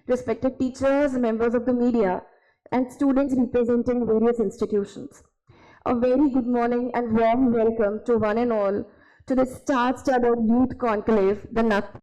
respected teachers, members of the media, and students representing various institutions. A very good morning and warm welcome to one and all to the star-studded Youth Conclave, the NUC.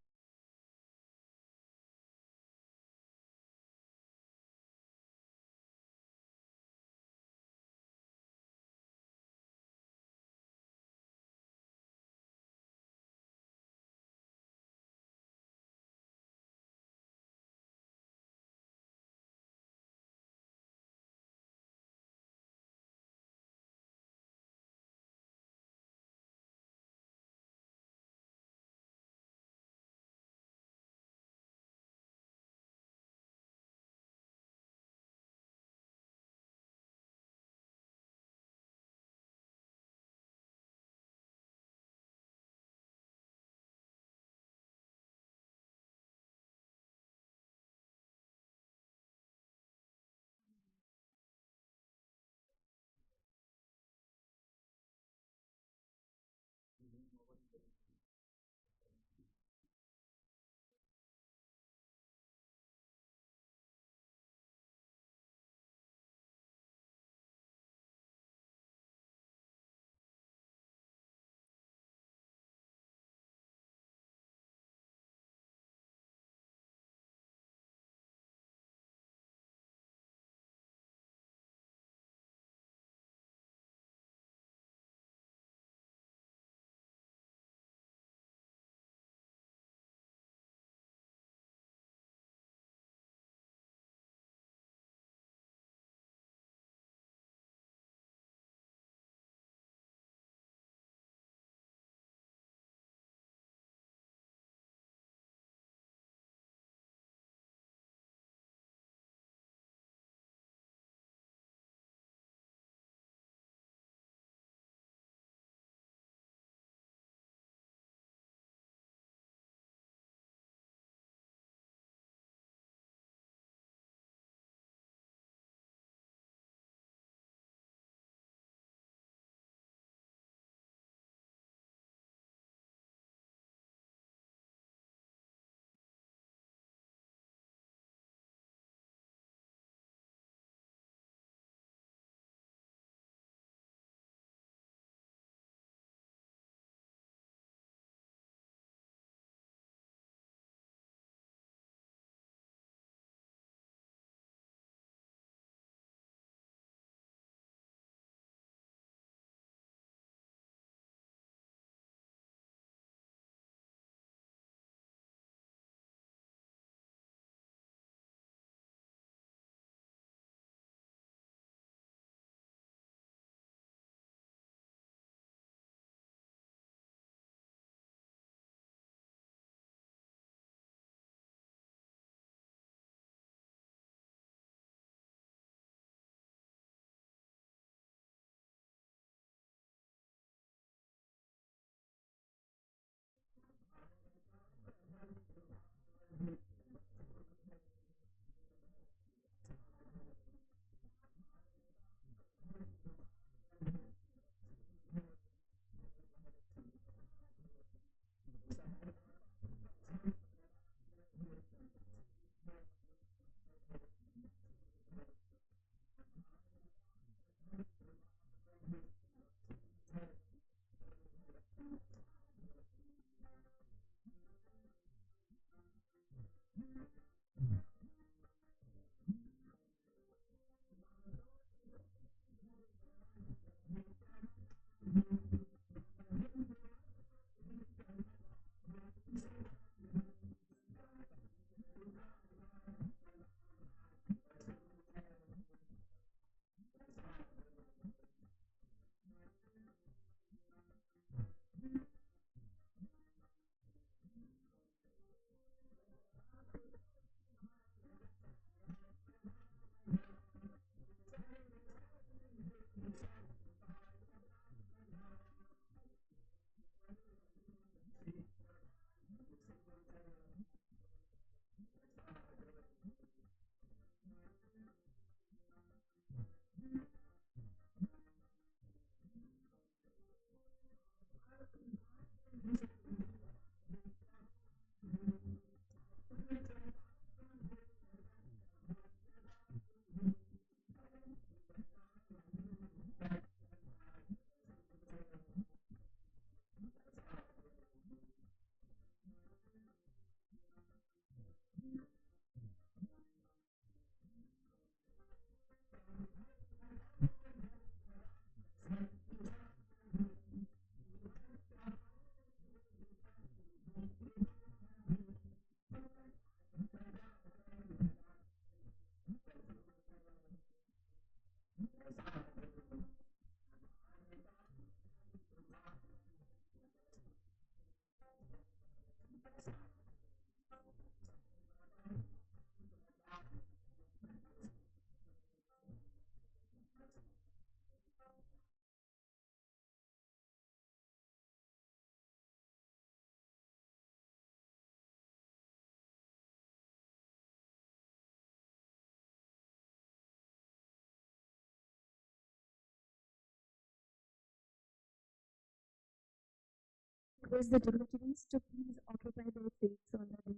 request the dignitaries to please occupy their seats on the day.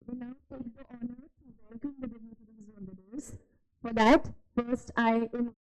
We now take the honor to welcome the dignitaries on the dais. For that, first I invite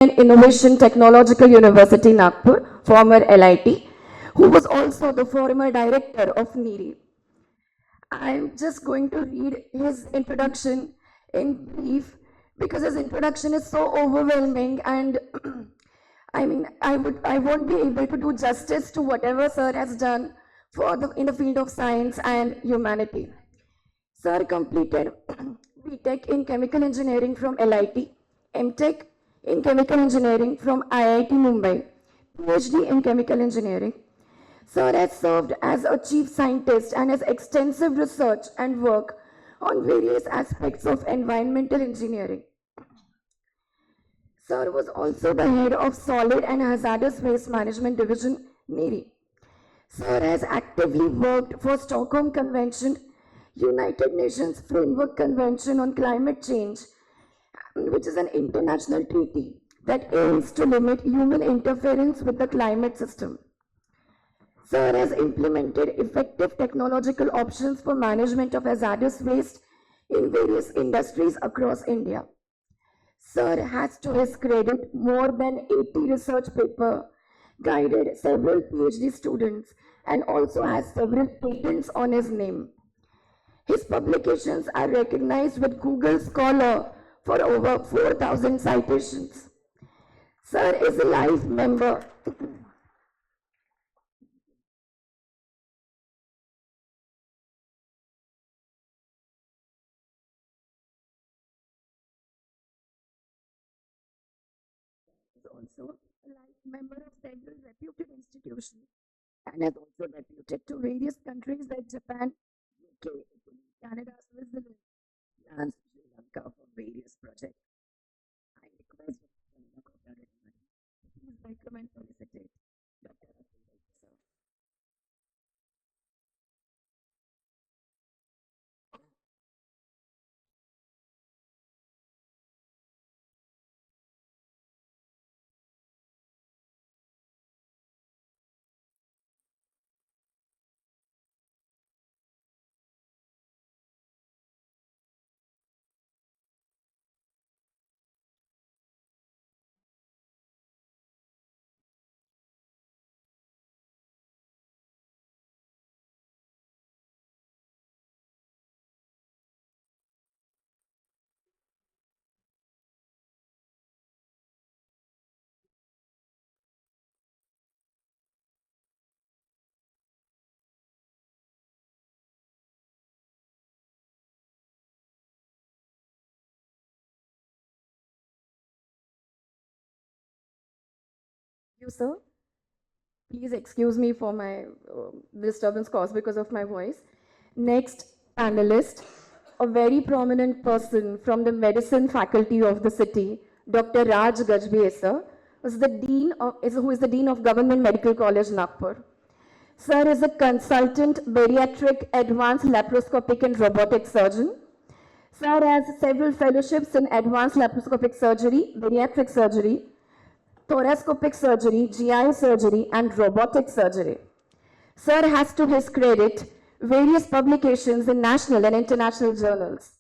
Innovation Technological University, Nagpur, former LIT, who was also the former director of NIRI. I'm just going to read his introduction in brief because his introduction is so overwhelming and I won't be able to do justice to whatever sir has done in the field of science and humanity. Sir completed BTech in Chemical Engineering from LIT, MTech in Chemical Engineering from IIT Mumbai, PhD in Chemical Engineering. Sir has served as a chief scientist and has extensive research and work on various aspects of environmental engineering. Sir was also the head of Solid and Hazardous Waste Management Division, NIRI. Sir has actively worked for Stockholm Convention, United Nations Framework Convention on Climate Change, which is an international treaty that aims to limit human interference with the climate system. Sir has implemented effective technological options for management of hazardous waste in various industries across India. Sir has, to his credit, more than 80 research papers, guided several PhD students, and also has several patents on his name. His publications are recognized with Google Scholar for over 4,000 citations. Sir is a life member. Also a life member of several reputed institutions and has also deputed to various countries like Japan, UK, Italy, Canada, Switzerland, and Sri Lanka for various projects. I request Dr. Please welcome and felicitate Dr. Sir. You, sir. Please excuse me for my disturbance caused because of my voice. Next panelist, a very prominent person from the medicine faculty of the city, Dr. Raj Gajbhe, sir, who is the Dean of Government Medical College, Nagpur. Sir is a consultant bariatric advanced laparoscopic and robotic surgeon. Sir has several fellowships in advanced laparoscopic surgery, bariatric surgery, thoracoscopic surgery, GI surgery, and robotic surgery. Sir has, to his credit, various publications in national and international journals.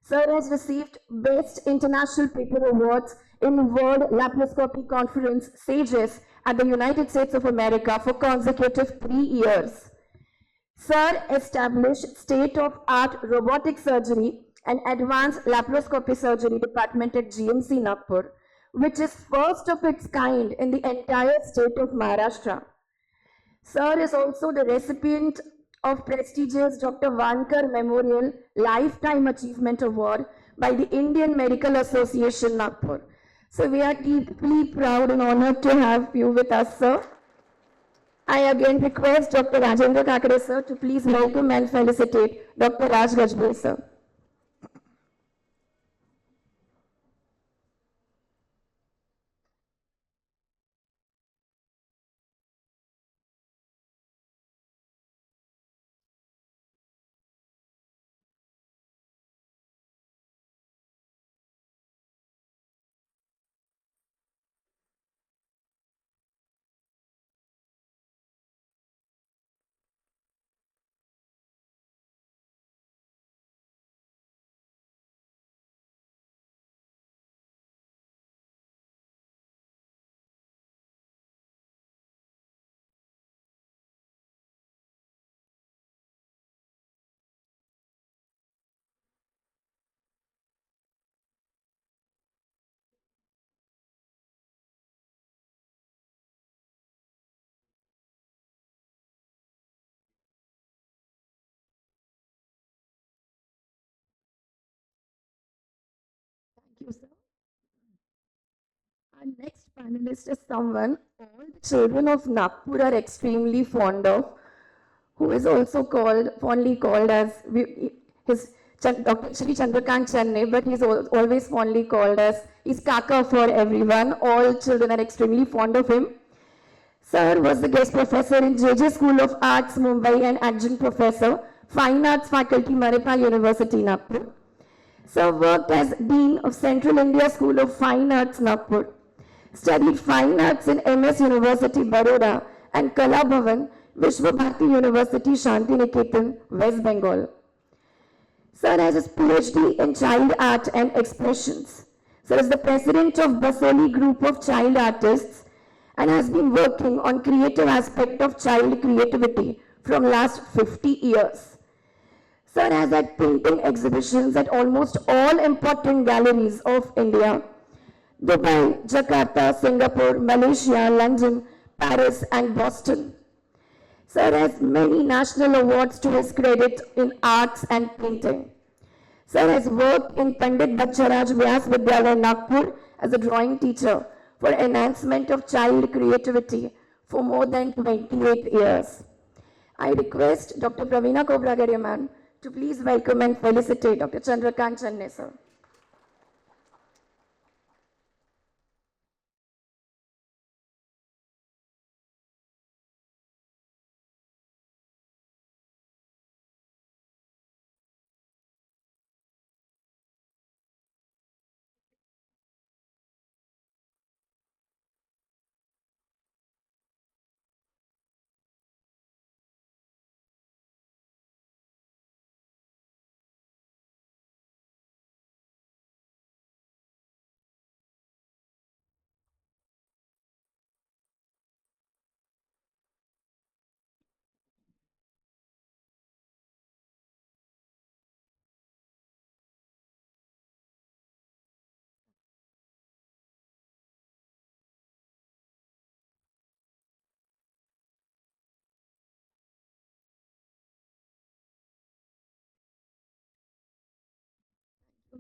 Sir has received Best International Paper Awards in World Laparoscopy Conference, SAGES, at the United States of America for consecutive 3 years. Sir established state-of-art robotic surgery and advanced laparoscopy surgery department at GMC Nagpur, which is first of its kind in the entire state of Maharashtra. Sir is also the recipient of prestigious Dr. Vankar Memorial Lifetime Achievement Award by the Indian Medical Association Nagpur. So we are deeply proud and honored to have you with us, sir. I again request Dr. Rajendra Kakare, sir, to please welcome and felicitate Dr. Raj Gajbhe, sir. you, sir. Our next panelist is someone all the children of Nagpur are extremely fond of, who is also fondly called as his Dr. Shri Chandrakant Chennai, but he's always fondly called as he's Kaka for everyone. All children are extremely fond of him. Sir was the guest professor in JJ School of Arts, Mumbai, and adjunct professor, Fine Arts Faculty, Manipal University, Nagpur. Sir worked as Dean of Central India School of Fine Arts, Nagpur. Studied Fine Arts in MS University, Baroda, and Kala Bhavan, Vishwa Bharati University, Shantiniketan, West Bengal. Sir has his PhD in Child Art and Expressions. Sir is the president of Basoli Group of Child Artists and has been working on creative aspect of child creativity from last 50 years. Sir has had painting exhibitions at almost all important galleries of India: Dubai, Jakarta, Singapore, Malaysia, London, Paris, and Boston. Sir has many national awards to his credit in arts and painting. Sir has worked in Pandit Bacharaj Vyas Vidyalaya, Nagpur as a drawing teacher for enhancement of child creativity for more than 28 years. I request Dr. Praveena Kobragare ma'am to please welcome and felicitate Dr. Chandrakant Chennai, sir.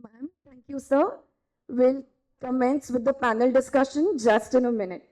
Ma'am, thank you, sir. We'll commence with the panel discussion just in a minute.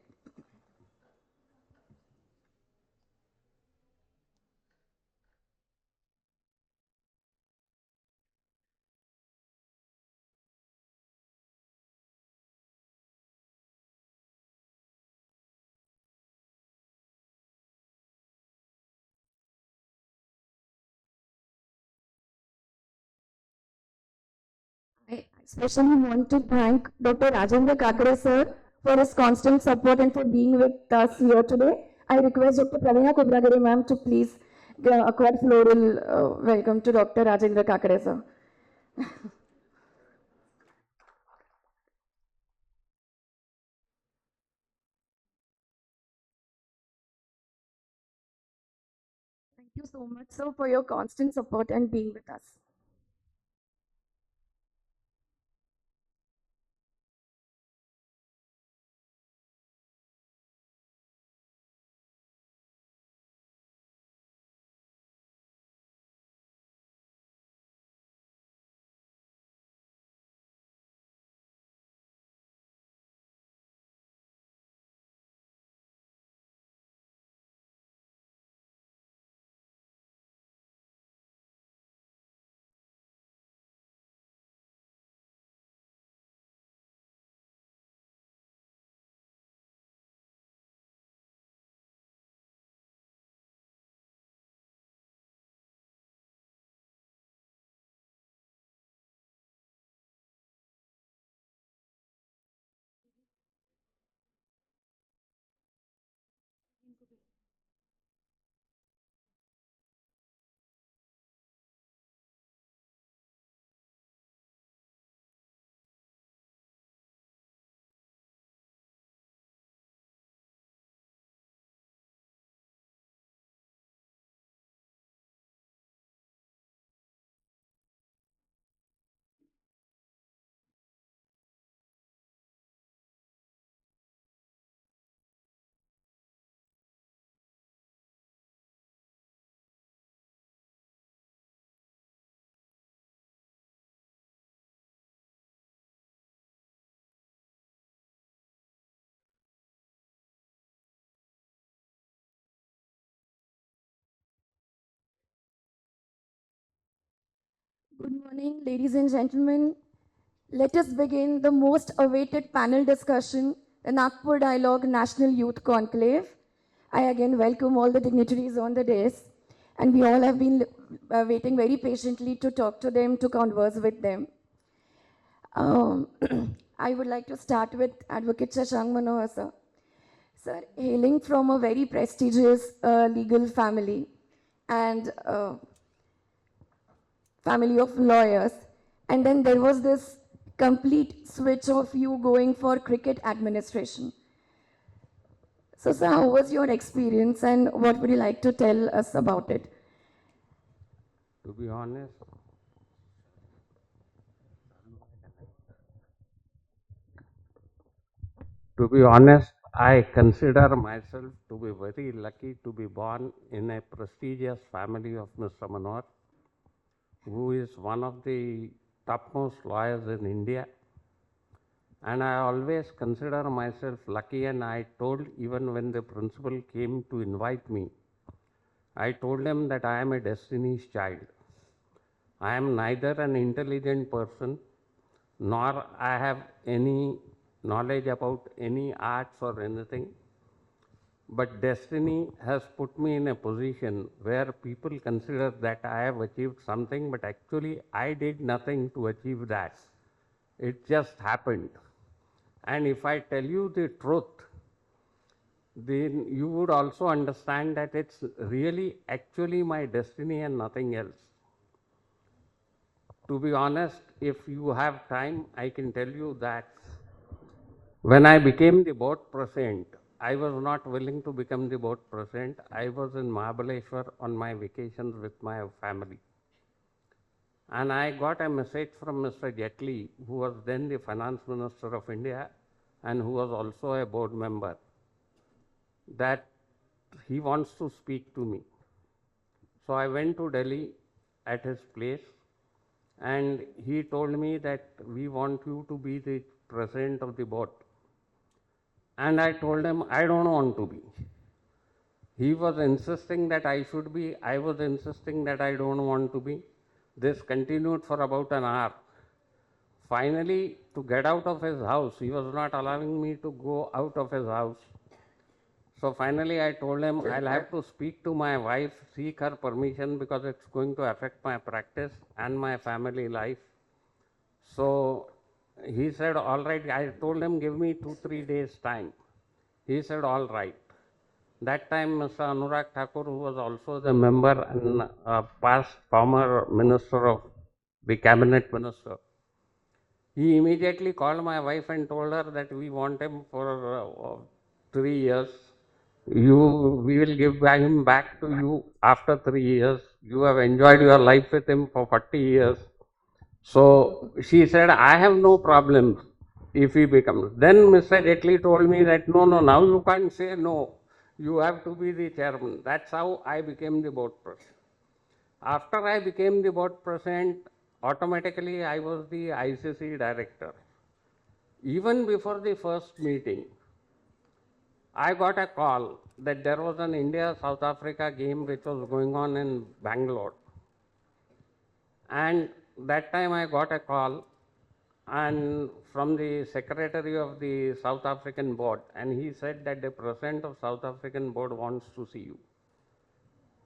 I especially want to thank Dr. Rajendra Kakare sir for his constant support and for being with us here today. I request Dr. Praveena Kobragare ma'am to please acquire floral welcome to Dr. Rajendra Kakare sir. Thank you so much, sir, for your constant support and being with us. Good morning, ladies and gentlemen. Let us begin the most awaited panel discussion, the Nagpur Dialogue National Youth Conclave. I again welcome all the dignitaries on the dais, and we all have been waiting very patiently to talk to them, to converse with them. Um, I would like to start with Advocate Shashank Manohar, sir. Sir, hailing from a very prestigious legal family and family of lawyers, and then there was this complete switch of you going for cricket administration. So, sir, how was your experience, and what would you like to tell us about it? To be honest, I consider myself to be very lucky to be born in a prestigious family of Mr. Manohar, who is one of the topmost lawyers in India. And I always consider myself lucky, and I told even when the principal came to invite me, I told him that I am a destiny's child. I am neither an intelligent person nor I have any knowledge about any arts or anything. But destiny has put me in a position where people consider that I have achieved something, but actually I did nothing to achieve that. It just happened. And if I tell you the truth, then you would also understand that it's really actually my destiny and nothing else. To be honest, if you have time, I can tell you that when I became the board president, I was not willing to become the board president. I was in Mahabaleshwar on my vacations with my family. And I got a message from Mr. Jetli, who was then the finance minister of India and who was also a board member, that he wants to speak to me. So I went to Delhi at his place, and he told me that we want you to be the president of the board. And I told him I don't want to be. He was insisting that I should be. I was insisting that I don't want to be. This continued for about an hour. Finally, to get out of his house, he was not allowing me to go out of his house. So finally, I told him I'll have to speak to my wife, seek her permission, because it's going to affect my practice and my family life. So he said, all right. I told him, give me 2-3 days time. He said, all right. That time, Mr. Anurag Thakur, who was also the member and past former minister of the cabinet minister, he immediately called my wife and told her that we want him for 3 years. We will give him back to you after 3 years. You have enjoyed your life with him for 40 years. So she said, I have no problem if he becomes. Then Mr. Jetli told me that no, now you can't say no. You have to be the chairman. That's how I became the board president. After I became the board president, automatically I was the ICC director. Even before the first meeting, I got a call that there was an India-South Africa game which was going on in Bangalore. And that time I got a call and from the secretary of the South African board, and he said that the president of South African board wants to see you.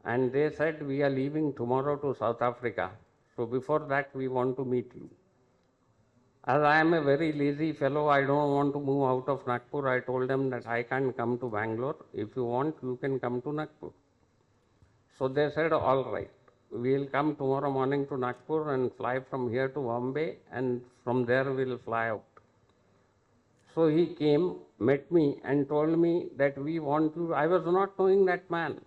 And they said, we are leaving tomorrow to South Africa. So before that, we want to meet you. As I am a very lazy fellow, I don't want to move out of Nagpur. I told them that I can't come to Bangalore. If you want, you can come to Nagpur. So they said, all right. We'll come tomorrow morning to Nagpur and fly from here to Bombay, and from there we'll fly out. So he came, met me, and told me that we want you. I was not knowing that man.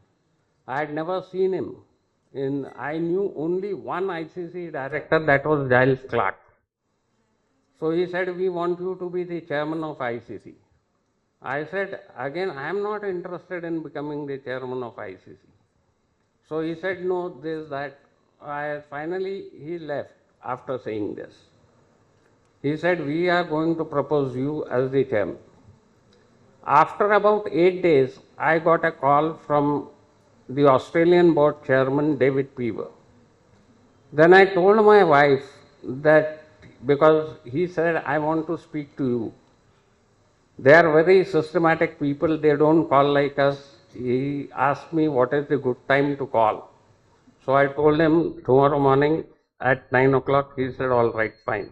I had never seen him. I knew only one ICC director, that was Giles Clark. So he said, we want you to be the chairman of ICC. I said, again, I am not interested in becoming the chairman of ICC. So he said, no, this, that. Finally, he left after saying this. He said, we are going to propose you as the chairman. After about 8 days, I got a call from the Australian board chairman, David Peever. Then I told my wife that because he said, I want to speak to you. They are very systematic people, they don't call like us. He asked me what is the good time to call. So I told him tomorrow morning at 9 o'clock. He said, all right, fine.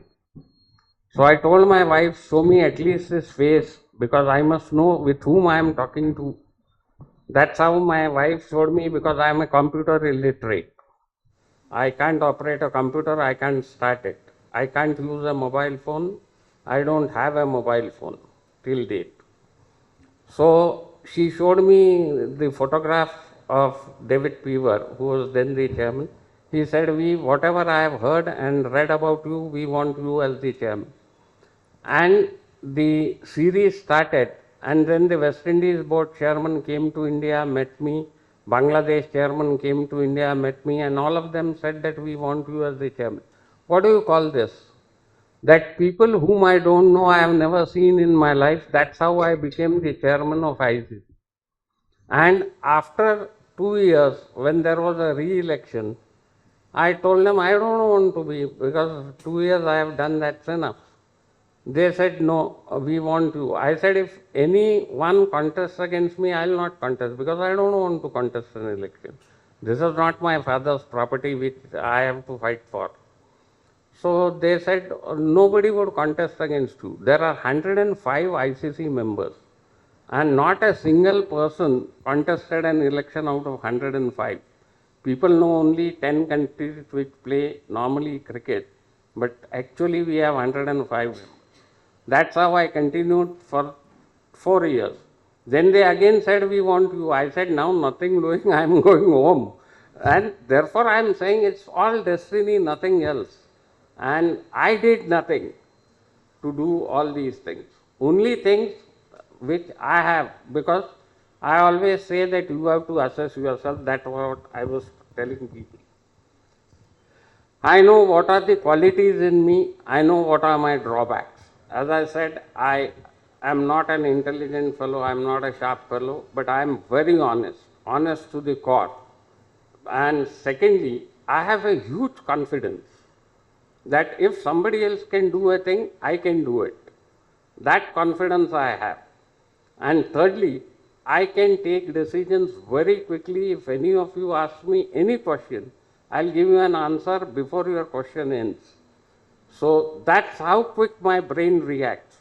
So I told my wife, show me at least his face because I must know with whom I am talking to. That's how my wife showed me because I am a computer illiterate. I can't operate a computer, I can't start it. I can't use a mobile phone. I don't have a mobile phone till date. So she showed me the photograph of David Peaver, who was then the chairman. He said, whatever I have heard and read about you, we want you as the chairman. And the series started, and then the West Indies board chairman came to India, met me. Bangladesh chairman came to India, met me, and all of them said that we want you as the chairman. What do you call this? That people whom I don't know, I have never seen in my life, that's how I became the chairman of ICC. And after 2 years, when there was a re-election, I told them I don't want to be, because 2 years I have done, that's enough. They said, no, we want you. I said, if anyone contests against me, I will not contest because I don't want to contest an election. This is not my father's property which I have to fight for. So they said, nobody would contest against you. There are 105 ICC members and not a single person contested an election out of 105. People know only 10 countries which play normally cricket, but actually we have 105. That's how I continued for 4 years. Then they again said, we want you. I said, now nothing doing, I am going home. And therefore I am saying it's all destiny, nothing else. And I did nothing to do all these things. Only things which I have, because I always say that you have to assess yourself. That's what I was telling people. I know what are the qualities in me, I know what are my drawbacks. As I said, I am not an intelligent fellow, I am not a sharp fellow, but I am very honest, honest to the core. And secondly, I have a huge confidence that if somebody else can do a thing, I can do it. That confidence I have. And thirdly, I can take decisions very quickly. If any of you ask me any question, I'll give you an answer before your question ends. So that's how quick my brain reacts.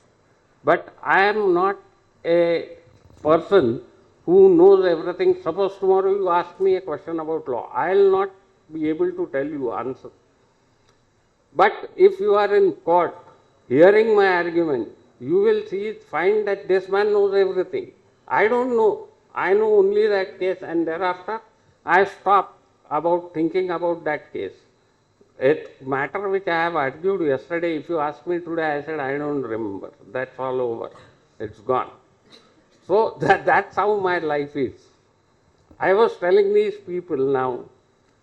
But I am not a person who knows everything. Suppose tomorrow you ask me a question about law, I'll not be able to tell you answer. But if you are in court hearing my argument, you will find that this man knows everything. I don't know. I know only that case, and thereafter I stop about thinking about that case. It matter which I have argued yesterday, if you ask me today, I said I don't remember. That's all over. It's gone. So that's how my life is. I was telling these people now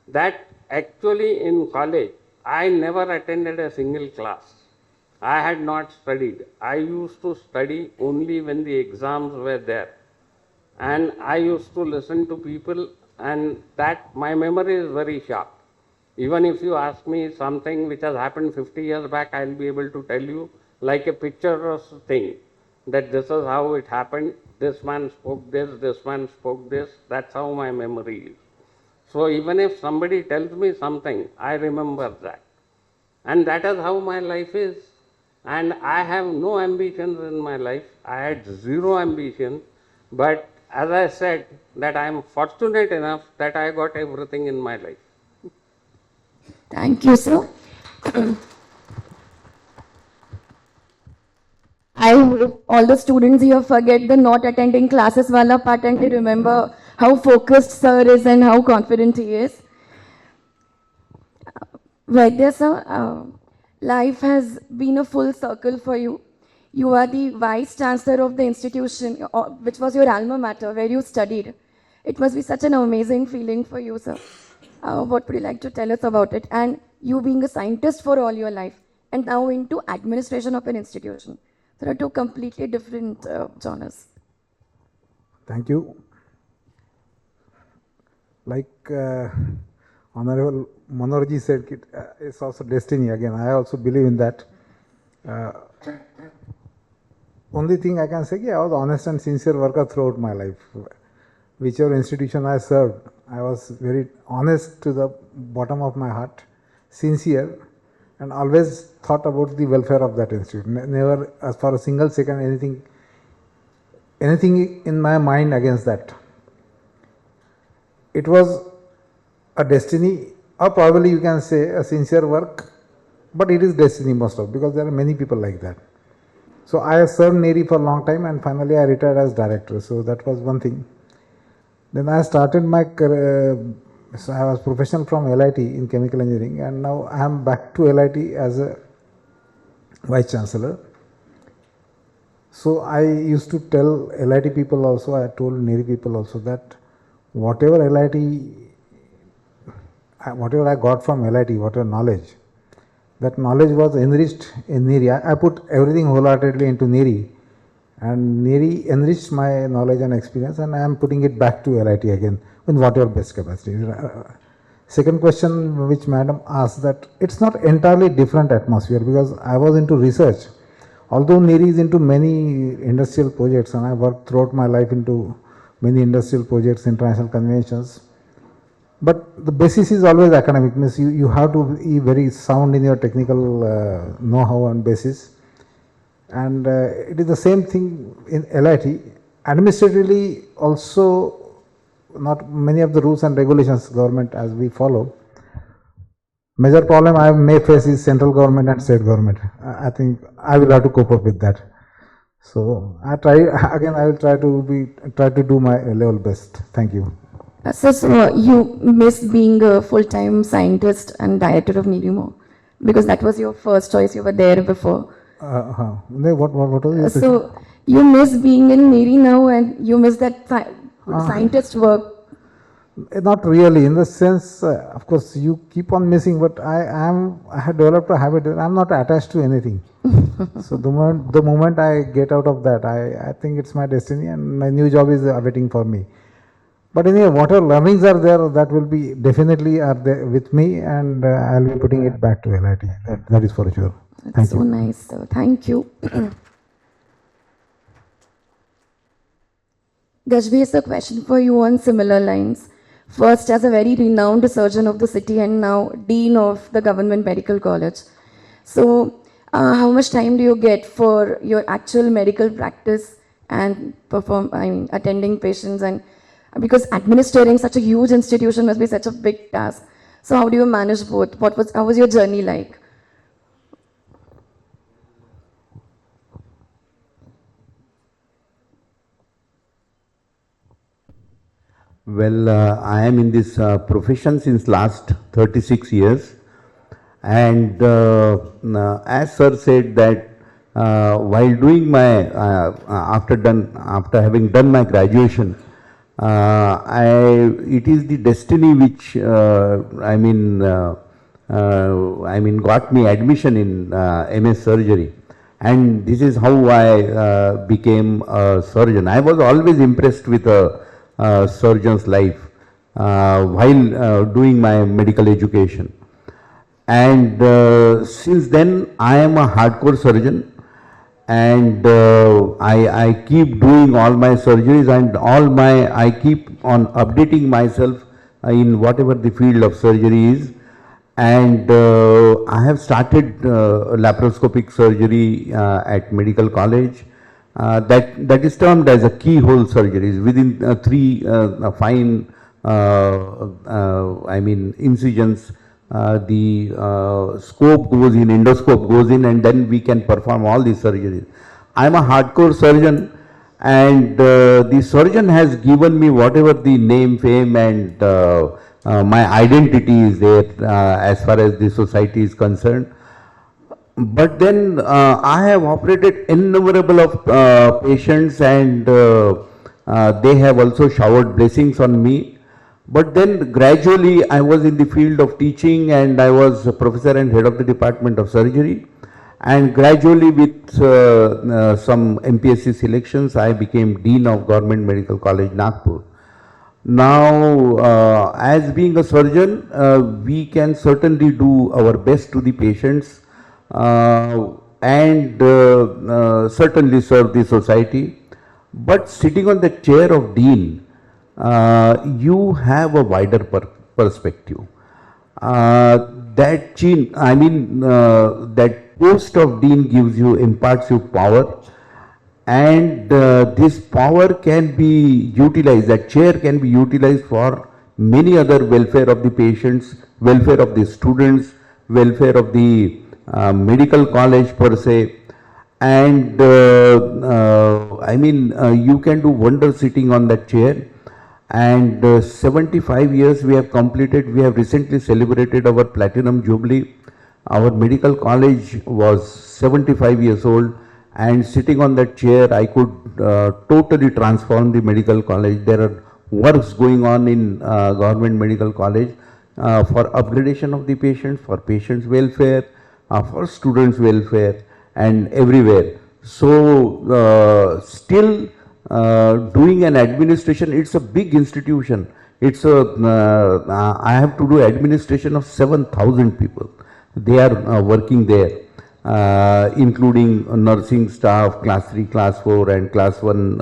that actually in college, I never attended a single class. I had not studied. I used to study only when the exams were there. And I used to listen to people, and that my memory is very sharp. Even if you ask me something which has happened 50 years back, I'll be able to tell you like a picture thing that this is how it happened. This man spoke this man spoke this. That's how my memory is. So even if somebody tells me something, I remember that. And that is how my life is. And I have no ambitions in my life. I had zero ambition. But as I said, that I am fortunate enough that I got everything in my life. Thank you, sir. I hope all the students here forget the not attending classes wala part and they remember how focused sir is and how confident he is. Vaidya sir, life has been a full circle for you. You are the vice chancellor of the institution, which was your alma mater, where you studied. It must be such an amazing feeling for you, sir. What would you like to tell us about it? And you being a scientist for all your life, and now into administration of an institution. There are two completely different genres. Thank you. Like Honorable Manorji said it's also destiny. Again, I also believe in that. Only thing I can say, I was honest and sincere worker throughout my life. Whichever institution I served, I was very honest to the bottom of my heart, sincere, and always thought about the welfare of that institution. Never, as for a single second, anything in my mind against that. It was a destiny, or probably you can say a sincere work, but it is destiny most of, because there are many people like that. So I served Neri for a long time, and finally I retired as director. So that was one thing. Then I started my career. So I was professional from LIT in chemical engineering, and now I am back to LIT as a vice chancellor. So I used to tell LIT people also, I told Neri people also, that whatever I got from LIT, whatever knowledge, that knowledge was enriched in Neri. I put everything wholeheartedly into Neri, and Neri enriched my knowledge and experience, and I am putting it back to LIT again in whatever best capacity. Second question which madam asked, that it's not entirely different atmosphere, because I was into research. Although Neri is into many industrial projects, and I worked throughout my life into many industrial projects, international conventions, but the basis is always academic. Means you have to be very sound in your technical know-how and basis. And it is the same thing in LIT. Administratively also, not many of the rules and regulations government as we follow. Major problem I may face is central government and state government. I think I will have to cope up with that. So I will try to do my level best. Thank you. So you miss being a full-time scientist and director of NIRIMO, because that was your first choice. You were there before. What was your So you miss being in NIRI now, and you miss that scientist work. Not really, in the sense, of course, you keep on missing, but I have developed a habit that I'm not attached to anything. So the moment I get out of that, I think it's my destiny, and my new job is awaiting for me. But anyway, whatever learnings are there, that will be definitely are there with me, and I'll be putting it back to LIT. That is for sure. That's so nice, sir. Thank you. Gajvi has a question for you on similar lines. First, as a very renowned surgeon of the city, and now Dean of the Government Medical College. So, how much time do you get for your actual medical practice and attending patients? And because administering such a huge institution must be such a big task. So, how do you manage both? How was your journey like? Well, I am in this profession since last 36 years, and as sir said that while doing my after having done my graduation, it is the destiny which got me admission in MS surgery, and this is how I became a surgeon. I was always impressed with a surgeon's life while doing my medical education, and since then I am a hardcore surgeon, and I keep doing all my surgeries, and I keep on updating myself in whatever the field of surgery is, and I have started laparoscopic surgery at medical college. That is termed as a keyhole surgeries. Within three fine incisions, the scope goes in, endoscope goes in, and then we can perform all these surgeries. I am a hardcore surgeon, and the surgeon has given me whatever the name, fame, and my identity is there as far as the society is concerned. But then I have operated innumerable of patients, and they have also showered blessings on me. But then gradually I was in the field of teaching, and I was a professor and head of the department of surgery. And gradually with some MPSC selections, I became Dean of Government Medical College, Nagpur. Now, as being a surgeon, we can certainly do our best to the patients and certainly serve the society. But sitting on the chair of dean, you have a wider perspective. That post of dean gives you, imparts you power, and this power can be utilized, that chair can be utilized for many other welfare of the patients, welfare of the students, welfare of the medical college per se. And you can do wonders sitting on that chair. And 75 years we have completed. We have recently celebrated our platinum jubilee. Our medical college was 75 years old, and sitting on that chair I could totally transform the medical college. There are works going on in government medical college for upgradation of the patients, for patients welfare, for students welfare, and everywhere. So still doing an administration, it's a big institution. It's I have to do administration of 7,000 people. They are working there, including nursing staff, class 3, class 4 and class 1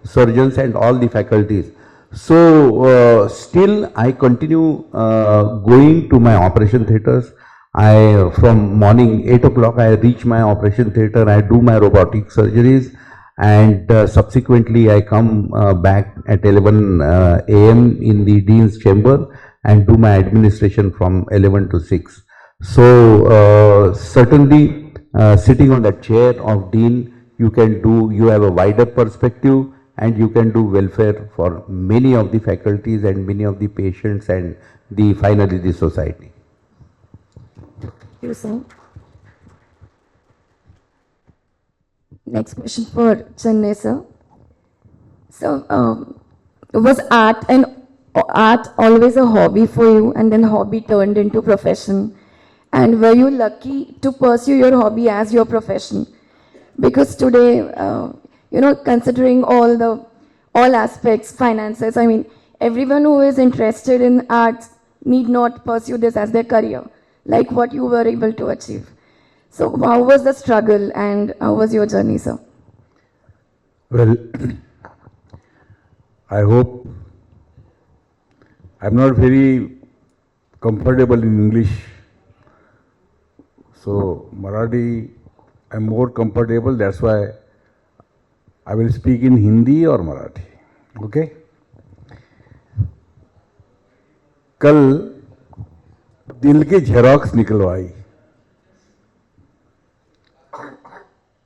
surgeons and all the faculties. So still I continue going to my operation theaters. From morning 8 o'clock I reach my operation theater, I do my robotic surgeries, and subsequently I come back at 11 a.m. in the dean's chamber and do my administration from 11 to 6. So certainly sitting on that chair of dean, you have a wider perspective, and you can do welfare for many of the faculties and many of the patients and finally the society. You, sir. Next question for Chennai, sir. So, was art always a hobby for you, and then hobby turned into profession? And were you lucky to pursue your hobby as your profession? Because today, considering all aspects, finances, I mean, everyone who is interested in art need not pursue this as their career, like what you were able to achieve. So how was the struggle and how was your journey, sir? Well, I hope I'm not very comfortable in English. So Marathi, I'm more comfortable. That's why I will speak in Hindi or Marathi. Okay? कल दिल के Xerox निकलवाई,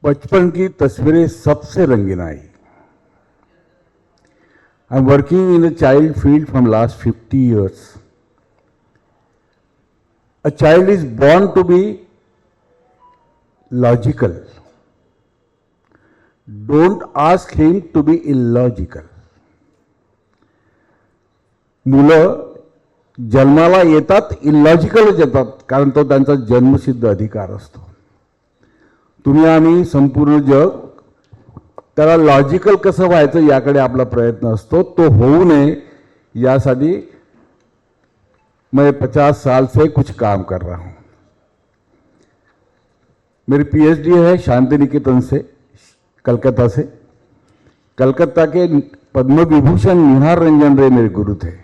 बचपन की तस्वीरें सबसे रंगीन आई. I'm working in a child field from last 50 years. A child is born to be logical. Don't ask him to be illogical. मुलं जन्माला येतात इलॉजिकलच येतात, कारण तो त्यांचा जन्मसिद्ध अधिकार असतो. तुम्ही आम्ही संपूर्ण जग त्याला लॉजिकल कसं व्हायचं याकडे आपला प्रयत्न असतो. तो होऊ नये यासाठी मैं 50 साल से कुछ काम कर रहा हूं. मेरी पीएचडी है शांति निकेतन से, कलकत्ता से. कलकत्ता के पद्म विभूषण निहार रंजन रे मेरे गुरु थे.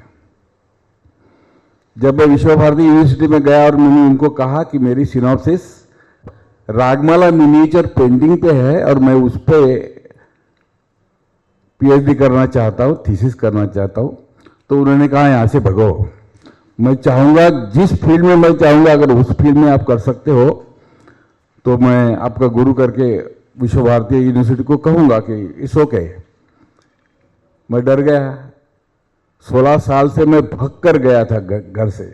जब मैं विश्व भारती यूनिवर्सिटी में गया और मैंने उनको कहा कि मेरी सिनॉप्सिस रागमाला मिनिएचर पेंटिंग पे है और मैं उस पर पीएचडी करना चाहता हूँ, थीसिस करना चाहता हूँ, तो उन्होंने कहा यहाँ से भगो. मैं चाहूँगा जिस फील्ड में मैं चाहूँगा, अगर उस फील्ड में आप कर सकते हो तो मैं आपका गुरु करके विश्व भारती यूनिवर्सिटी को कहूँगा कि इट्स ओके. मैं डर गया. 16 साल से मैं भाग कर गया था घर से.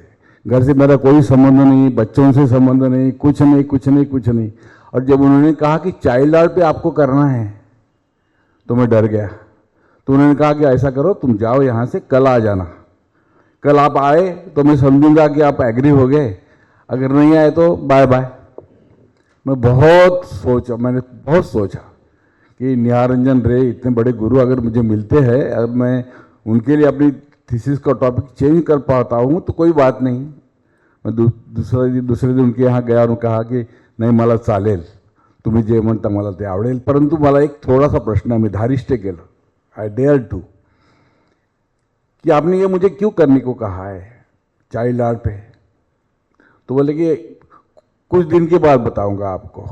घर से मेरा कोई संबंध नहीं, बच्चों से संबंध नहीं, कुछ नहीं कुछ नहीं कुछ नहीं. और जब उन्होंने कहा कि चाइल्ड आर्ट पे आपको करना है तो मैं डर गया. तो उन्होंने कहा कि ऐसा करो, तुम जाओ यहाँ से, कल आ जाना. कल आप आए तो मैं समझूंगा कि आप एग्री हो गए, अगर नहीं आए तो बाय बाय. मैंने बहुत सोचा कि निहार रंजन रे इतने बड़े गुरु अगर मुझे मिलते हैं, अब मैं उनके लिए अपनी थीसिस का टॉपिक चेंज कर पाता हूँ तो कोई बात नहीं. मैं दुसरे दिन उनके यहाँ गया और कहा कि नाही मला चालेल, तुम्ही जे म्हणता मला ते आवडेल, परंतु मला एक थोडासा प्रश्न आहे. मी धारिष्ट केलं, आय डेअर टू, कि आपने ये मुझे क्यों करने को कहा है चाइल्ड आर्ट पे. तो बोले कि कुछ दिन के बाद बताऊंगा आपको.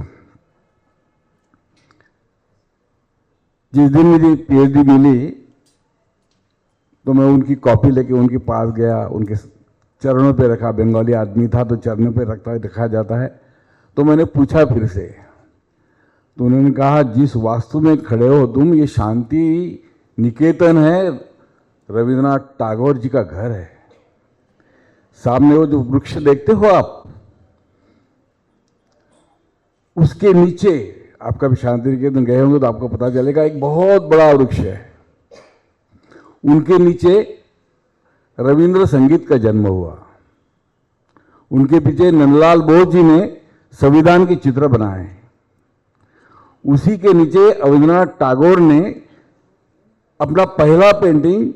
जिस दिन मुझे पीएचडी मिली तो मैं उनकी कॉपी लेके उनके पास गया, उनके चरणों पे रखा. बंगाली आदमी था तो चरणों पे रखा जाता है. तो मैंने पूछा फिर से, तो उन्होंने कहा जिस वास्तु में खड़े हो तुम, ये शांति निकेतन है, रविंद्रनाथ टैगोर जी का घर है. सामने वो जो वृक्ष देखते हो आप, उसके नीचे, आप कभी शांति निकेतन गए होंगे तो आपको पता चलेगा, एक बहुत बड़ा वृक्ष है. उनके नीचे रविंद्र संगीत का जन्म हुआ. उनके पीछे नंदलाल बोस जी ने संविधान के चित्र बनाए. उसी के नीचे रविंद्रनाथ टैगोर ने अपना पहला पेंटिंग,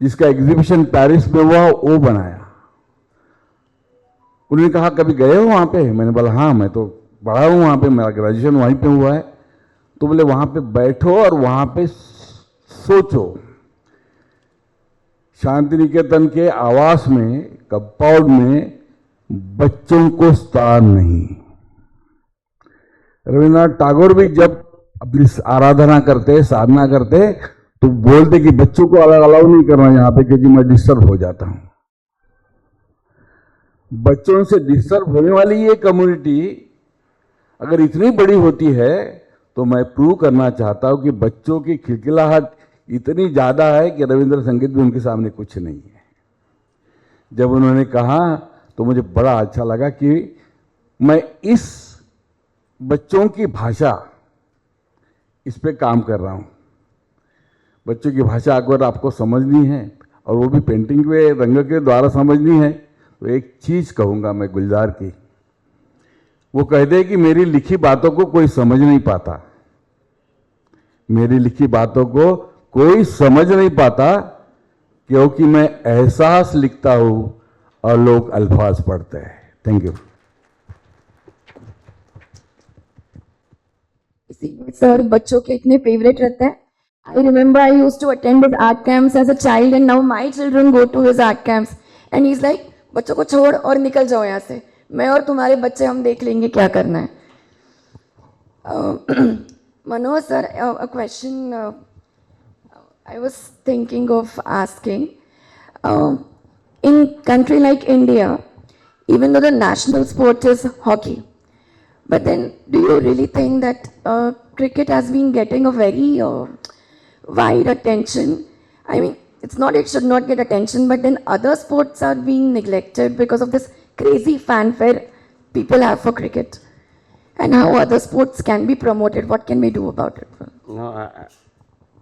जिसका एग्जीबिशन पेरिस में हुआ, वो बनाया. उन्होंने कहा कभी गए हो वहां पे. मैंने बोला हाँ, मैं तो पढ़ा हूं वहां पे, मेरा ग्रेजुएशन वहीं पे हुआ है. तो बोले वहां पे बैठो और वहां पे सोचो. शांति निकेतन के आवास में, कंपाउंड में बच्चों को स्थान नहीं. रविन्द्रनाथ टैगोर भी जब अपनी आराधना करते, साधना करते, तो बोलते कि बच्चों को अलग अलाउ नहीं करना यहां पे, क्योंकि मैं डिस्टर्ब हो जाता हूं. बच्चों से डिस्टर्ब होने वाली ये कम्युनिटी अगर इतनी बड़ी होती है तो मैं प्रूव करना चाहता हूं कि बच्चों की खिलखिलाहट इतनी ज्यादा है कि रविंद्र संगीत भी उनके सामने कुछ नहीं है. जब उन्होंने कहा तो मुझे बड़ा अच्छा लगा कि मैं इस बच्चों की भाषा, इस पे काम कर रहा हूं. बच्चों की भाषा अगर आपको समझनी है और वो भी पेंटिंग के रंग के द्वारा समझनी है, तो एक चीज कहूंगा मैं गुलजार की. वो कह दे कि मेरी लिखी बातों को कोई समझ नहीं पाता, मेरी लिखी बातों को कोई समझ नहीं पाता, क्योंकि मैं एहसास लिखता हूं और लोग अल्फाज पढ़ते हैं. Thank you. सर बच्चों के इतने फेवरेट रहते हैं. I remember I used to attend his art camps as a child and now my children go to his art camps and he's like, बच्चों को छोड़ और निकल जाओ यहाँ से, मैं और तुम्हारे बच्चे हम देख लेंगे क्या करना है. Manoj sir, a question I was thinking of asking. In country like India, even though the national sport is hockey, but then do you really think that cricket has been getting a very wide attention? I mean, it's not, it should not get attention, but then other sports are being neglected because of this crazy fanfare people have for cricket. And how other sports can be promoted? What can we do about it? No,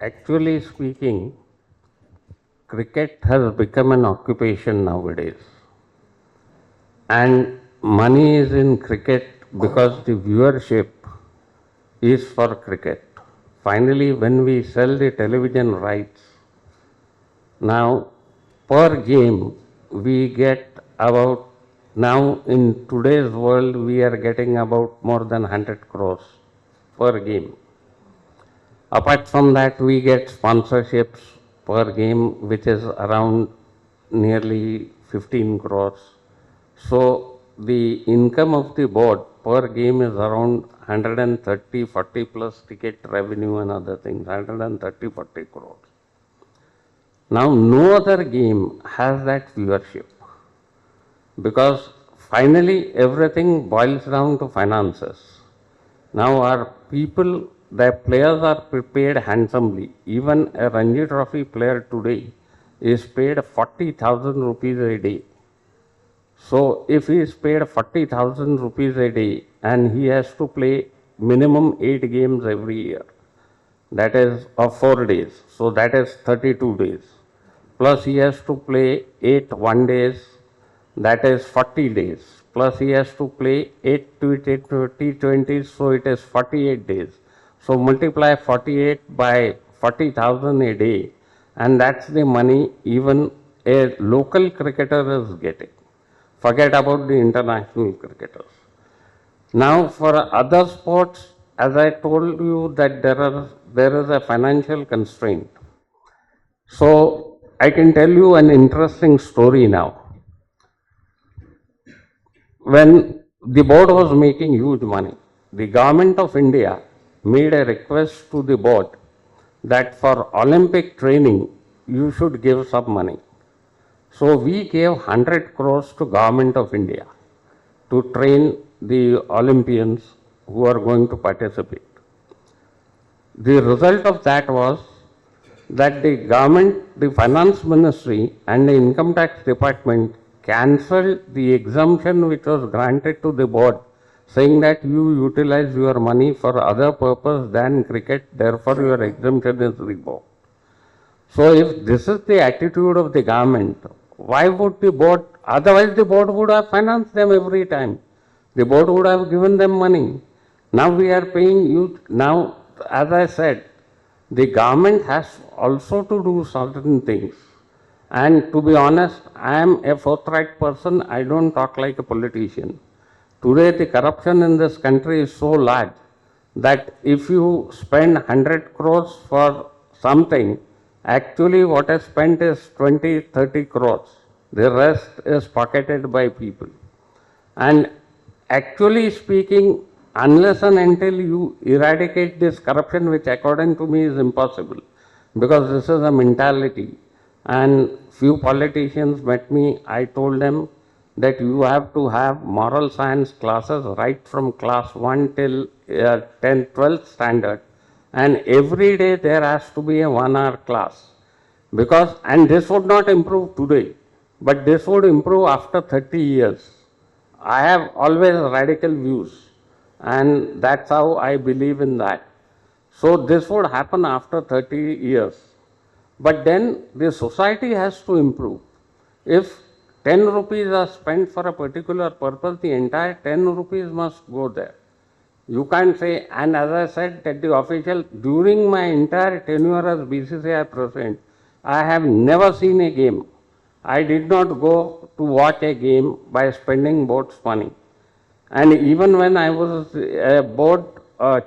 actually speaking, cricket has become an occupation nowadays. And money is in cricket because the viewership is for cricket. Finally, when we sell the television rights, now per game we get about, now in today's world we are getting about more than 100 crores per game. Apart from that, we get sponsorships per game which is around nearly 15 crores. So the income of the board per game is around 130, 40 plus ticket revenue and other things, 130, 40 crores. Now no other game has that viewership, because finally everything boils down to finances. Now our people, the players are paid handsomely. Even a Ranji Trophy player today is paid 40,000 rupees a day. So if he is paid 40,000 rupees a day and he has to play minimum 8 games every year, that is of 4 days, so that is 32 days. Plus he has to play 8 one-days, that is 40 days. Plus he has to play 8 T20s, so it is 48 days. So multiply 48 by 40,000 a day, and that's the money even a local cricketer is getting. Forget about the international cricketers. Now, for other sports, as I told you that there is a financial constraint. So I can tell you an interesting story now. When the board was making huge money, the government of India made a request to the board that for Olympic training, you should give some money. So we gave 100 crores to government of India to train the Olympians who are going to participate. The result of that was that the government, the finance ministry and the income tax department cancelled the exemption which was granted to the board, saying that you utilize your money for other purpose than cricket, therefore your exemption is revoked. So if this is the attitude of the government, why would the board, otherwise the board would have financed them every time. The board would have given them money. Now we are paying you, now as I said, the government has also to do certain things. And to be honest, I am a forthright person, I don't talk like a politician. Today the corruption in this country is so large that if you spend 100 crores for something, actually what is spent is 20, 30 crores. The rest is pocketed by people. And actually speaking, unless and until you eradicate this corruption, which according to me is impossible, because this is a mentality. And few politicians met me, I told them that you have to have moral science classes right from class 1 till 10th, 12th standard. And every day there has to be a 1 hour class. Because, and this would not improve today, but this would improve after 30 years. I have always radical views, and that's how I believe in that. So this would happen after 30 years. But then the society has to improve. If 10 rupees are spent for a particular purpose, the entire 10 rupees must go there. You can't say, and as I said, that the official, during my entire tenure as BCCI president, I have never seen a game. I did not go to watch a game by spending board's money. And even when I was a board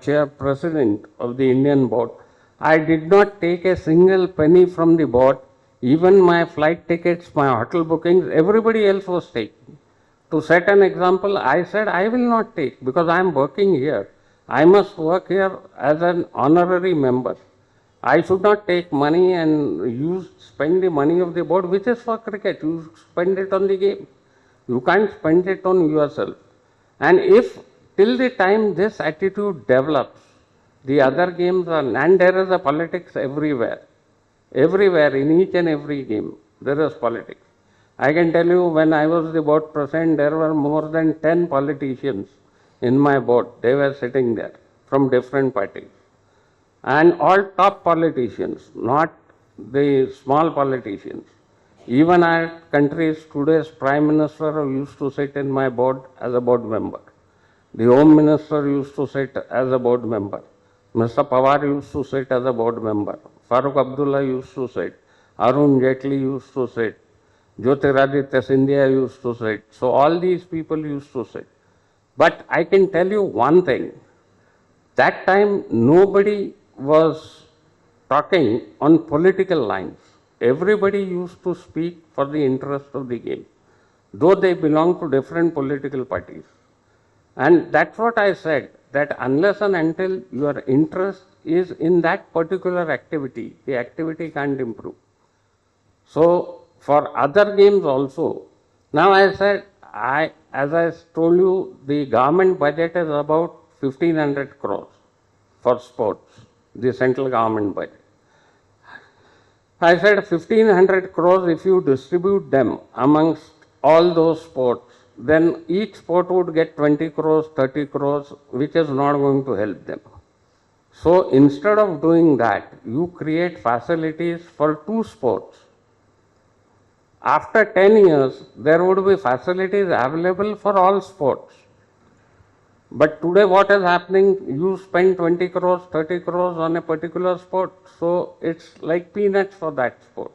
chair president of the Indian board, I did not take a single penny from the board. Even my flight tickets, my hotel bookings, everybody else was taking. To set an example, I said I will not take because I am working here. I must work here as an honorary member. I should not take money and spend the money of the board, which is for cricket. You spend it on the game. You can't spend it on yourself. And if till the time this attitude develops, the other games are, and there is a politics everywhere. Everywhere, in each and every game, there is politics. I can tell you when I was the board president, there were more than 10 politicians in my board. They were sitting there from different parties. And all top politicians, not the small politicians. Even our country's today's Prime Minister used to sit in my board as a board member. The Home Minister used to sit as a board member. Mr. Pawar used to sit as a board member. Farooq Abdullah used to sit. Arun Jaitley used to sit. Jyotiraditya Scindia used to sit. So all these people used to sit. But I can tell you one thing. That time nobody was talking on political lines. Everybody used to speak for the interest of the game, though they belong to different political parties. And that's what I said, that unless and until your interest is in that particular activity, the activity can't improve. So for other games also, now I said, as I told you, the government budget is about 1500 crores for sports, the central government budget. I said 1500 crores, if you distribute them amongst all those sports, then each sport would get 20 crores, 30 crores, which is not going to help them. So instead of doing that, you create facilities for two sports. After 10 years, there would be facilities available for all sports. But today what is happening, you spend 20 crores, 30 crores on a particular sport, so it's like peanuts for that sport.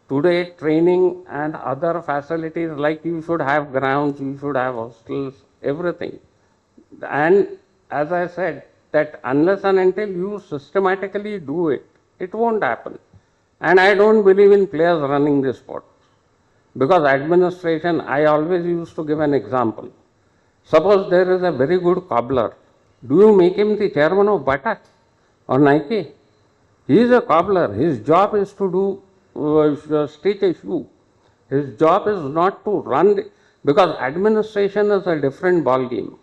Today, training and other facilities, like you should have grounds, you should have hostels, everything. And as I said, that unless and until you systematically do it, it won't happen. And I don't believe in players running the sport. Because administration, I always used to give an example. Suppose there is a very good cobbler. Do you make him the chairman of Bata or Nike? He is a cobbler. His job is to do stitch a shoe. His job is not to run because administration is a different ball game.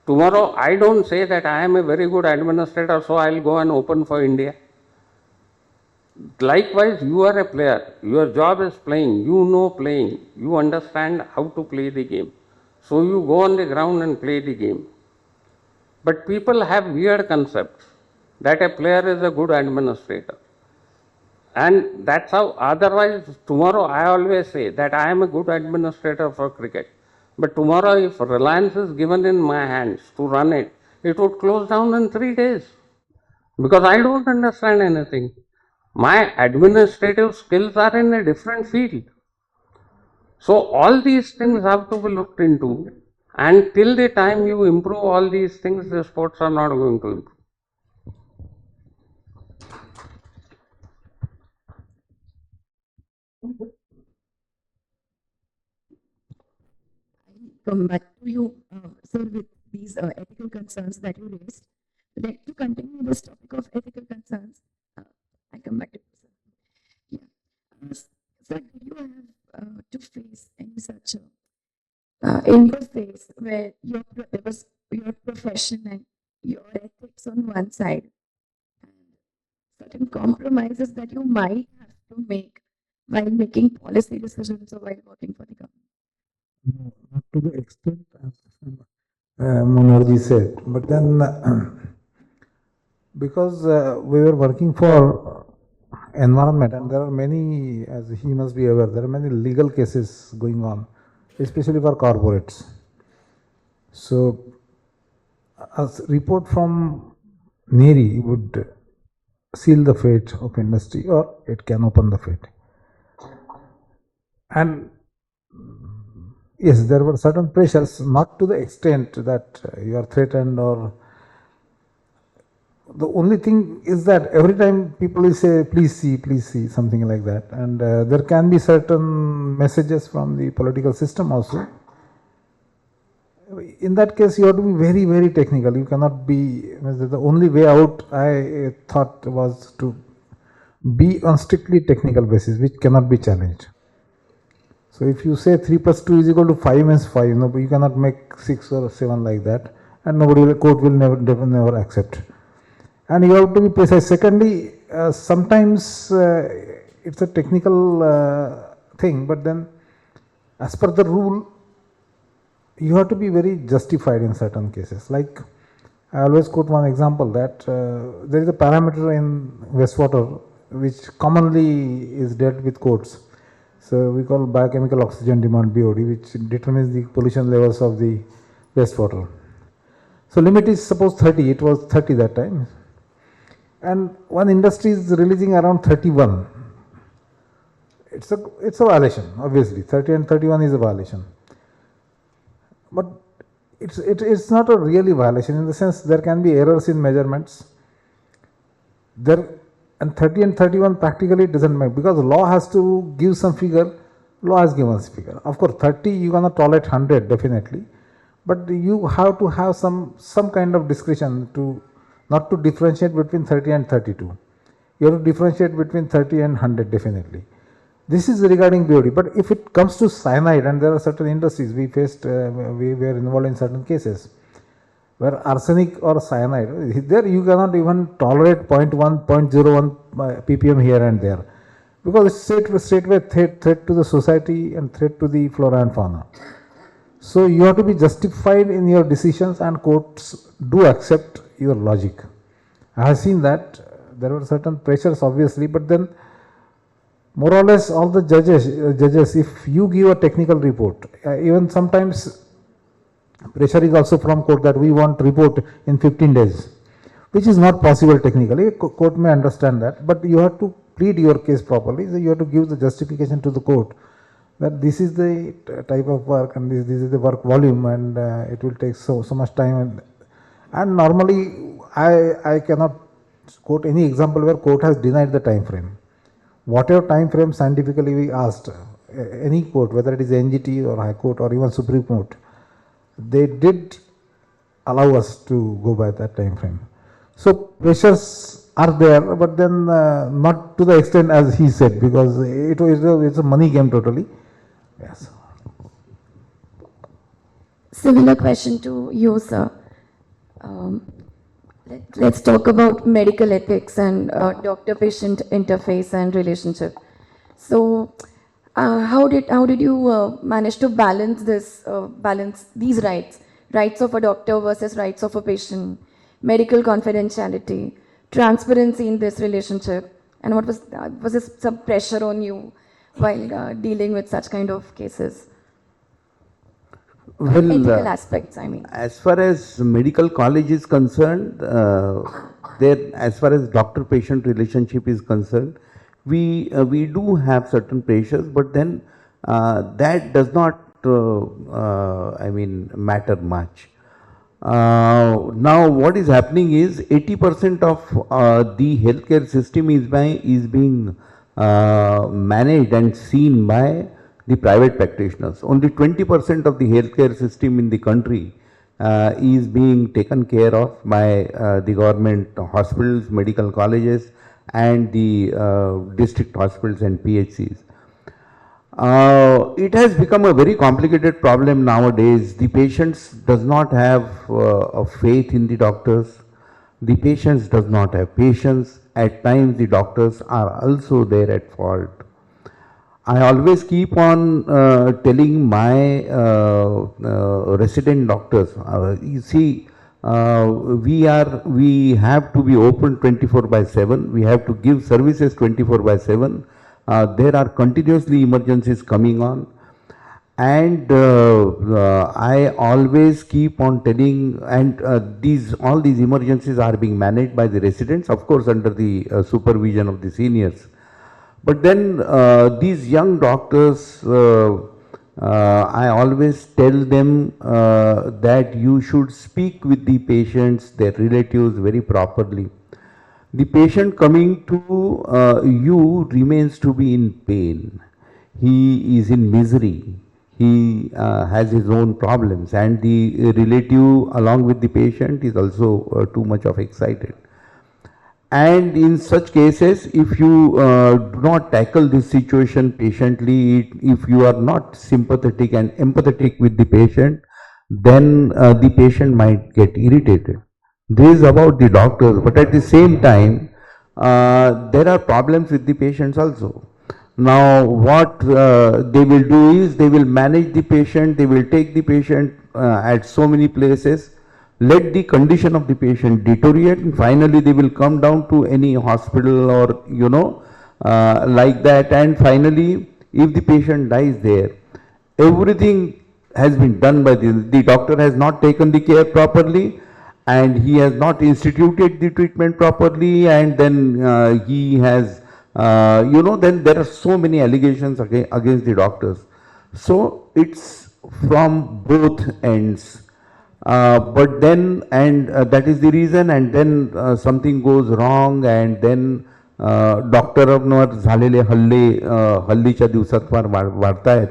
Tomorrow I don't say that I am a very good administrator, so I'll go and open for India. Likewise, you are a player. Your job is playing. You know playing. You understand how to play the game. So you go on the ground and play the game. But people have weird concepts that a player is a good administrator. And that's how, otherwise, tomorrow I always say that I am a good administrator for cricket. But tomorrow, if Reliance is given in my hands to run it, it would close down in 3 days because I don't understand anything. My administrative skills are in a different field. So, all these things have to be looked into, and till the time you improve all these things, the sports are not going to improve. Come back to you, sir, with these ethical concerns that you raised. Like to continue this topic of ethical concerns, I come back to you, sir. Yeah. Sir, did you have to face any such interface where there was your profession and your ethics on one side, and certain compromises that you might have to make while making policy decisions or while working for the government? No, not to the extent as Monorji said, but then because we were working for environment and there are many, as he must be aware, there are many legal cases going on, especially for corporates. So a report from NERI would seal the fate of industry or it can open the fate. And yes, there were certain pressures, not to the extent that you are threatened or the only thing is that every time people will say, please see, something like that. And there can be certain messages from the political system also. In that case, you have to be very, very technical. You cannot be, the only way out I thought was to be on strictly technical basis, which cannot be challenged. So if you say 3 plus 2 is equal to 5 means 5, you cannot make 6 or 7 like that, and court will never accept. And you have to be precise. Secondly, sometimes it's a technical thing, but then as per the rule, you have to be very justified in certain cases. Like I always quote one example that there is a parameter in wastewater which commonly is dealt with courts. So we call biochemical oxygen demand BOD, which determines the pollution levels of the wastewater. So limit is suppose 30, it was 30 that time. And one industry is releasing around 31. It's a violation, obviously. 30 and 31 is a violation. But it's not a really violation in the sense there can be errors in measurements. And 30 and 31 practically doesn't make, because the law has to give some figure, law has given us figure. Of course, 30 you cannot tolerate 100 definitely, but you have to have some kind of discretion to not to differentiate between 30 and 32. You have to differentiate between 30 and 100 definitely. This is regarding BOD, but if it comes to cyanide, and there are certain industries we faced, we were involved in certain cases where arsenic or cyanide, there you cannot even tolerate 0.1, 0.01 ppm here and there, because it's straightway threat to the society and threat to the flora and fauna. So you have to be justified in your decisions, and courts do accept your logic. I have seen that there were certain pressures obviously, but then more or less all the judges, if you give a technical report, even sometimes Pressure is also from court that we want report in 15 days, which is not possible technically. Court may understand that, but you have to plead your case properly. So you have to give the justification to the court that this is the type of work and this is the work volume, and it will take so much time. And normally I cannot quote any example where court has denied the time frame. Whatever time frame scientifically we asked, any court, whether it is NGT or High Court or even Supreme Court, they did allow us to go by that time frame. So pressures are there, but then not to the extent as he said, because it's a money game totally. Yes. Similar question to you, sir. Let's talk about medical ethics and doctor-patient interface and relationship. So, how did you manage to balance these rights of a doctor versus rights of a patient, medical confidentiality, transparency in this relationship, and was there some pressure on you while dealing with such kind of cases? Well, Ethical aspects, I mean. as far as medical college is concerned, as far as doctor-patient relationship is concerned, we do have certain pressures, but then that does not, matter much. Now, what is happening is 80% of the healthcare system is being managed and seen by the private practitioners. Only 20% of the healthcare system in the country is being taken care of by the government hospitals, medical colleges, and the district hospitals and PHCs. It has become a very complicated problem nowadays. The patients does not have a faith in the doctors. The patients does not have patience. At times the doctors are also there at fault. I always keep on telling my resident doctors, you see, we have to be open 24/7. We have to give services 24/7. There are continuously emergencies coming on, and I always keep on telling, and all these emergencies are being managed by the residents, of course, under the supervision of the seniors. But then these young doctors, I always tell them that you should speak with the patients, their relatives very properly. The patient coming to you remains to be in pain. He is in misery. He has his own problems, and the relative along with the patient is also too much of excited. And in such cases, if you do not tackle this situation patiently, if you are not sympathetic and empathetic with the patient, then the patient might get irritated. This is about the doctors, but at the same time, there are problems with the patients also. Now, what they will do is they will manage the patient, they will take the patient at so many places, let the condition of the patient deteriorate, and finally they will come down to any hospital or like that, and finally if the patient dies there, everything has been done by the doctor has not taken the care properly, and he has not instituted the treatment properly, and then he has then there are so many allegations against the doctors. So it's from both ends. But then, and that is the reason, and then something goes wrong, and then डॉक्टरांवर झालेले हल्ले हल्लीच्या दिवसात फार वाढतायत.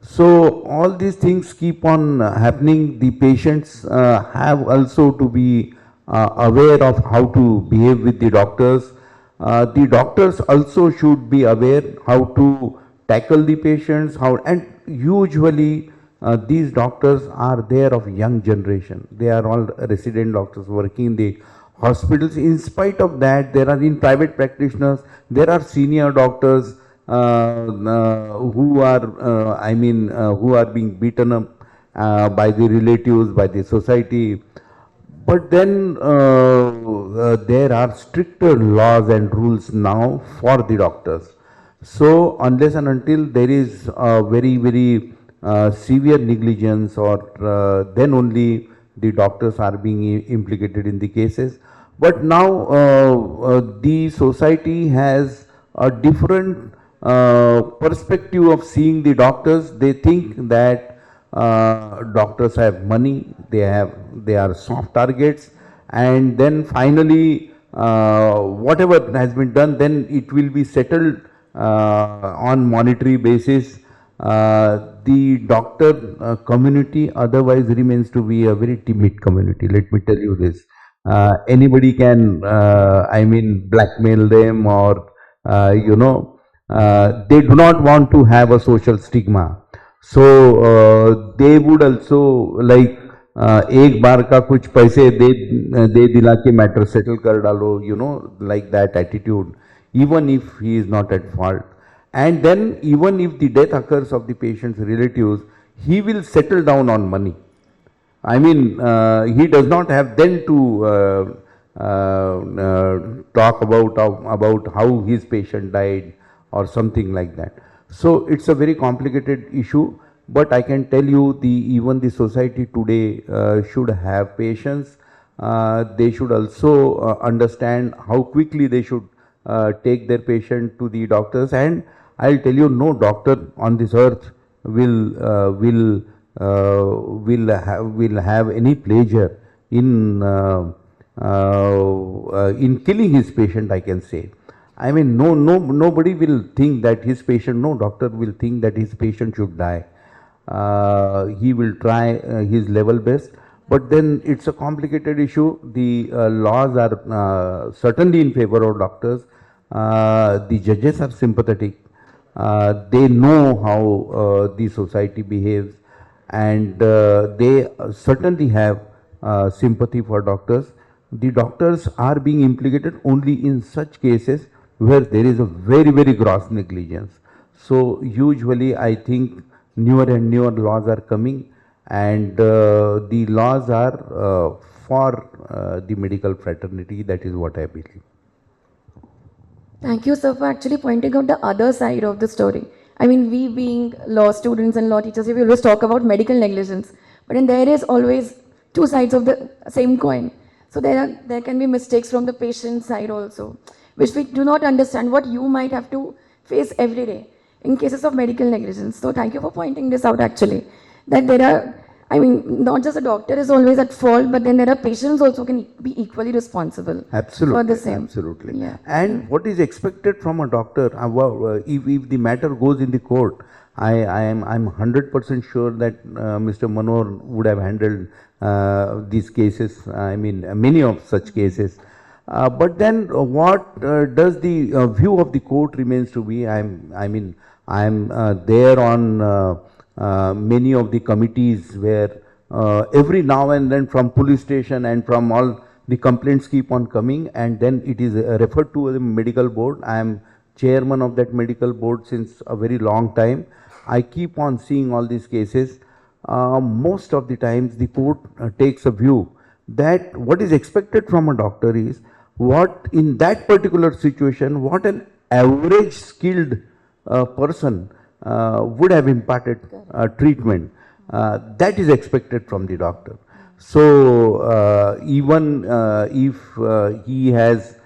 So all these things keep on happening. The patients have also to be aware of how to behave with the doctors. The doctors also should be aware how to tackle the patients, and usually these doctors are there of young generation. They are all resident doctors working in the hospitals. In spite of that, there are in private practitioners, there are senior doctors who are being beaten up by the relatives, by the society. But then there are stricter laws and rules now for the doctors. So unless and until there is a very severe negligence, or then only the doctors are being implicated in the cases. But now the society has a different perspective of seeing the doctors. They think that doctors have money, they are soft targets, and then finally whatever has been done, then it will be settled on monetary basis. The doctor community otherwise remains to be a very timid community. Let me tell you this. Anybody can, blackmail them, or they do not want to have a social stigma. So they would also like एक बार का कुछ पैसे दे दिला के matter settle कर डालो, like that attitude, even if he is not at fault. And then even if the death occurs of the patient's relatives, he will settle down on money. He does not have then to talk about how his patient died or something like that. So it's a very complicated issue, but I can tell you even the society today should have patience. They should also understand how quickly they should take their patient to the doctors. And I'll tell you, no doctor on this earth will have any pleasure in killing his patient, I can say. Nobody will think that his patient, no doctor will think that his patient should die. He will try his level best, but then it's a complicated issue. The laws are certainly in favor of doctors. The judges are sympathetic. They know how the society behaves, and they certainly have sympathy for doctors. The doctors are being implicated only in such cases where there is a very, very gross negligence. So usually I think newer and newer laws are coming, and the laws are for the medical fraternity. That is what I believe. Thank you, sir, for actually pointing out the other side of the story. I mean, we being law students and law teachers, we always talk about medical negligence, but then there is always two sides of the same coin. So there can be mistakes from the patient side also, which we do not understand what you might have to face every day in cases of medical negligence. So thank you for pointing this out actually, that there are, not just a doctor is always at fault, but then there are patients also can be equally responsible Absolutely, for the same. absolutely. Yeah. And what is expected from a doctor, if the matter goes in the court, I'm 100% sure that Mr. Manor would have handled these cases, many of such cases. But then what does the view of the court remains to be? I'm there on many of the committees where every now and then from police station and from all the complaints keep on coming, and then it is referred to the medical board. I am chairman of that medical board since a very long time. I keep on seeing all these cases. Most of the times the court takes a view that what is expected from a doctor is what in that particular situation, what an average skilled person would have imparted treatment. That is expected from the doctor. So even if he has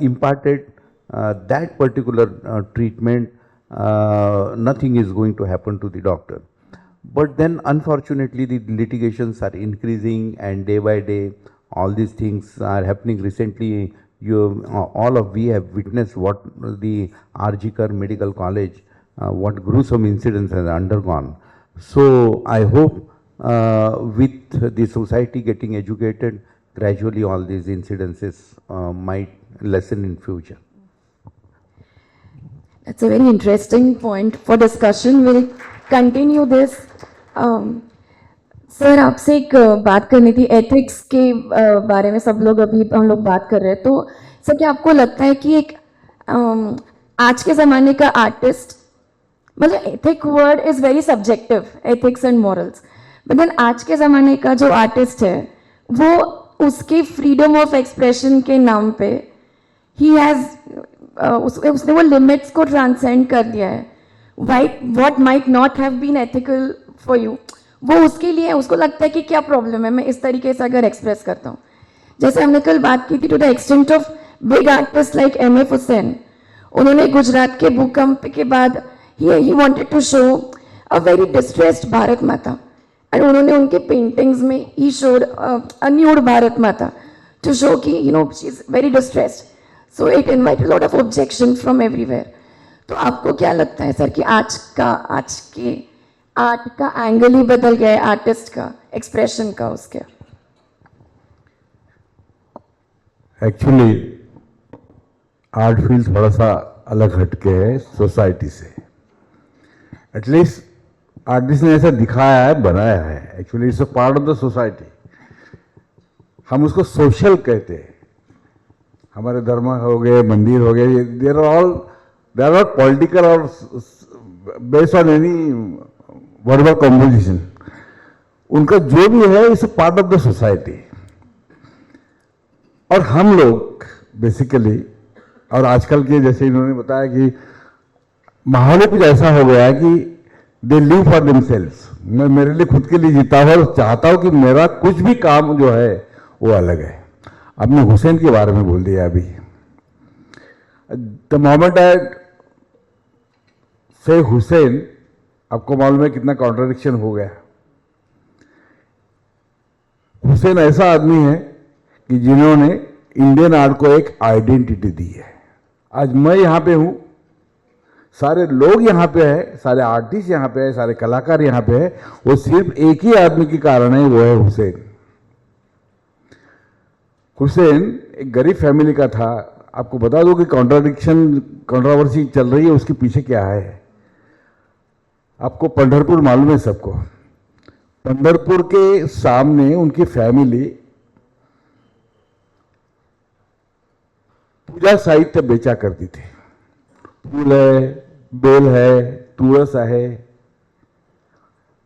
imparted that particular treatment, nothing is going to happen to the doctor. But then unfortunately the litigations are increasing, and day by day all these things are happening. Recently we have witnessed what the RG Kar Medical College, what gruesome incidents has undergone. So I hope with the society getting educated, gradually all these incidences might lessen in future. That's a very interesting point for discussion. We'll continue this. Sir आपसे एक बात करनी थी ethics के बारे में. सब लोग अभी हम लोग बात कर रहे हैं, तो सर क्या आपको लगता है कि एक आज के ज़माने का आर्टिस्ट, मतलब ethic word is very subjective, ethics and morals, but then आज के ज़माने का जो आर्टिस्ट है वो उसकी फ्रीडम ऑफ एक्सप्रेशन के नाम पे ही हैज़ उसने वो लिमिट्स को ट्रांसेंड कर दिया है. What might not have been ethical for you, वो उसके लिए है, उसको लगता है कि क्या प्रॉब्लम है मैं इस तरीके से अगर एक्सप्रेस करता हूँ। जैसे हमने कल बात की थी to the extent of big artist like M.F. Husain, उन्होंने गुजरात के भूकंप के बाद ही wanted to show a very distressed Bharat Mata, and उन्होंने उनके पेंटिंग्स में ही showed a nude Bharat Mata to show कि you know she is very distressed, so it invited lot of objection from everywhere. तो आपको क्या लगता है सर कि आज के आर्ट का एंगल ही बदल गया है, आर्टिस्ट का एक्सप्रेशन का उसके? एक्चुअली आर्ट फील्ड थोड़ा सा अलग हटके है सोसाइटी से। एटलीस्ट आर्टिस्ट ने ऐसा दिखाया है, बनाया है, actually it's a part of the society. हम उसको सोशल कहते हैं। हमारे धर्म हो गए, मंदिर हो गए, दे आर नॉट पॉलिटिकल और based on any verbal composition. उनका जो भी है it's a part of the society. और हम लोग बेसिकली, और आजकल के जैसे इन्होंने बताया कि माहौल कुछ ऐसा हो गया है कि दे लिव फॉर देमसेल्व्स। मैं मेरे लिए खुद के लिए जीता हूं और चाहता हूं कि मेरा कुछ भी काम जो है वो अलग है। आपने हुसैन के बारे में बोल दिया अभी। द मोमेंट आई से हुसैन, आपको मालूम है कितना कॉन्ट्रडिक्शन हो गया। हुसैन ऐसा आदमी है कि जिन्होंने इंडियन आर्ट को एक आइडेंटिटी दी है। आज मैं यहां पे हूं, सारे लोग यहां पे है, सारे आर्टिस्ट यहां पे है, सारे कलाकार यहां पे है, वो सिर्फ एक ही आदमी के कारण है, वो है हुसैन। हुसैन एक गरीब फैमिली का था। आपको बता दो कि कंट्रोवर्सी चल रही है, उसके पीछे क्या है। आपको पंढरपुर मालूम है सबको। पंढरपुर के सामने उनकी फैमिली पूजा साहित्य बेचा करती थी। फूल है, बेल है, तुळस आहे,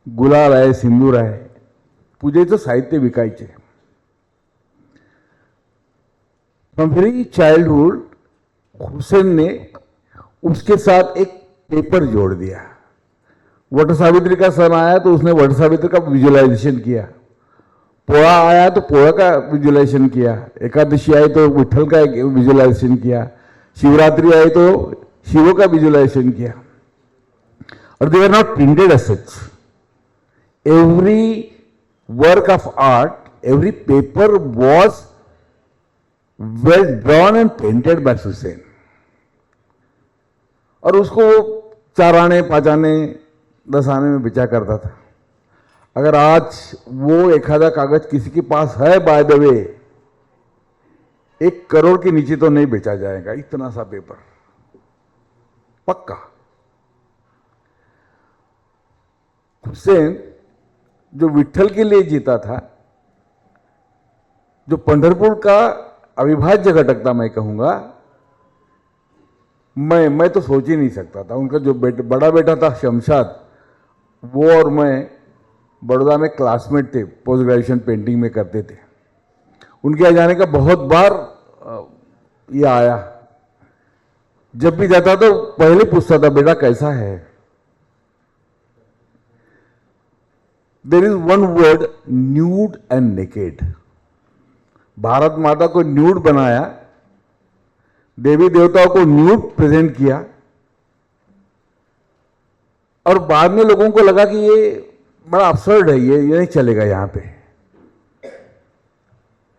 गुलाल आहे, सिंदूर आहे, पूजेचं साहित्य विकायचे। फ्रॉम वेरी चाइल्डहुड हुसैन ने उसके साथ एक पेपर जोड़ दिया। वट सावित्री का सन आया तो उसने वट सावित्री का विजुअलाइजेशन किया। पोळा आया तो पोळा का विजुअलाइजेशन किया। एकादशी आई तो विठल का विजुअलाइजेशन किया। शिवरात्रि आई तो शिव का विजुअलाइजेशन किया। और they are not printed as such. Every work of art, every paper was well drawn and painted by Husain. और उसको 4 आने 5 आने 10 आने में बेचा करता था। अगर आज वो एखादा कागज किसी के पास है, बाय द वे 1 करोड़ के नीचे तो नहीं बेचा जाएगा, इतना सा पेपर पक्का। हुसैन जो विठल के लिए जीता था, जो पंढरपुर का अविभाज्य घटक था, मैं कहूंगा, मैं तो सोच ही नहीं सकता था। उनका जो बड़ा बेटा था शमशाद, वो और मैं बड़ौदा में क्लासमेट थे, पोस्ट ग्रेजुएशन पेंटिंग में करते थे। उनके यहाँ जाने का बहुत बार ये आया। जब भी जाता तो पहले पूछता था, बेटा कैसा है। There is one word, nude and naked. Bharat Mata को न्यूड बनाया, देवी देवताओं को न्यूड प्रेजेंट किया, और बाद में लोगों को लगा कि ये बड़ा अब्सर्ड है, ये नहीं चलेगा यहां पे।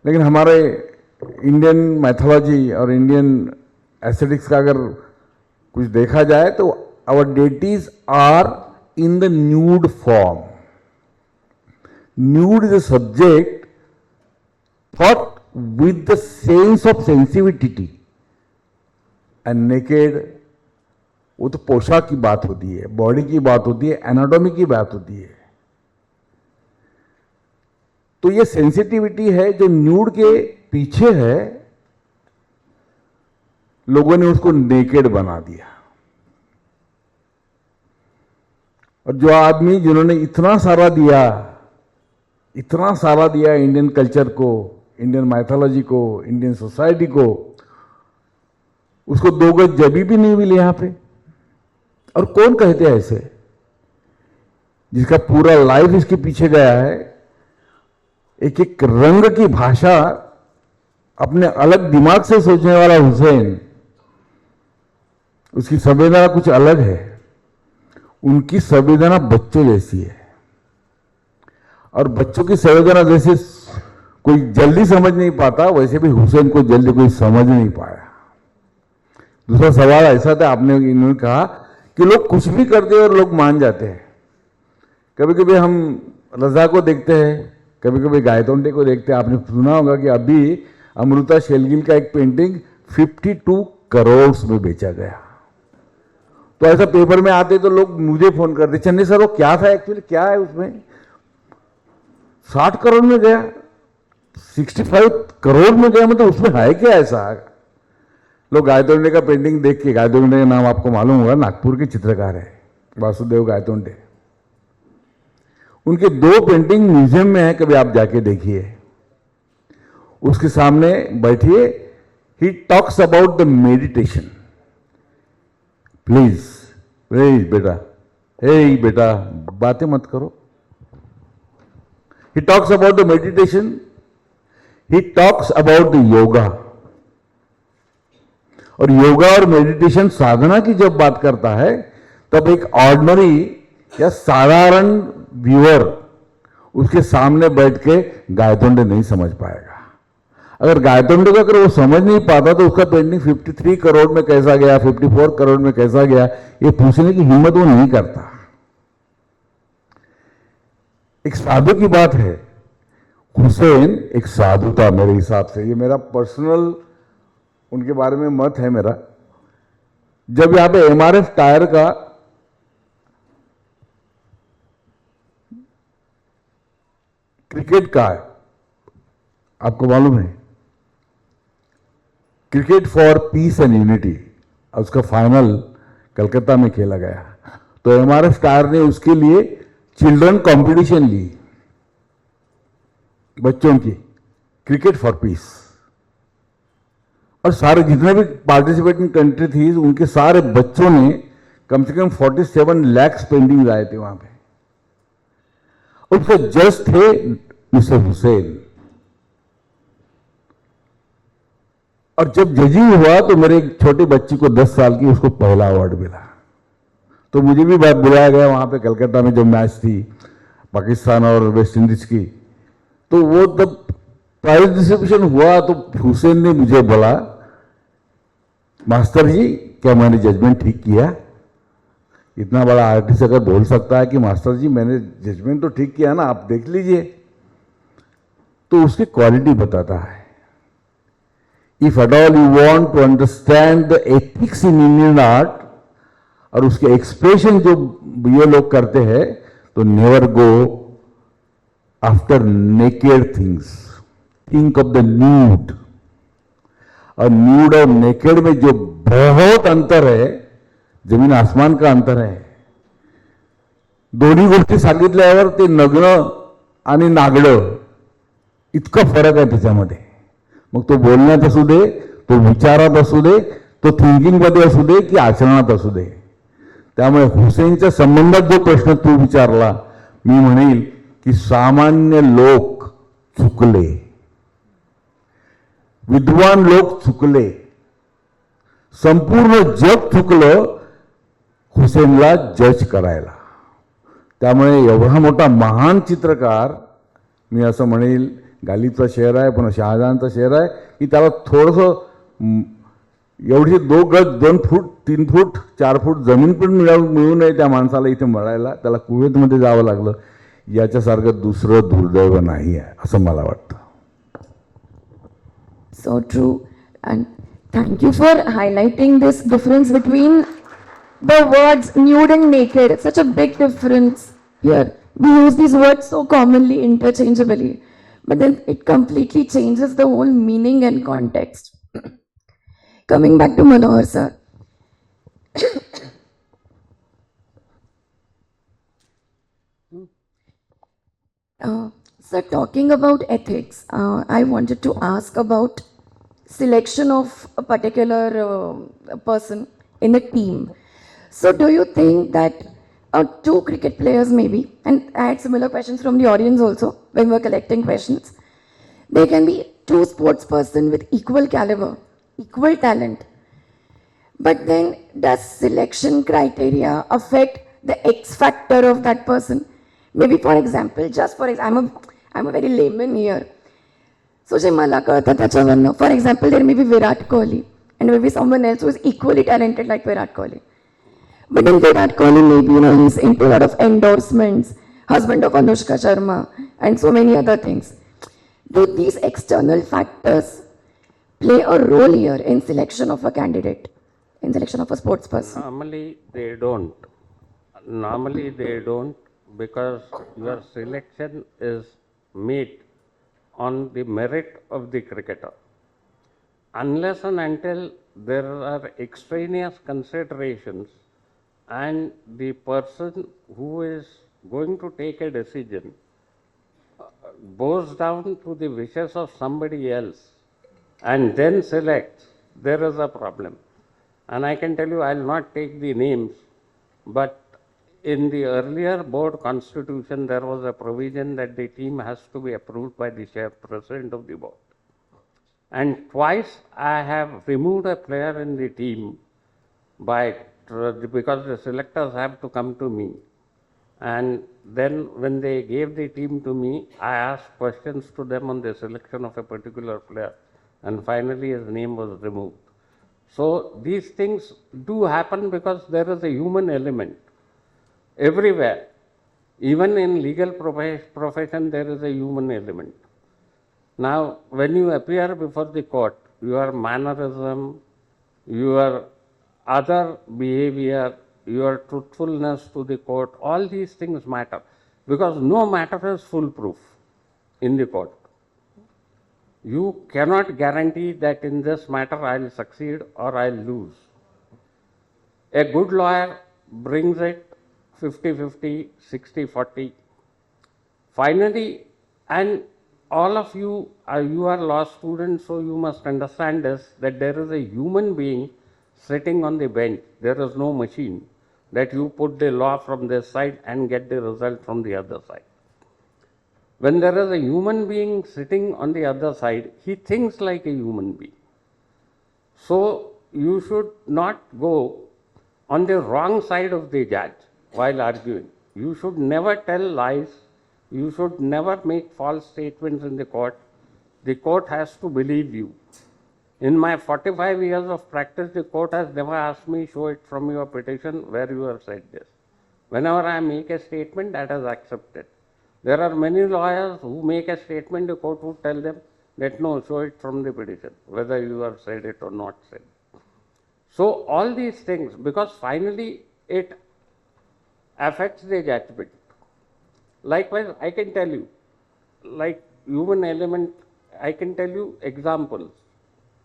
लेकिन हमारे इंडियन मैथोलॉजी और इंडियन एस्थेटिक्स का अगर कुछ देखा जाए तो our deities are in the nude form. Nude is a subject thought with the sense of sensitivity, and naked वो तो पोशाक की बात होती है, बॉडी की बात होती है, एनाटॉमी की बात होती है। तो ये सेंसिटिविटी है जो न्यूड के पीछे है, लोगों ने उसको नेकेड बना दिया। और जो आदमी जिन्होंने इतना सारा दिया इंडियन कल्चर को, इंडियन माइथोलॉजी को, इंडियन सोसाइटी को, उसको 2 गज जबी भी नहीं मिली यहां पे। और कौन कहते हैं ऐसे? जिसका पूरा लाइफ इसके पीछे गया है, एक एक रंग की भाषा अपने अलग दिमाग से सोचने वाला हुसैन, उसकी संवेदना कुछ अलग है। उनकी संवेदना बच्चों जैसी है, और बच्चों की संवेदना जैसे कोई जल्दी समझ नहीं पाता, वैसे भी हुसैन को जल्दी कोई समझ नहीं पाया। दूसरा सवाल ऐसा था, आपने इन्होंने कहा कि लोग कुछ भी करते हैं और लोग मान जाते हैं। कभी कभी हम रजा को देखते हैं, कभी कभी गायतोंडे को देखते हैं। आपने सुना होगा कि अभी अमृता शेलगिल का एक पेंटिंग 52 करोड़ में बेचा गया। तो ऐसा पेपर में आते तो लोग मुझे फोन करते, चन्नी सर वो क्या था एक्चुअली, क्या है उसमें, 60 करोड़ में गया, 65 करोड़ में गया, मतलब उसमें है क्या ऐसा। लोग गायतोंडे का पेंटिंग देख के, गायतोंडे का नाम आपको मालूम होगा, नागपुर के चित्रकार है वासुदेव गायतोंडे। उनके 2 पेंटिंग म्यूजियम में है, कभी आप जाके देखिए, उसके सामने बैठिए। He talks about the meditation. Please please बेटा, हे बेटा बातें मत करो। He talks about the meditation, he talks about the yoga. और योगा और मेडिटेशन साधना की जब बात करता है, तब एक ऑर्डिनरी या साधारण व्यूअर उसके सामने बैठ के गायतोंडे नहीं समझ पाएगा। अगर गायतोंडे को अगर वो समझ नहीं पाता तो उसका पेंटिंग 53 करोड़ में कैसा गया, 54 करोड़ में कैसा गया, ये पूछने की हिम्मत वो नहीं करता। एक साधु की बात है, हुसैन एक साधु था मेरे हिसाब से, ये मेरा पर्सनल उनके बारे में मत है मेरा। जब यहां पे एमआरएफ टायर का क्रिकेट का है, आपको मालूम है, cricket for piece and unity, उसका फाइनल कलकत्ता में खेला गया, तो एमआरएफ टायर ने उसके लिए चिल्ड्रन कंपटीशन ली, बच्चों की, क्रिकेट फॉर पीस। और सारे जितने भी पार्टिसिपेटिंग कंट्री थी, उनके सारे बच्चों ने कम से कम 47 लाख पेंटिंग लाए थे वहां पे। उसके जज थे मिस्टर हुसैन। और जब जजिंग हुआ तो मेरे एक छोटे बच्ची को 10 साल की, उसको पहला अवार्ड मिला। तो मुझे भी बात बुलाया गया वहां पे कलकत्ता में, जब मैच थी पाकिस्तान और वेस्ट इंडीज की। तो वो जब प्राइज डिस्ट्रीब्यूशन हुआ तो हुसैन ने मुझे बोला, मास्टर जी क्या मैंने जजमेंट ठीक किया? इतना बड़ा आर्टिस्ट अगर बोल सकता है कि मास्टर जी मैंने जजमेंट तो ठीक किया ना, आप देख लीजिए। तो उसकी क्वालिटी बताता है। If at all you want to understand the ethics in Indian art, और उसके एक्सप्रेशन जो ये लोग करते हैं, तो never go after naked things, think of the nude. और न्यूड और नेकेड में जो बहुत अंतर है, जमीन आसमान का अंतर आहे। दोन्ही गोष्टी सांगितल्यावर ते नग्न आणि नागडं इतका फरक आहे त्याच्यामध्ये। मग तो बोलण्यात असू दे, तो विचारात असू दे, तो थिंकिंग मध्ये असू दे की आचरणात असू दे। त्यामुळे हुसेनच्या संबंधात जो प्रश्न तू विचारला, मी म्हणेल की सामान्य लोक चुकले, विद्वान लोक चुकले, संपूर्ण जग चुकलं हुसेनला जज करायला। त्यामुळे एवढा मोठा महान चित्रकार, मी असं म्हणेल गालिबचा शेर आहे, पण शहाजहानचा शेर आहे की त्याला थोडंसं एवढी 2 गज 2 फूट 3 फूट 4 फूट जमीन पण मिळू नये त्या माणसाला इथे मळायला, त्याला कुवेतमध्ये जावं लागलं। याच्यासारखं दुसरं दुर्दैव नाही आहे असं मला वाटतं। So true. And thank you for highlighting this difference between the words nude and naked. It's such a big difference here. We use these words so commonly, interchangeably, but then it completely changes the whole meaning and context. Coming back to Manohar sir. Sir, talking about ethics, I wanted to ask about selection of a particular person in a team. So do you think that Two cricket players maybe, and I had similar questions from the audience also when we were collecting questions. There can be two sports person with equal caliber, equal talent, but then does selection criteria affect the X factor of that person? Maybe for example, just for example, I'm a very layman here. So जे मला कळतं त्याच्यावरनं, for example, there may be Virat Kohli and maybe someone else who is equally talented like Virat Kohli. But then Virat Kohli maybe, he's into a lot of endorsements, husband of Anushka Sharma, and so many other things. Do these external factors play a role here in selection of a candidate, in selection of a sports person? Normally they don't. Normally they don't, because your selection is made on the merit of the cricketer. Unless and until there are extraneous considerations and the person who is going to take a decision bows down to the wishes of somebody else and then selects, there is a problem. And I can tell you, I will not take the names, but in the earlier board constitution, there was a provision that the team has to be approved by the chairperson of the board. And twice I have removed a player in the team because the selectors have to come to me. And then when they gave the team to me, I asked questions to them on the selection of a particular player. And finally his name was removed. So these things do happen because there is a human element everywhere. Even in legal profession, there is a human element. Now, when you appear before the court, your mannerism, your other behavior, your truthfulness to the court, all these things matter, because no matter is foolproof in the court. You cannot guarantee that in this matter I will succeed or I will lose. A good lawyer brings it 50-50, 60-40. Finally, and all of you are law students, so you must understand this, that there is a human being sitting on the bench. There is no machine that you put the law from this side and get the result from the other side. When there is a human being sitting on the other side, he thinks like a human being. So you should not go on the wrong side of the judge while arguing. You should never tell lies. You should never make false statements in the court. The court has to believe you. In my 45 years of practice, the court has never asked me, show it from your petition where you have said this. Whenever I make a statement, that is accepted. There are many lawyers who make a statement, the court would tell them that no, show it from the petition, whether you have said it or not said. So all these things, because finally it affects the judgment. Likewise, I can tell you, like human element, I can tell you examples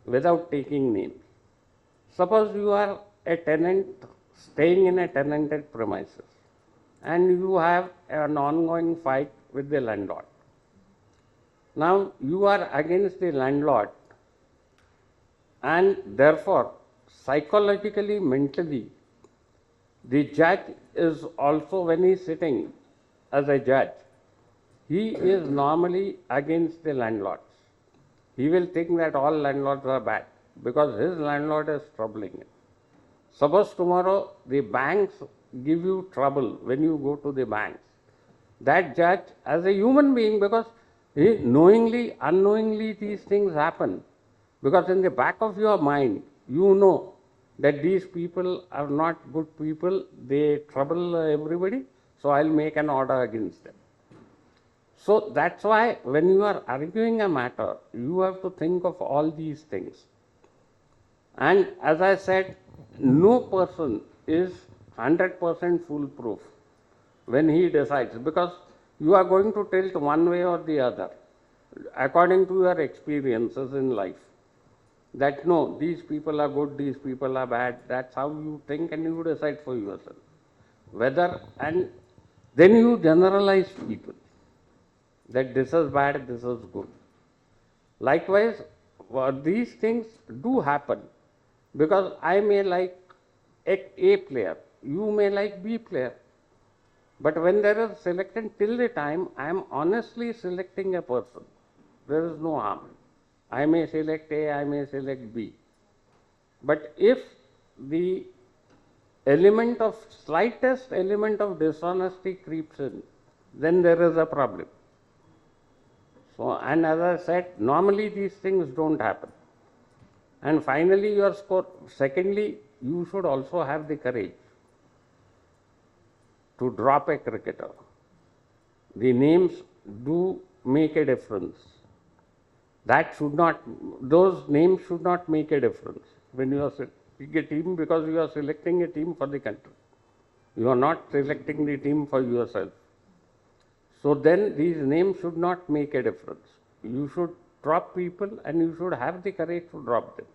without taking names. Suppose you are a tenant staying in a tenanted premises and you have an ongoing fight with the landlord. Now you are against the landlord, and therefore psychologically, mentally, the judge is also, when he is sitting as a judge, he is normally against the landlords. He will think that all landlords are bad because his landlord is troubling him. Suppose tomorrow the banks give you trouble when you go to the banks. That judge, as a human being, because he knowingly, unknowingly these things happen, because in the back of your mind, you know that these people are not good people, they trouble everybody, so I'll make an order against them. So that's why when you are arguing a matter, you have to think of all these things. And as I said, no person is 100% foolproof when he decides, because you are going to tilt one way or the other according to your experiences in life. That no, these people are good, these people are bad. That's how you think and you decide for yourself. Whether, and then you generalize people that this is bad, this is good. Likewise, these things do happen, because I may like A player, you may like B player. But when there is selection till the time I am honestly selecting a person, there is no harm. I may select A, I may select B. But if the slightest element of dishonesty creeps in, then there is a problem. So, and as I said, normally these things don't happen. And finally, your score. Secondly, you should also have the courage to drop a cricketer. The names do make a difference. Those names should not make a difference when you are selecting a team, because you are selecting a team for the country. You are not selecting the team for yourself. So then these names should not make a difference. You should drop people and you should have the courage to drop them.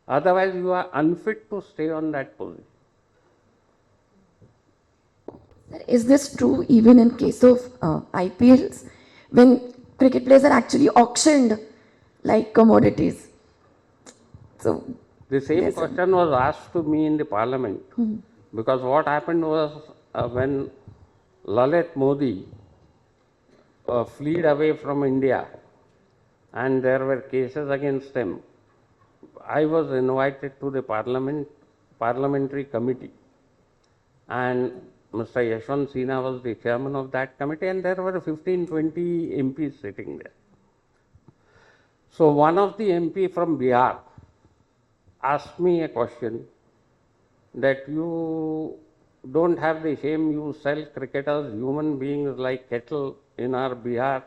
Otherwise, you are unfit to stay on that position. Sir, is this true even in case of IPLs, when cricket players are actually auctioned like commodities? So The same yes, sir. question was asked to me in the parliament, because what happened was when Lalit Modi fled away from India and there were cases against him, I was invited to the parliamentary committee, and Mr. Yashwant Sinha was the chairman of that committee, and there were 15-20 MPs sitting there. So one of the MP from Bihar asked me a question that you don't have the shame, you sell cricketers, human beings like cattle in our Bihar.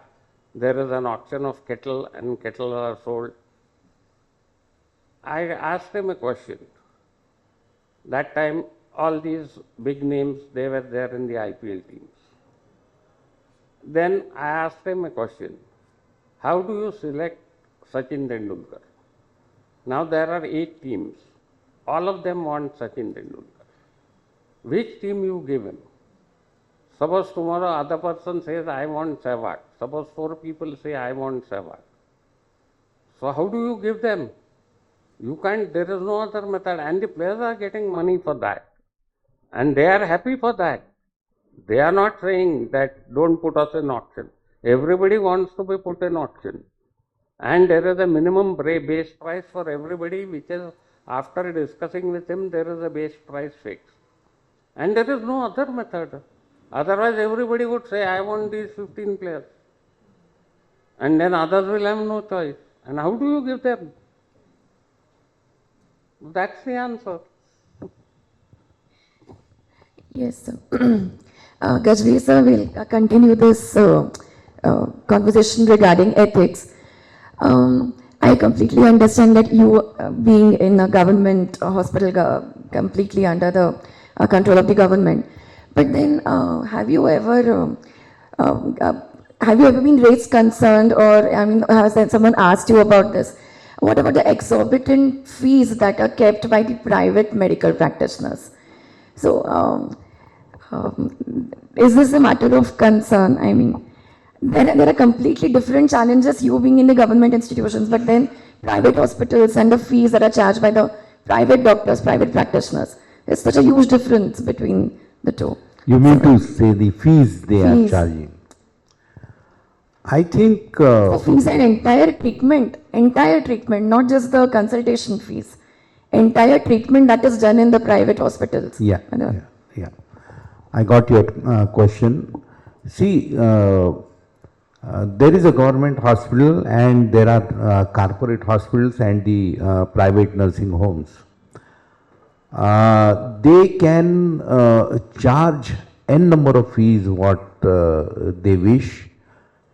There is an auction of cattle and cattle are sold. I asked him a question. That time all these big names, they were there in the IPL teams. Then I asked him a question. How do you select Sachin Tendulkar? Now there are 8 teams. All of them want Sachin Tendulkar. Which team you give him? Suppose tomorrow other person says, I want Sehwag. Suppose 4 people say, I want Sehwag. So how do you give them? You can't, there is no other method. And the players are getting money for that. And they are happy for that. They are not saying that don't put us in auction. Everybody wants to be put in auction. And there is a minimum base price for everybody, which is, after discussing with him, there is a base price fixed. And there is no other method. Otherwise, everybody would say, I want these 15 players. And then others will have no choice. And how do you give them? That's the answer. Yes, sir. Gajri sir will continue this conversation regarding ethics. I completely understand that you, being in a government hospital, completely under the control of the government. But then, have you ever been raised concerned, or I mean, has someone asked you about this? What about the exorbitant fees that are kept by the private medical practitioners? So, is this a matter of concern? I mean, there are completely different challenges, you being in the government institutions, but then private hospitals and the fees that are charged by the private doctors, private practitioners. There's such a huge difference between the two. You mean to say the fees they are charging? I think The fees and entire treatment, not just the consultation fees. Entire treatment that is done in the private hospitals. yeah. I got your question. See, there is a government hospital and there are corporate hospitals and the private nursing homes. They can charge n number of fees what they wish.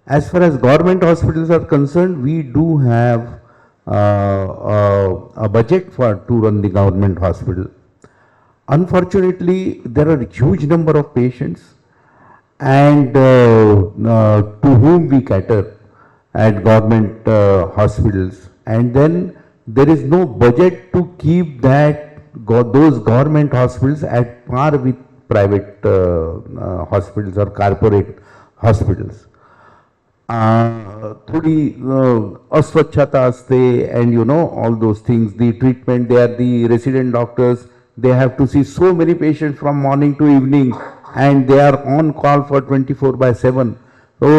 As far as government hospitals are concerned, we do have a budget to run the government hospital. Unfortunately, there are a huge number of patients, and to whom we cater at government hospitals, and then there is no budget to keep those government hospitals at par with private hospitals or corporate hospitals. थोड़ी अस्वच्छता असते, and you know all those things, the treatment, they are the resident doctors, they have to see so many patients from morning to evening, and they are on call for 24/7. So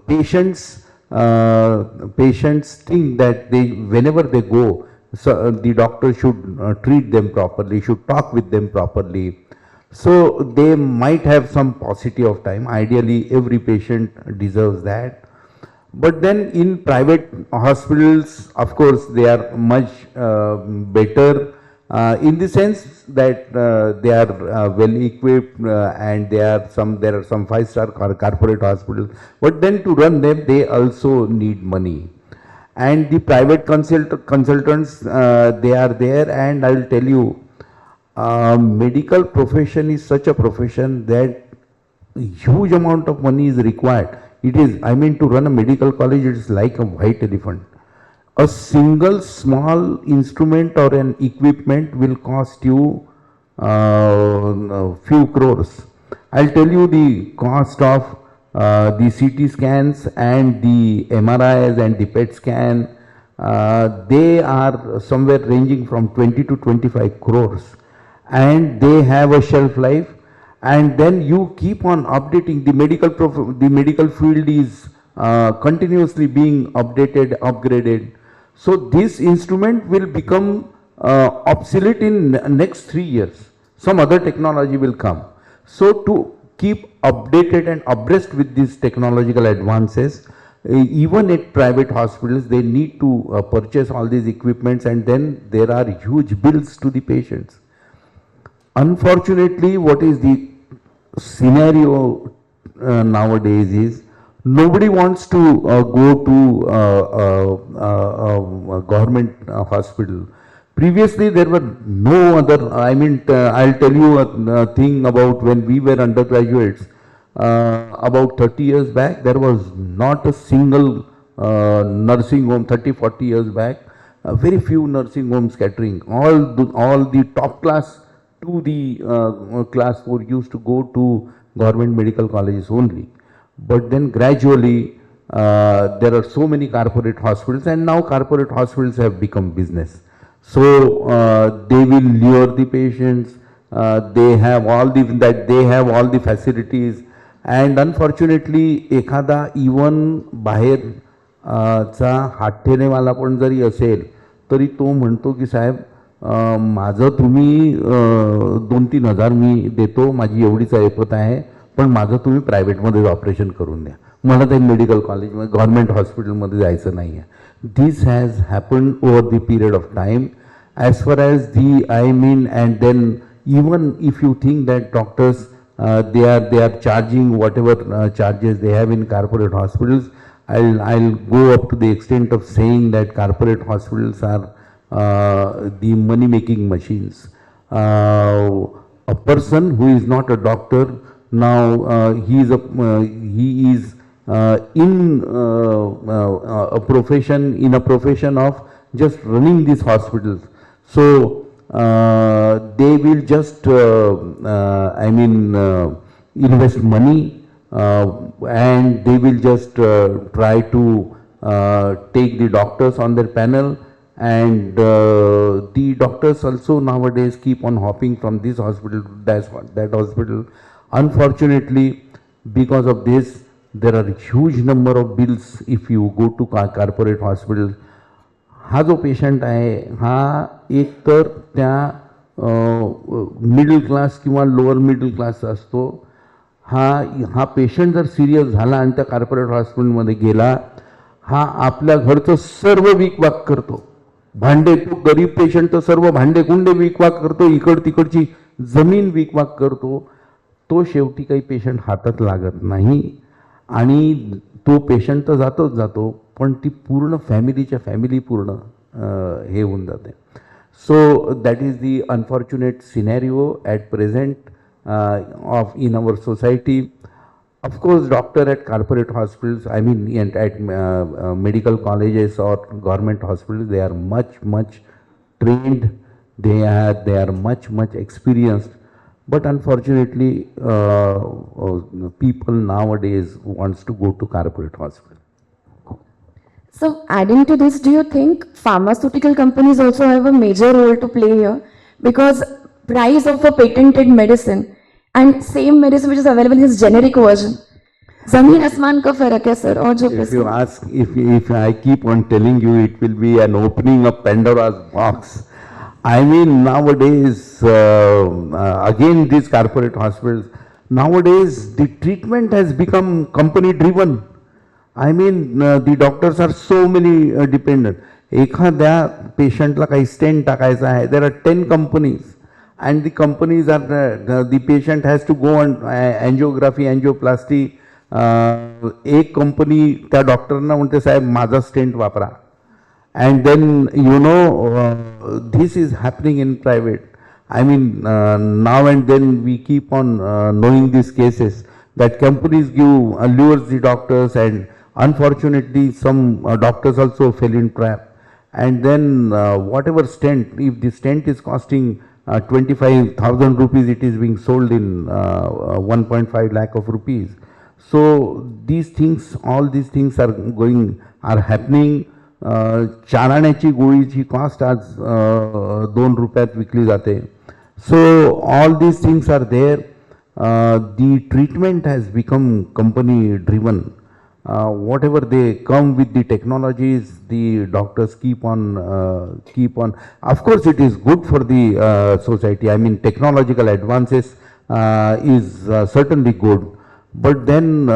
patients think that whenever they go, so, the doctor should treat them properly, should talk with them properly. So they might have some paucity of time. Ideally, every patient deserves that. But then in private hospitals, of course, they are much better in the sense that they are well equipped and there are some 5-star corporate hospitals. But then to run them, they also need money. And the private consultants, they are there, and I will tell you, medical profession is such a profession that huge amount of money is required. It is, I mean, to run a medical college, it is like a white elephant. A single small instrument or an equipment will cost you a few crores. I'll tell you the cost of the CT scans and the MRIs and the PET scan. They are somewhere ranging from 20 to 25 crores, and they have a shelf life. And then you keep on updating. The medical field is continuously being updated, upgraded. So this instrument will become obsolete in next 3 years. Some other technology will come. So to keep updated and abreast with these technological advances, even at private hospitals, they need to purchase all these equipments, and then there are huge bills to the patients. Unfortunately, what is the scenario nowadays is nobody wants to go to a government hospital. Previously, there were no other, I mean, I'll tell you a thing about when we were undergraduates. About 30 years back, there was not a single nursing home, 30, 40 years back, very few nursing homes catering. All the top class to the class 4 used to go to government medical colleges only. But then gradually there are so many corporate hospitals, and now corporate hospitals have become business. So they will lure the patients. They have all the facilities, and unfortunately एखादा even बाहेर चा हातठेनेवाला पण जरी असेल तरी तो म्हणतो की साहेब माझं तुम्ही 2-3 हजार मी देतो, माझी एवढीच ऐपत आहे, पण माझं तुम्ही प्रायव्हेटमध्ये ऑपरेशन करून द्या, मला ते मेडिकल कॉलेजमध्ये गव्हर्नमेंट हॉस्पिटलमध्ये जायचं नाही आहे. This has happened over the period of time as far as the I mean. And then even if you think that doctors they are charging whatever charges they have in corporate hospitals, I'll go up to the extent of saying that corporate hospitals are the money making machines. A person who is not a doctor now, he is in a profession of just running these hospitals. So they will just invest money and they will just try to take the doctors on their panel, and the doctors also nowadays keep on hopping from this hospital to that hospital. Unfortunately, because of this, there are huge number of bills if you go to corporate hospitals. हा जो patient आहे हा एक तर त्या middle class किंवा lower middle class असतो. हा पेशंट जर सिरियस झाला आणि त्या कॉर्पोरेट हॉस्पिटलमध्ये गेला, हा आपल्या घरचं सर्व विकवाक करतो. भांडे, तो गरीब पेशंट तर सर्व भांडे कुंडे विकवाक करतो, इकड तिकडची जमीन विकवाक करतो. तो शेवटी काही पेशंट हातात लागत नाही आणि तो पेशंट तर जातोच जातो, पण ती पूर्ण फॅमिली पूर्ण हे होऊन जाते. So that is the unfortunate scenario at present of in our society. Of course, doctor at corporate hospitals, I mean at medical colleges or government hospitals, they are much trained, they are much experienced, but unfortunately people nowadays wants to go to corporate hospital. So adding to this, do you think pharmaceutical companies also have a major role to play here? Because price of a patented medicine and same medicine which is available in its generic version. Zameen asman ka farak hai sir. और जो If you पैसे ask, if I keep on telling you, it will be an opening of Pandora's box. I mean, nowadays, again, these corporate hospitals, nowadays, the treatment has become company driven. I mean, the doctors are so many dependent. एखाद्या पेशंटला काही stent टाकायचा आहे, there are 10 companies and the companies are, the patient has to go on angiography, angioplasty. एक company त्या डॉक्टरना म्हणते साहेब माझा stent वापरा. And then, you know, this is happening in private. I mean, now and then we keep on knowing these cases that companies give lures the doctors, and unfortunately some doctors also fell in trap. And then whatever stent, if the stent is costing 25,000 rupees, it is being sold in 1.5 lakh of rupees. So these things, all these things are happening. चाराण्याची गोळीची cost आज 2 रुपयात विकली जाते. So all these things are there. The treatment has become company driven. Whatever they come with the technologies, the doctors keep on. Of course, it is good for the society. I mean, technological advances is certainly good. But then,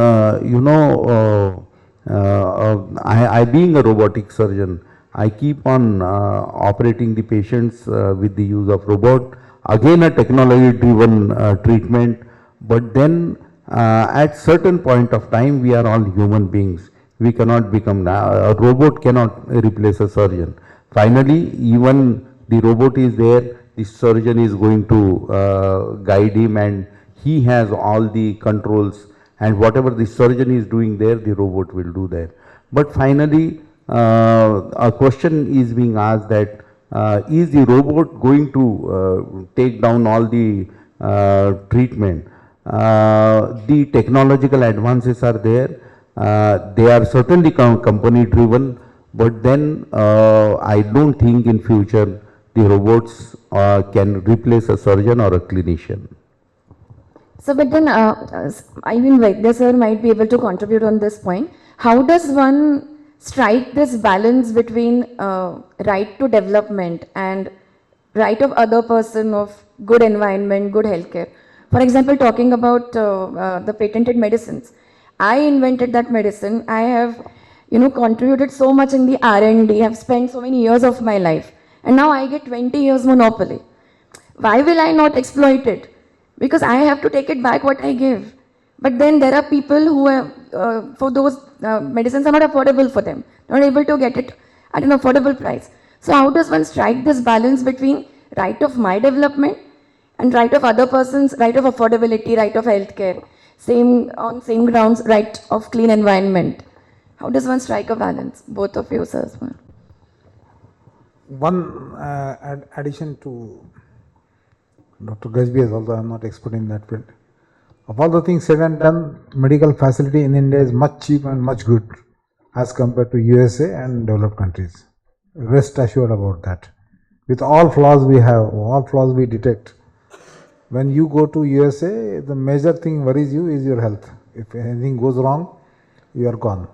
you know, I being a robotic surgeon, I keep on operating the patients with the use of robot. Again, a technology-driven treatment. But then, at certain point of time, we are all human beings. We cannot become, a robot cannot replace a surgeon. Finally, even the robot is there, the surgeon is going to guide him, and he has all the controls, and whatever the surgeon is doing there, the robot will do that. But finally, a question is being asked that is the robot going to take down all the treatment? The technological advances are there. They are certainly company driven, but then I don't think in future the robots can replace a surgeon or a clinician. So, but then, I mean, Vaidya sir might be able to contribute on this point. How does one strike this balance between right to development and right of other person of good environment, good healthcare? For example, talking about the patented medicines, I invented that medicine. I have, you know, contributed so much in the R&D. Have spent so many years of my life, and now I get 20 years monopoly. Why will I not exploit it? Because I have to take it back what I give. But then there are people who have, for those medicines are not affordable for them, not able to get it at an affordable price. So how does one strike this balance between right of my development and right of other persons, right of affordability, right of healthcare, same on same grounds, right of clean environment? How does one strike a balance? Both of you, sir. One addition to Dr. Gajbih's, although I am not expert in that field. Of all the things said and done, medical facility in India is much cheap and much good as compared to USA and developed countries. Rest assured about that. With all flaws we have, all flaws we detect. When you go to USA, the major thing worries you is your health. If anything goes wrong, you are gone.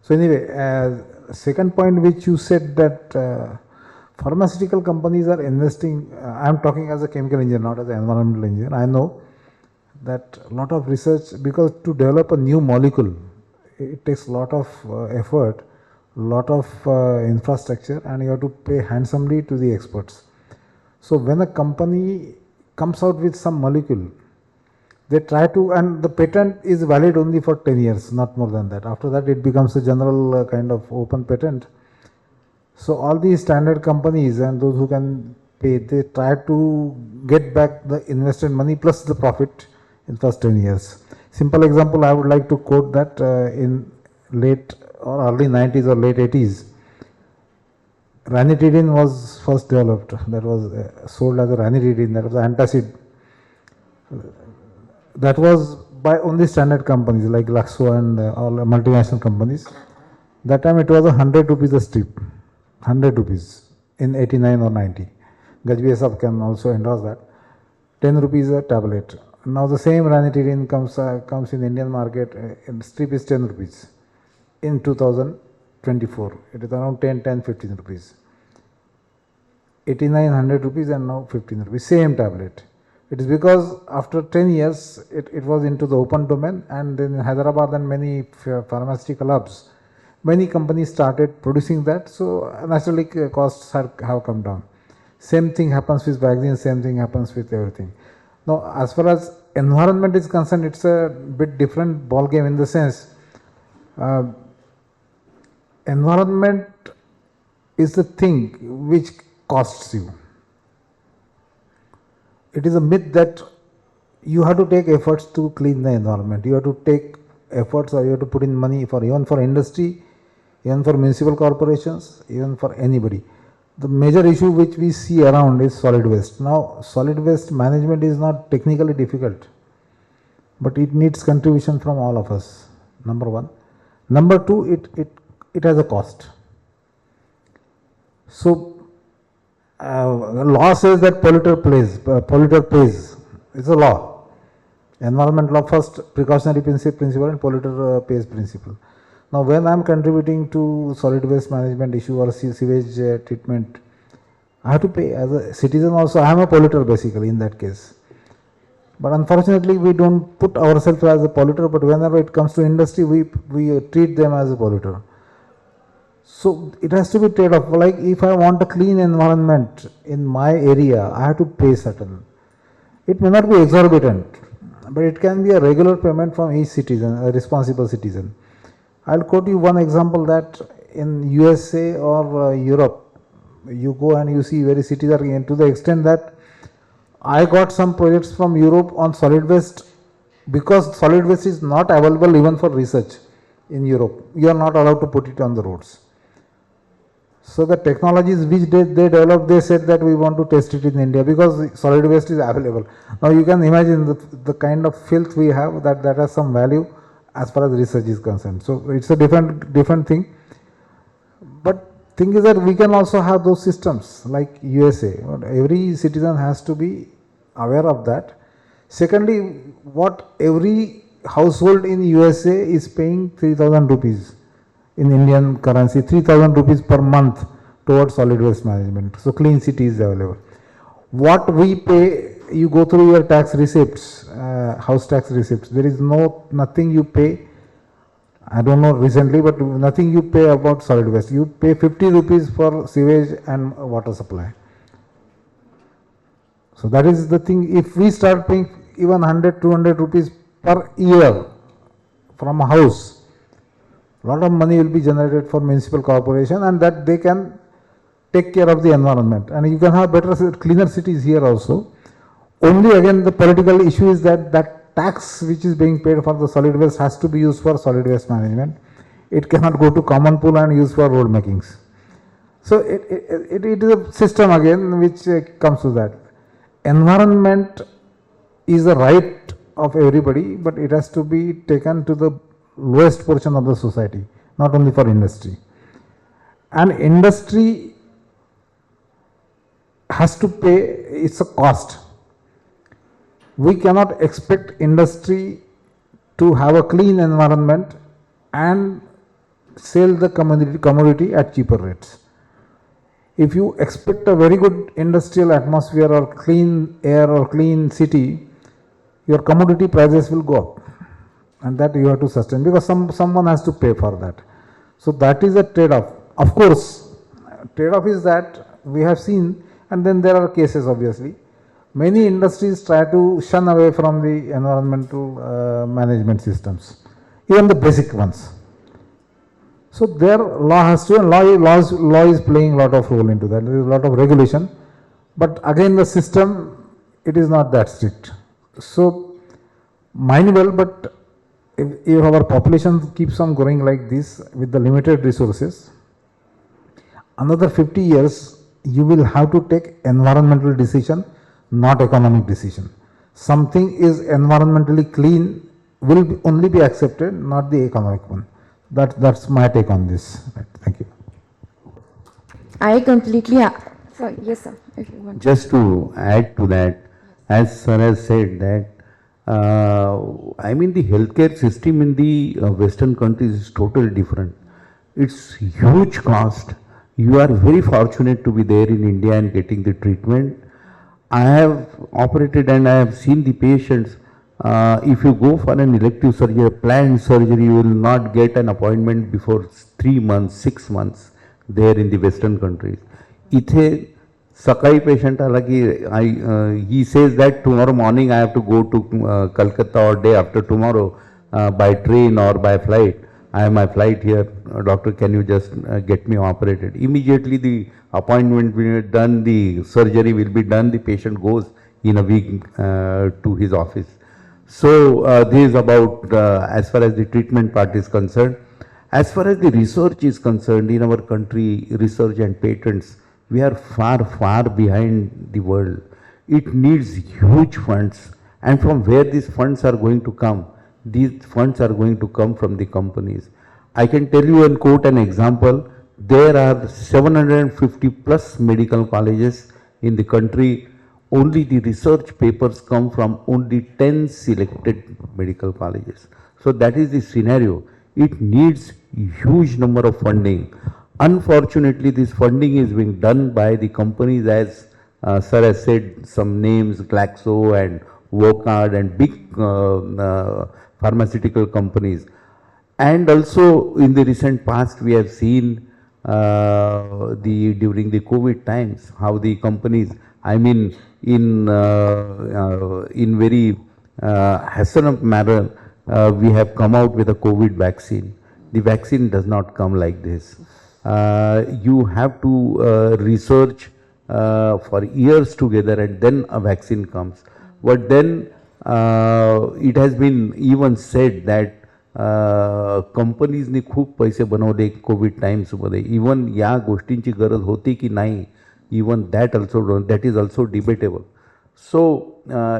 So anyway, second point which you said that pharmaceutical companies are investing, I am talking as a chemical engineer, not as an environmental engineer. I know that a lot of research, because to develop a new molecule, it takes a lot of effort, lot of infrastructure, and you have to pay handsomely to the experts. So when a company comes out with some molecule, they try to, and the patent is valid only for 10 years, not more than that. After that, it becomes a general kind of open patent. So all these standard companies and those who can pay, they try to get back the invested money plus the profit in first 10 years. Simple example, I would like to quote that in late or early 90s or late 80s, ranitidine was first developed. That was sold as a ranitidine, that was antacid. That was by only standard companies like Glaxo and all multinational companies. That time it was 100 rupees a strip. 100 rupees in 89 or 90. Gajbih sahab can also endorse that. 10 rupees a tablet. Now the same ranitidine comes in Indian market, in strip is 10 rupees in 2024. It is around 15 rupees. 8900 rupees and now 15 rupees, same tablet. It is because after 10 years it was into the open domain, and in Hyderabad and many pharmaceutical hubs, many companies started producing that, so naturally costs have come down. Same thing happens with vaccines, same thing happens with everything. Now as far as environment is concerned, it's a bit different ball game in the sense, environment is the thing which costs you. It is a myth that you have to take efforts to clean the environment. You have to take efforts, or you have to put in money for even for industry, even for municipal corporations, even for anybody. The major issue which we see around is solid waste. Now, solid waste management is not technically difficult, but it needs contribution from all of us. Number one. Number two, it has a cost. So, law says that polluter pays. It's a law. Environment law first, precautionary principle and polluter pays principle. Now when I am contributing to solid waste management issue or sewage treatment, I have to pay as a citizen also. I am a polluter basically in that case. But unfortunately we don't put ourselves as a polluter, but whenever it comes to industry, we treat them as a polluter. So it has to be trade-off. Like if I want a clean environment in my area, I have to pay certain. It may not be exorbitant, but it can be a regular payment from each citizen, a responsible citizen. I'll quote you one example that in USA or Europe, you go and you see very cities are in, to the extent that I got some projects from Europe on solid waste, because solid waste is not available even for research in Europe. You are not allowed to put it on the roads. So the technologies which they developed, they said that we want to test it in India because solid waste is available. Now you can imagine the kind of filth we have that has some value as far as research is concerned. So it's a different thing. But thing is that we can also have those systems like USA. Every citizen has to be aware of that. Secondly, what every household in USA is paying 3,000 rupees in Indian currency, 3,000 rupees per month towards solid waste management. So clean city is available. What we pay, you go through your tax receipts, house tax receipts. There is nothing you pay. I don't know recently, but nothing you pay about solid waste. You pay 50 rupees for sewage and water supply. So that is the thing. If we start paying even 100, 200 rupees per year from a house, a lot of money will be generated for municipal corporation, and that they can take care of the environment, and you can have better, cleaner cities here also. Only again the political issue is that tax which is being paid for the solid waste has to be used for solid waste management. It cannot go to common pool and use for road makings. So it is a system again which comes to that. Environment is a right of everybody, but it has to be taken to the lowest portion of the society, not only for industry. And industry has to pay, it's a cost. We cannot expect industry to have a clean environment and sell the commodity at cheaper rates. If you expect a very good industrial atmosphere or clean air or clean city, your commodity prices will go up, and that you have to sustain because someone has to pay for that. So that is a trade-off. Of course, trade-off is that we have seen, and then there are cases obviously. Many industries try to shun away from the environmental management systems, even the basic ones. So their law has to, and law is playing a lot of role into that. There is a lot of regulation, but again the system, it is not that strict. So mind well, but if our population keeps on growing like this with the limited resources, another 50 years you will have to take environmental decision, not economic decision. Something is environmentally clean will only be accepted, not the economic one. That's my take on this. Right. Thank you. I completely. Sorry, yes, sir. If you want. Just to add to that, as sir has said that, I mean the healthcare system in the Western countries is totally different. It's huge cost. You are very fortunate to be there in India and getting the treatment. I have operated and I have seen the patients. If you go for an elective surgery, planned surgery, you will not get an appointment before 3 months, 6 months there in the Western countries. इथे सकाळी patient आला की he says that tomorrow morning I have to go to Calcutta or day after tomorrow by train or by flight. I have my flight here. Doctor, can you just get me operated? Immediately the appointment will be done, the surgery will be done, the patient goes in a week to his office. So this is about as far as the treatment part is concerned. As far as the research is concerned, in our country, research and patents, we are far, far behind the world. It needs huge funds, and from where these funds are going to come? These funds are going to come from the companies. I can tell you and quote an example. There are 750 plus medical colleges in the country. Only the research papers come from only 10 selected medical colleges. So that is the scenario. It needs huge number of funding. Unfortunately, this funding is being done by the companies, as sir has said, some names, Glaxo and Vocard and big pharmaceutical companies. And also in the recent past, we have seen during the COVID times, how the companies, I mean, in very hastened manner, we have come out with a COVID vaccine. The vaccine does not come like this. You have to research for years together and then a vaccine comes. But then it has been even said that कंपनीजनी खूप पैसे बनवले Covid टाइम्समध्ये. Even या गोष्टींची गरज होती की नाही, even that is also debatable. So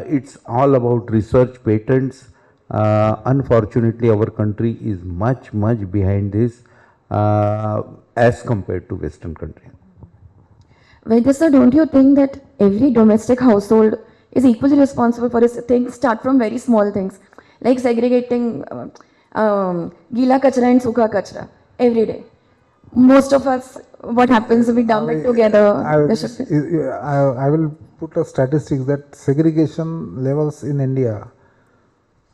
it's all about research, patents. Unfortunately, our country is much behind this as compared to Western countries. Vaidya sir, don't you think that every domestic household is equally responsible for this thing? Start from very small things like segregating gila kachra and sukha kachra every day. Most of us, what happens, we dump it together. I will put a statistics that segregation levels in India.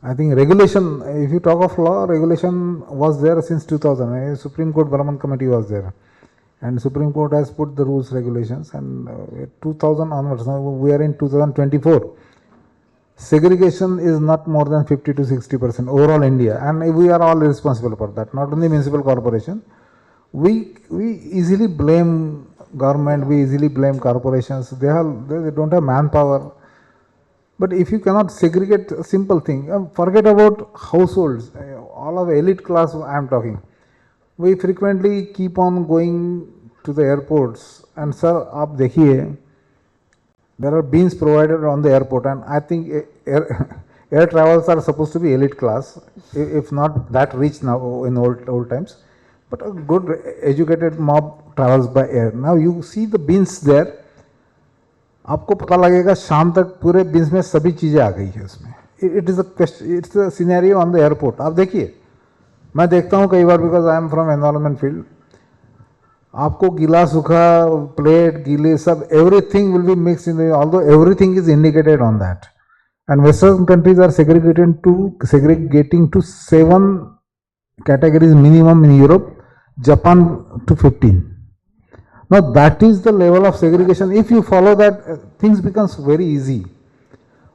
I think regulation, if you talk of law, regulation was there since 2000. Supreme Court Brahman Committee was there. And Supreme Court has put the rules, regulations, and 2000 onwards, now we are in 2024. Segregation is not more than 50 to 60% overall India, and we are all responsible for that, not only municipal corporation. We easily blame government, we easily blame corporations, they don't have manpower. But if you cannot segregate a simple thing, forget about households, all of elite class I am talking. We frequently keep on going to the airports, and sir, aap dekhiye, there are beans provided on the airport, and I think air travels are supposed to be elite class, if not that rich now in old times. But a good educated mob travels by air. Now you see the beans there, आपको पता लगेगा शाम तक पूरे beans में सभी चीज़ें आ गई है उसमें. It is a question, it's a scenario on the airport. आप देखिए, मैं देखता हूँ कई बार, because I am from environment field. आपको गीला सूखा प्लेट गीले सब everything will be mix in, although everything is indicated on that. And western countries are segregating to 7 categories minimum in Europe, Japan to 15. Now that is the level of segregation. If you follow that, things becomes very easy.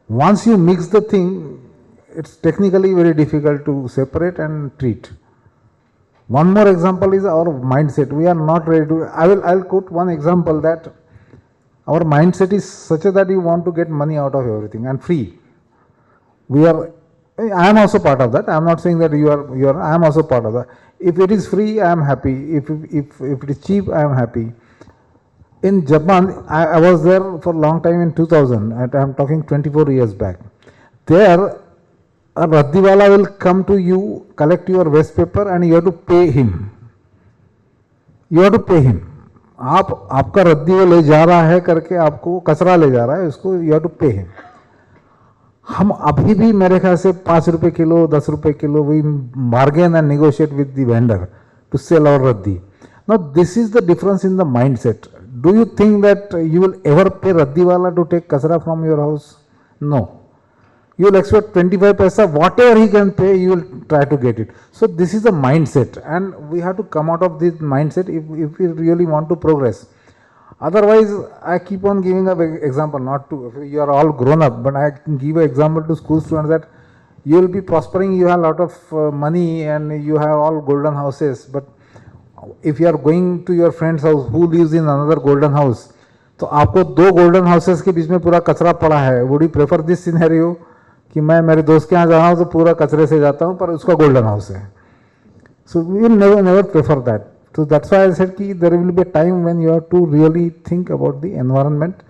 Once you mix the thing, it's technically very difficult to separate and treat. One more example is our mindset. We are not ready to. I'll quote one example that our mindset is such that you want to get money out of everything and free. I am also part of that. I am not saying that you are. I am also part of that. If it is free, I am happy. If it is cheap, I am happy. In Japan, I was there for a long time in 2000, and I am talking 24 years back. There, a raddiwala will come to you, collect your waste paper, and you have to pay him. You have to pay him. आपका रद्दी वो ले जा रहा है करके आपको कचरा ले जा रहा है, उसको you have to pay him. हम अभी भी मेरे ख्याल से 5 रुपए किलो 10 रुपए kilo we bargain and negotiate with the vendor to sell our raddi. Now this is the difference in the mindset. Do you think that you will ever pay raddiwala to take kasra from your house? No. You will expect 25 paisa, whatever he can pay, you will try to get it. So this is the mindset, and we have to come out of this mindset if we really want to progress. Otherwise, I keep on giving an example, not to, you are all grown up, but I can give an example to school students that you will be prospering, you have a lot of money and you have all golden houses, but if you are going to your friend's house who lives in another golden house, तो आपको 2 golden houses के बीच में पूरा कचरा पड़ा है. Would you prefer this scenario कि मैं मेरे दोस्त के यहाँ जा रहा हूँ तो पूरा कचरे से जाता हूँ पर उसका गोल्डन हाउस है. So we will never prefer that. So that's why I said कि there will be a time when you have to really think about the environment.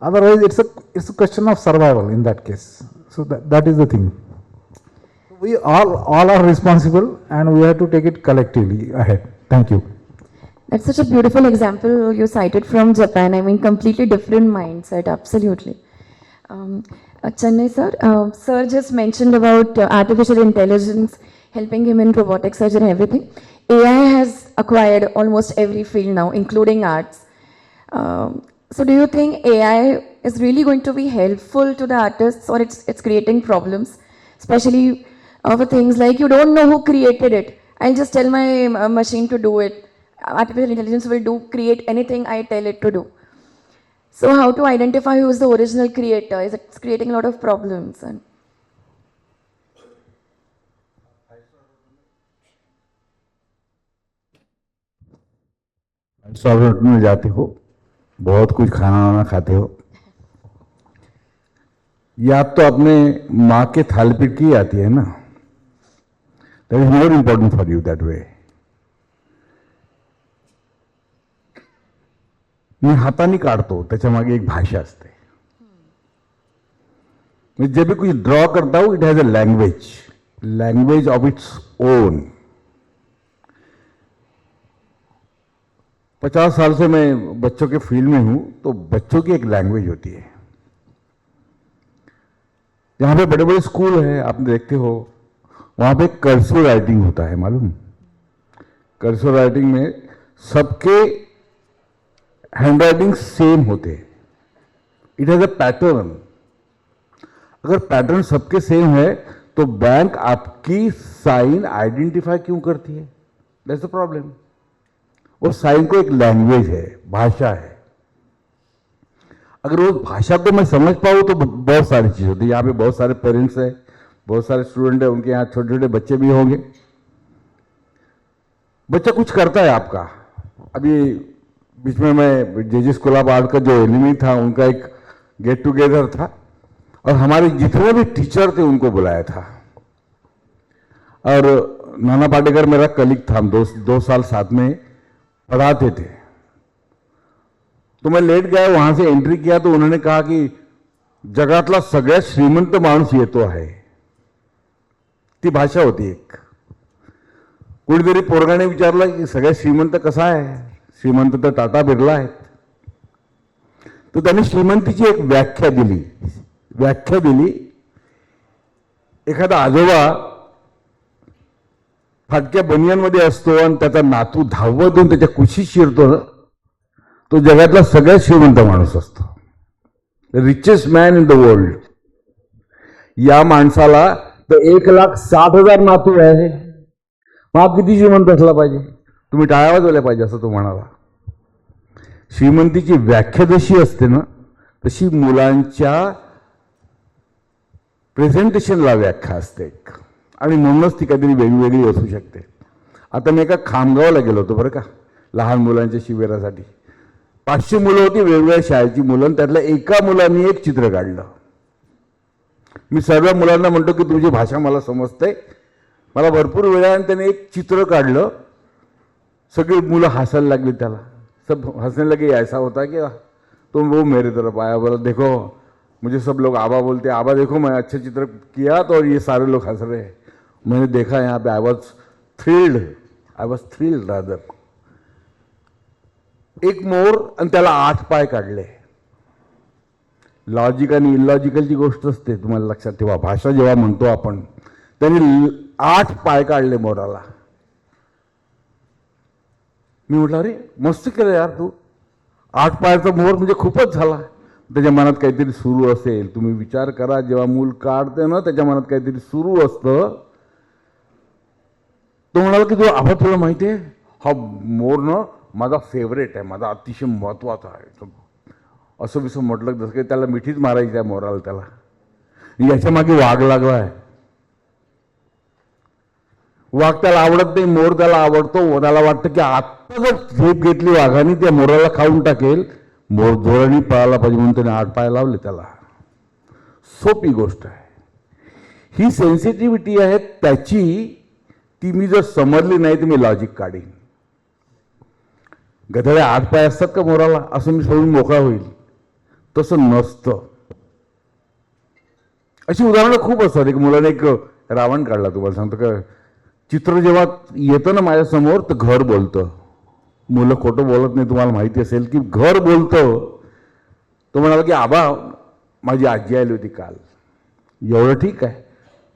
Otherwise, it's a question of survival in that case. So that is the thing. We all are responsible, and we have to take it collectively ahead. Thank you. That's such a beautiful example you cited from Japan. I mean, completely different mindset, absolutely. Chennai sir, sir just mentioned about artificial intelligence helping him in robotic surgery and everything. AI has acquired almost every field now, including arts. So do you think AI is really going to be helpful to the artists, or it's creating problems, especially for things like you don't know who created it? I'll just tell my machine to do it. Artificial intelligence will create anything I tell it to do. So how to identify who is the original creator? Is it creating a lot of problems? Restaurant में जाते हो, बहुत कुछ खाना वाना खाते हो, याद तो अपने माँ के थाली पीट की आती है ना. That is more important for you that way. मी हाताने काढतो, त्याच्या मागे एक भाषा असते. मैं जब भी कुछ ड्रॉ करता हूं, it has a language of its own. 50 साल से मैं बच्चों के फील्ड में हूं, तो बच्चों की एक लैंग्वेज होती है. जहां पे बड़े बड़े स्कूल हैं, आप देखते हो, वहां पे कर्सिव राइटिंग होता है, मालूम. कर्सिव राइटिंग में सबके हैंडराइटिंग सेम होते हैं. It has a pattern. अगर पैटर्न सबके सेम है तो बैंक आपकी साइन आइडेंटिफाई क्यों करती है? That's the problem. वो साइन को एक लैंग्वेज है, भाषा है. अगर वो भाषा को मैं समझ पाऊँ तो बहुत सारी चीज होती है. यहाँ पे बहुत सारे पेरेंट्स हैं, बहुत सारे स्टूडेंट हैं, उनके यहाँ छोटे छोटे बच्चे भी होंगे. बच्चा कुछ करता है आपका. अभी बीच में मैं जे स्कूल ऑफ आर्ट का जो एलिमी था, उनका एक गेट टुगेदर था, और हमारे जितने भी टीचर थे उनको बुलाया था. और नाना पाटेकर मेरा कलीग था, हम 2 साल साथ में पढ़ाते थे. तो मैं लेट गया, वहां से एंट्री किया तो उन्होंने कहा कि जगातला सगळ्यात श्रीमंत माणूस येतो आहे. ती भाषा होती एक. कोणीतरी पोरगाने विचारलं की सगळ्यात श्रीमंत कसा आहे? श्रीमंत तर टाटा बिर्ला आहेत. तर त्यांनी श्रीमंतीची एक व्याख्या दिली. एखादा आजोबा फाटक्या बनियांमध्ये असतो आणि त्याचा नातू धावत देऊन त्याच्या कुशीत शिरतो ना, तो जगातला सगळ्यात श्रीमंत माणूस असतो. The richest man in the world. या माणसाला तर 1,60,000 नातू आहे. मग आप किती श्रीमंत असला पाहिजे? तुम्ही टाळ्या वाजवल्या पाहिजे असं तो म्हणाला. श्रीमंतीची व्याख्या जशी असते ना, तशी मुलांच्या प्रेझेंटेशनला व्याख्या असते, आणि म्हणूनच ती काहीतरी वेगवेगळी असू शकते. आता मी एका खामगावला गेलो होतो बरं का, लहान मुलांच्या शिबिरासाठी. 500 मुलं होती, वेगवेगळ्या शाळेची मुलं. त्यातल्या एका मुलांनी एक चित्र काढलं. मी सर्व मुलांना म्हणतो की तुझी भाषा मला समजते. मला भरपूर वेळाने त्याने एक चित्र काढलं. सगळी मुलं हसायला लागली त्याला. सब हंसने लगे. ऐसा होता कि तुम वो मेरे तरफ आया, बोला देखो मुझे सब लोग आबा बोलते, आबा देखो मैं अच्छा चित्र किया तो, और ये सारे लोग हंस रहे हैं. मैंने देखा यहाँ पे, आई वॉज थ्रिल्ड रादर. एक मोर आणि त्याला 8 पाय काढले. लॉजिक आणि इलॉजिकलची गोष्ट असते, तुम्हाला लक्षात ठेवा. भाषा जेव्हा म्हणतो आपण, त्यांनी 8 पाय काढले मोराला. मी म्हटलं अरे मस्त केलं यार तू, 8 पायाचा मोर म्हणजे खूपच झाला. त्याच्या मनात काहीतरी सुरू असेल. तुम्ही विचार करा, जेव्हा मूल काढते ना त्याच्या मनात काहीतरी सुरू असतं. तो म्हणाला की तुला माहिती आहे हा मोर ना माझा फेवरेट आहे, माझा अतिशय महत्वाचा आहे. असं विसं म्हटलं जसं काही त्याला मिठीच मारायची आहे मोराला. त्याला याच्या मागे वाघ लागला आहे. वाघ त्याला आवडत नाही, मोर त्याला आवडतो. त्याला वाटतं की आत्ता जर झेप घेतली वाघाने त्या मोराला खाऊन टाकेल. मोर जोराने पळाला पाहिजे म्हणून त्याने 8 पाय लावले त्याला. सोपी गोष्ट आहे ही. सेन्सिटिव्हिटी आहे त्याची, ती मी जर समजली नाही तर मी लॉजिक काढीन. गधडे 8 पाय असतात का मोराला असं मी सोडून मोकळा होईल? तसं नसतं. अशी उदाहरणं खूप असतात. एक मुलाने एक रावण काढला, तुम्हाला सांगतो का. चित्र जेव्हा येतं ना माझ्यासमोर तर घर बोलतं. मुलं खोटं बोलत नाही, तुम्हाला माहिती असेल की घर बोलतं. तो म्हणाला की आबा माझी आजी आली होती काल. एवढं ठीक आहे,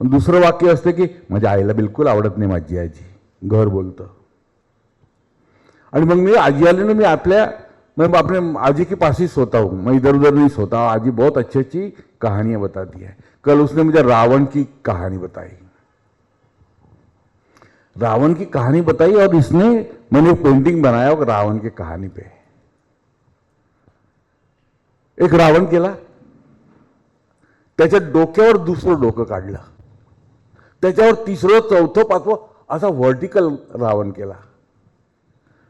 पण दुसरं वाक्य असतं की माझ्या आईला बिलकुल आवडत नाही माझी आजी. घर बोलतं. आणि मग मी आजी आली ना, मैं अपने आजी के पास ही सोता हूँ, मैं इधर उधर नहीं सोता. आजी बहुत अच्छी अच्छी कहानियां बताती है. कल उसने मुझे रावण की कहानी बताई. रावण की कहानी बताई और मैंने एक पेंटिंग बनाया रावण की कहानी पे. एक रावण केला, त्याच्या डोक्यावर दुसरं डोकं काढलं, त्याच्यावर तिसरं चौथं पाचवं असा व्हर्टिकल रावण केला.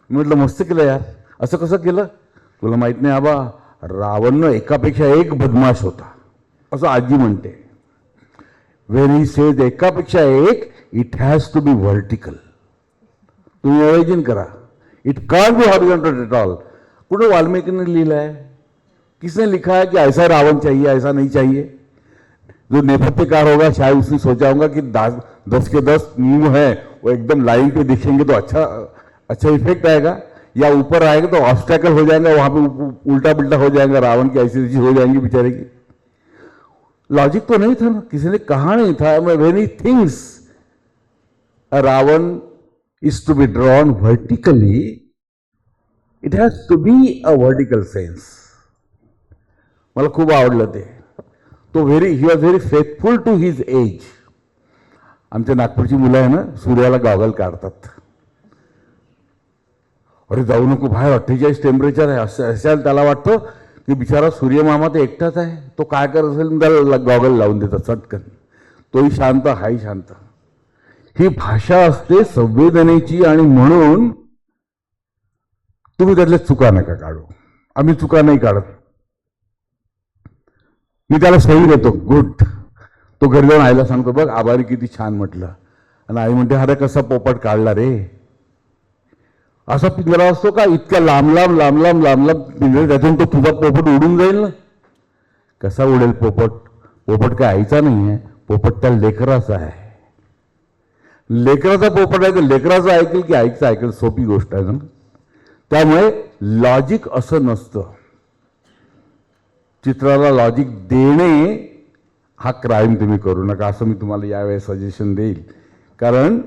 म्हटलं मस्त केलं यार. असं कसं केलं? तुला माहित नाही आबा, रावण एकापेक्षा एक बदमाश होता असं आजी म्हणते. व्हेन ही सेज एकापेक्षा एक, it has to be vertical. तुम्ही इमॅजिन करा, it can't be horizontal at all. कुठं वाल्मिकीने लिहिलं आहे? किसने लिखा है कि ऐसा रावण चाहिए, ऐसा नहीं चाहिए? जो नेपथ्यकार होगा शायद उसने सोचा होगा कि 10 के 10 मुंह है वो एकदम लाइन पे दिखेंगे तो अच्छा इफेक्ट आएगा, या ऊपर आएगा तो ऑब्स्टैकल हो जाएगा, वहां पे उल्टा पुल्टा हो जाएगा, रावण की ऐसी चीज हो जाएंगी बेचारे की. लॉजिक तो नहीं था ना, किसी ने कहा नहीं था. When he thinks a Ravan is to be drawn vertically, it has to be a vertical sense. मला खूप आवडलं ते. तो he was very faithful to his age. आमच्या नागपूरची मुलं आहे ना, सूर्याला गॉगल काढतात. अरे जाऊ नको बाहेर, 48 टेम्परेचर आहे असायला त्याला वाटतं की बिचारा सूर्यमामा तर एकटाच आहे, तो काय करत असेल त्याला गॉगल लावून देतात चटकन. तोही शांत, हाही शांत. ही भाषा असते संवेदनेची. आणि म्हणून तुम्ही त्यातल्या चुका नका काढू. आम्ही चुका नाही काढत. मी त्याला सही देतो, गुड. तो घरी जाऊन आईला सांगतो, बघ आभारी किती छान म्हटलं. आणि आई म्हणते अरे कसा पोपट काढला रे. असा पिंजरा असतो का इतक्या लांब लांब लांब लांब लांब लांब पिंजरे, त्यातून तो तुझा पोपट उडून जाईल ना. कसा उडेल पोपट? पोपट काय आईचा नाही आहे, पोपट त्या लेकराचा आहे. लेकराचा पोपट आहे तर लेकराचं ऐकेल की आईचं ऐकेल? सोपी गोष्ट आहे ना. त्यामुळे लॉजिक असं नसतं. चित्राला लॉजिक देणे हा क्राईम तुम्ही करू नका, असं मी तुम्हाला यावेळेस सजेशन देईल. कारण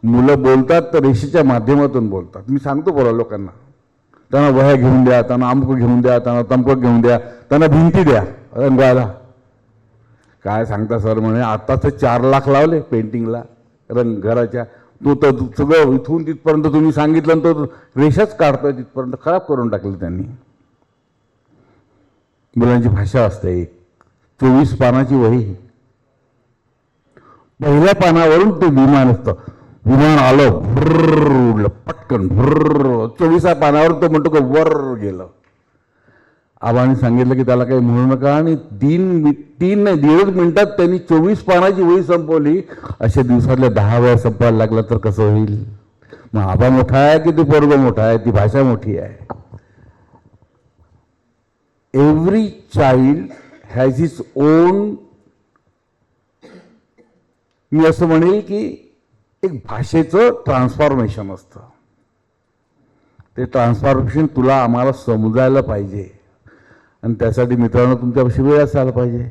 मुलं बोलतात तर रेषेच्या माध्यमातून बोलतात. मी सांगतो बरं लोकांना, त्यांना वह्या घेऊन द्या, त्यांना अमुक घेऊन द्या, त्यांना तमकं घेऊन द्या, त्यांना भिंती द्या रंगवायला. काय सांगता सर म्हणे, आत्ताच 4 लाख लावले पेंटिंगला रंग घराच्या. तो तर सगळं इथून तिथपर्यंत तुम्ही सांगितलं तर रेषाच काढतोय तिथपर्यंत. खराब करून टाकलं त्यांनी. मुलांची भाषा असते. 24 पानाची वही, पहिल्या पानावरून ते विमान असतं. विमान आलं, भुर्र उडलं पटकन, भुर्र. 24व्या पानावर तो म्हणतो का वर गेलं. आबाने सांगितलं की त्याला काही म्हणू नका. आणि 1.5 मिनिटात त्यांनी 24 पानाची वही संपवली. अशा दिवसातल्या 10 वेळा संपवायला लागला तर कसं होईल? मग आबा मोठा आहे की ते पोरग मोठा आहे? ती भाषा मोठी आहे. Every child has his own, मी असं म्हणेल की एक भाषेचं ट्रान्सफॉर्मेशन असतं. ते ट्रान्सफॉर्मेशन तुला आम्हाला समजायला पाहिजे. आणि त्यासाठी मित्रांनो तुमच्यापाशी वेळ असायला पाहिजे.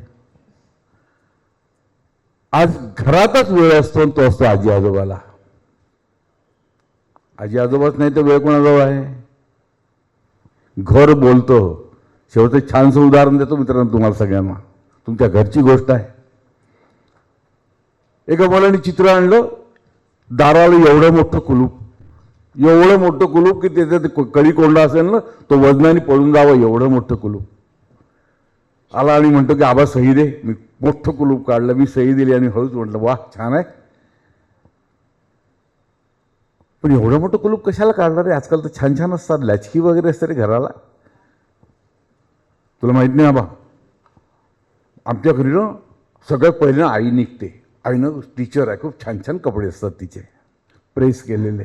आज घरातच वेळ असतो आणि तो असतो आजी आजोबाला. आजी आजोबाच नाही तर वेळ कोणाजवळ आहे. घर बोलतो. शेवटचं छानसं उदाहरण देतो मित्रांनो तुम्हाला सगळ्यांना. तुमच्या घरची गोष्ट आहे. एका मुलाने चित्र आणलं. दाराला एवढं मोठं कुलूप, एवढं मोठं कुलूप की त्याच्यात कडी कोंडा असेल ना तो वजनाने पळून जावं एवढं मोठं कुलूप. आला आणि म्हणतो की आबा सही दे. मी मोठं कुलूप काढलं, मी सही दिली आणि हळूच म्हटलं वा छान आहे. पण एवढं मोठं कुलूप कशाला काढणार रे? आजकाल तर छान छान असतात, लॅचकी वगैरे असते रे घराला. तुला माहित नाही आबा, आमच्या घरी ना सगळ्यात पहिले ना आई निघते. आईनं टीचर आहे, खूप छान छान कपडे असतात तिचे प्रेस केलेले.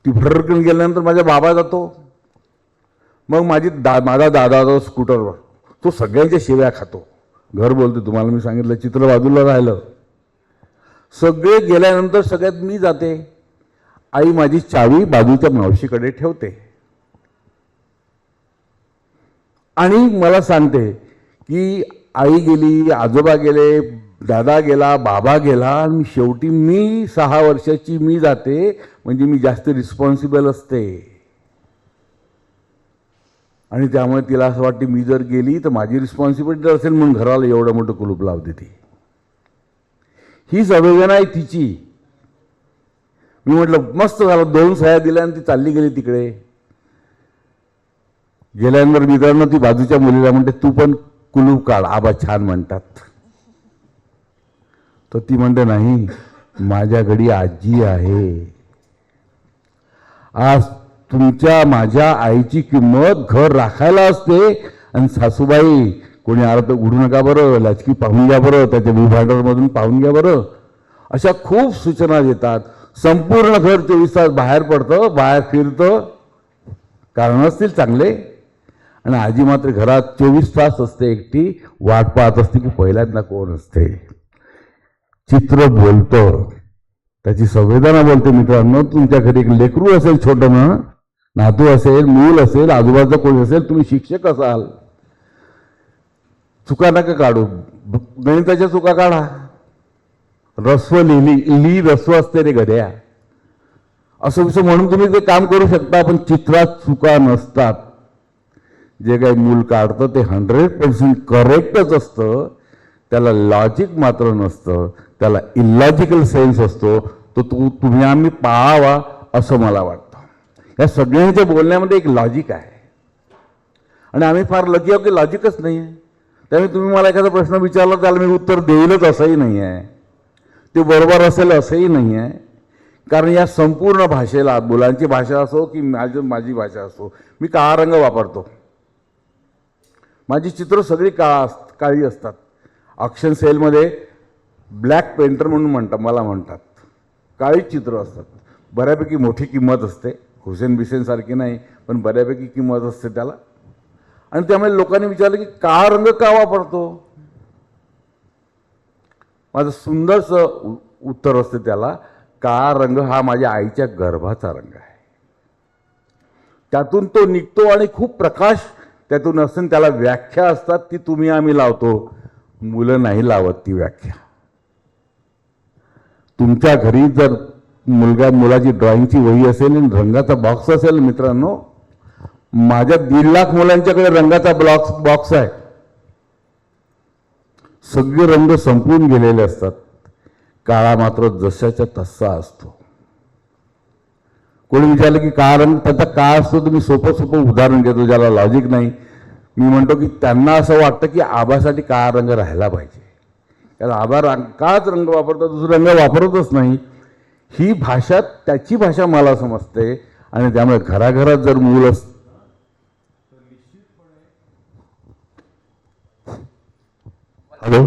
ती भरकन गेल्यानंतर माझा बाबा जातो. मग माझा दादा जातो स्कूटरवर. तो सगळ्यांच्या शिव्या खातो. घर बोलते तुम्हाला मी सांगितलं चित्र बाजूला राहिलं. सगळे गेल्यानंतर सगळ्यात मी जाते. आई माझी चावी बाजूच्या मावशीकडे ठेवते आणि मला सांगते की आई गेली, आजोबा गेले, दादा गेला, बाबा गेला आणि शेवटी मी 6 वर्षाची मी जाते. म्हणजे मी जास्त रिस्पॉन्सिबल असते आणि त्यामुळे तिला असं वाटते मी जर गेली तर माझी रिस्पॉन्सिबिलिटी असेल म्हणून घराला एवढं मोठं कुलूप लावते ती. ही संवेदना आहे तिची. मी म्हटलं मस्त झालं, 2 सह्या दिल्या आणि ती चालली गेली तिकडे. गेल्यानंतर मित्रांनो ती बाजूच्या मुलीला म्हणते तू पण कुलूप काढ, आबा छान म्हणतात. तर ती म्हणते नाही माझ्या घरी आजी आहे. आज तुमच्या माझ्या आईची किंमत घर राखायला असते. आणि सासूबाई कोणी आलं तर उडू नका बरं, लाचकी पाहून घ्या बरं, त्याच्या विभागामधून पाहून घ्या बरं, अशा खूप सूचना देतात. संपूर्ण घर 24 तास बाहेर पडतं, बाहेर फिरतं, कारण असतील चांगले. आणि आजी मात्र घरात 24 तास असते एकटी, वाट पाहत असते की पहिल्यांदा कोण असते. चित्र बोलतं, त्याची संवेदना बोलते. मित्रांनो तुमच्या घरी एक लेकरू असेल, छोटं ना नातू असेल, मूल असेल, आजूबाजूचा कोणी असेल, तुम्ही शिक्षक असाल, चुका नका काढू, गणिताच्या चुका काढा. रस्व लिही रस्व असते रे गड्या, असं विषय म्हणून तुम्ही ते काम करू शकता. पण चित्रात चुका नसतात. जे काही मूल काढतं ते 100% करेक्टच असतं. त्याला लॉजिक मात्र नसतं, त्याला इलॉजिकल सेन्स असतो. तो तुम्ही आम्ही पाहावा असं मला वाटतं. या सगळ्यांच्या बोलण्यामध्ये एक लॉजिक आहे आणि आम्ही फार लकी आहोत की लॉजिकच नाही आहे. त्यामुळे तुम्ही मला एखादा प्रश्न विचारला त्याला मी उत्तर देईलच असंही नाही आहे, ते बरोबर असेल असंही नाही आहे. कारण या संपूर्ण भाषेला, मुलांची भाषा असो की माझी भाषा असो, मी काळा रंग वापरतो. माझी चित्र सगळी काळी असतात. ऑक्शन सेलमध्ये ब्लॅक पेंटर म्हणून मला म्हणतात. काळी चित्र असतात. बऱ्यापैकी मोठी किंमत असते, हुसेन बिसेन सारखी नाही पण बऱ्यापैकी किंमत असते त्याला. आणि त्यामुळे लोकांनी विचारलं की काळा रंग का वापरतो. माझं सुंदरसं उत्तर असते त्याला, काळा रंग हा माझ्या आईच्या गर्भाचा रंग आहे. त्यातून तो निघतो आणि खूप प्रकाश त्यातून असते. त्याला व्याख्या असतात, ती तुम्ही आम्ही लावतो, मुलं नाही लावत ती व्याख्या. तुमच्या घरी जर मुलाची ड्रॉइंगची वही असेल आणि रंगाचा बॉक्स असेल मित्रांनो, माझ्या 1.5 लाख मुलांच्याकडे रंगाचा बॉक्स आहे. सगळे रंग संपून गेलेले असतात, काळा मात्र जशाच्या तसा असतो. कोणी विचारलं की काळा रंग त्याचा का असतो, तुम्ही सोपं उदाहरण घेतो ज्याला लॉजिक नाही. मी म्हणतो की त्यांना असं वाटतं की आभासाठी काळा रंग राहायला पाहिजे, त्याला आभा काळाच रंग वापरतो, दुसरा रंग वापरतच नाही. ही भाषा त्याची भाषा मला समजते. आणि त्यामुळे घराघरात जर मूल हॅलो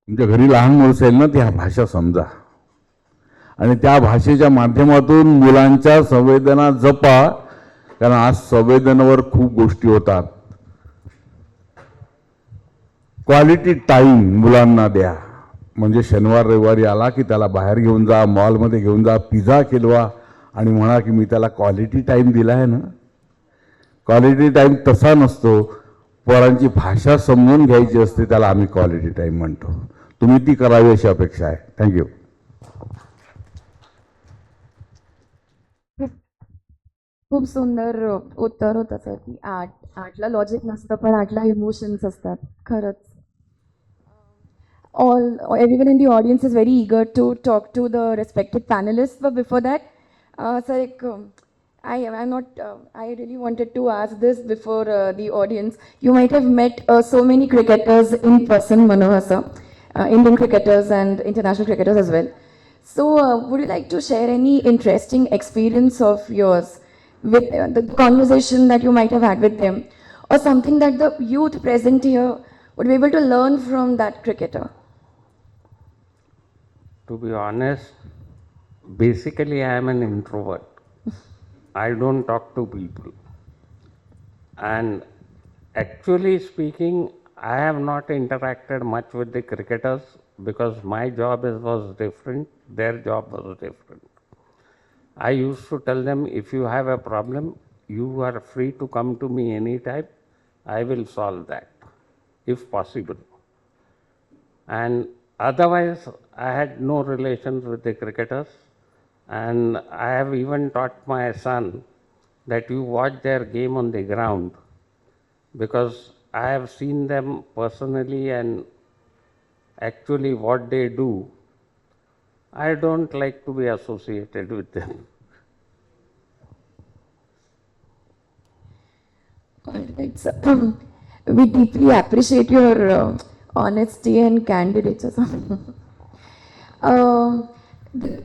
तुमच्या घरी लहान मूल असेल ना, ती हा भाषा समजा आणि त्या भाषेच्या माध्यमातून मुलांच्या संवेदना जपा. कारण आज संवेदनेवर खूप गोष्टी होतात. क्वालिटी टाइम मुलांना द्या. म्हणजे शनिवार रविवारी आला की त्याला बाहेर घेऊन जा, मॉलमध्ये घेऊन जा, पिझ्झा केलवा आणि म्हणा की मी त्याला क्वालिटी टाईम दिला आहे ना. क्वालिटी टाईम तसा नसतो. पोरांची भाषा समजून घ्यायची असते, त्याला आम्ही क्वालिटी टाईम म्हणतो. तुम्ही ती करावी अशी अपेक्षा आहे. थँक्यू. खूप सुंदर उत्तर होतं सर की आर्टला लॉजिक नसतं पण आर्टला इमोशन्स असतात खरंच. Everyone in the audience is very eager to talk to the respected panelists, but before that, sir, I'm not. I really wanted to ask this before the audience. You might have met so many cricketers in person, Manohar sir, Indian cricketers and international cricketers as well. So, would you like to share any interesting experience of yours with the conversation that you might have had with them, or something that the youth present here would be able to learn from that cricketer? To be honest, basically I am an introvert. I don't talk to people. And actually speaking, I have not interacted much with the cricketers because my job was different, their job was different. I used to tell them, if you have a problem, you are free to come to me anytime. I will solve that, if possible. And otherwise, I had no relations with the cricketers. And I have even taught my son that you watch their game on the ground, because I have seen them personally and actually what they do. I don't like to be associated with them. Alright, sir. We deeply appreciate your honesty and candidate. Th-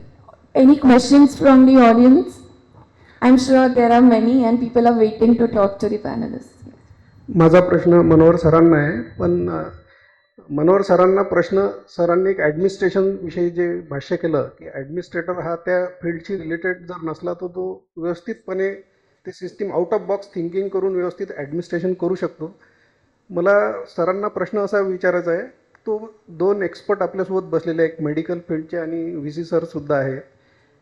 any questions from the audience? I'm sure there are many and people are waiting to talk to the panelists. माझा प्रश्न मनोहर सरांना आहे, पण मनोहर सरांना प्रश्न, सरांनी एक administration विषयी जे भाष्य केलं की ॲडमिनिस्ट्रेटर हा त्या फील्डशी रिलेटेड जर नसला तर तो व्यवस्थितपणे ते system out of box thinking करून व्यवस्थित ॲडमिनिस्ट्रेशन करू शकतो. मला सरांना प्रश्न असा विचारायचा आहे, तो दोन एक्सपर्ट आपल्यासोबत बसलेले, एक मेडिकल फील्डचे आणि व्ही सी सरसुद्धा आहे,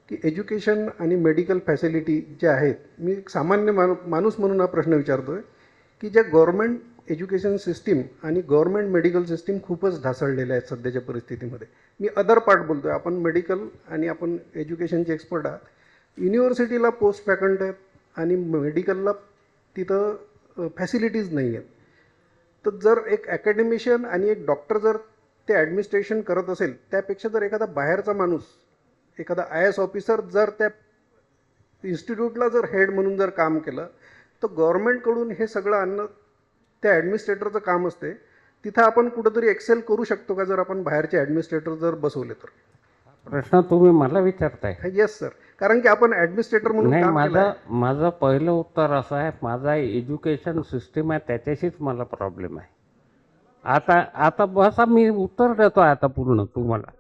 की एज्युकेशन आणि मेडिकल फॅसिलिटी ज्या आहेत, मी एक सामान्य माणूस म्हणून हा प्रश्न विचारतो आहे की ज्या गव्हर्मेंट एज्युकेशन सिस्टीम आणि गव्हर्मेंट मेडिकल सिस्टीम खूपच ढासळलेल्या आहेत सध्याच्या परिस्थितीमध्ये. मी अदर पार्ट बोलतो आहे, आपण मेडिकल आणि आपण एज्युकेशनचे एक्सपर्ट आहात. युनिव्हर्सिटीला पोस्ट वॅकंट आहेत आणि मेडिकलला तिथं फॅसिलिटीज नाही आहेत. तर जर एक ॲकॅडमिशियन आणि एक डॉक्टर जर ते ॲडमिनिस्ट्रेशन करत असेल, त्यापेक्षा जर एखादा बाहेरचा माणूस, एखादा IAS ऑफिसर जर त्या इन्स्टिट्यूटला जर हेड म्हणून जर काम केलं, तर गव्हर्नमेंटकडून हे सगळं आणणं त्या ॲडमिनिस्ट्रेटरचं काम असते. तिथं आपण कुठंतरी एक्सेल करू शकतो का जर आपण बाहेरचे ॲडमिनिस्ट्रेटर जर बसवले तर? प्रश्न तुम्ही मला विचारताय? येस सर, कारण की आपण ॲडमिनिस्ट्रेटर म्हणून नाही, काम केलं आहे. माझं पहिलं उत्तर असं आहे, माझा एज्युकेशन सिस्टीम आहे त्याच्याशीच मला प्रॉब्लेम आहे. आता बसा, मी उत्तर देतो आता पूर्ण तुम्हाला.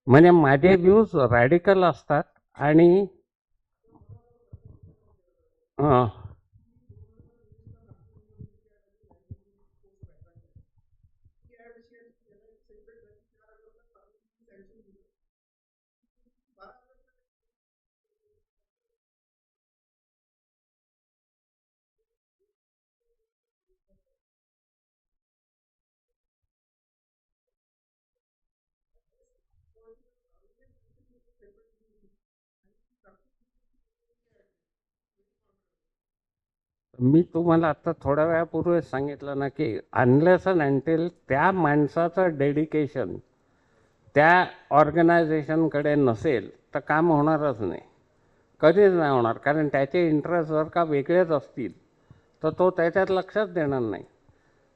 म्हणजे माझे व्ह्यूज रॅडिकल असतात आणि मी तुम्हाला आता थोड्या वेळापूर्वी सांगितलं ना की अनलेस अँड अनटिल त्या माणसाचं डेडिकेशन त्या ऑर्गनायझेशनकडे नसेल तर काम होणारच नाही, कधीच नाही होणार. कारण त्याचे इंटरेस्ट जर का वेगळेच असतील तर तो त्याच्यात लक्षच देणार नाही.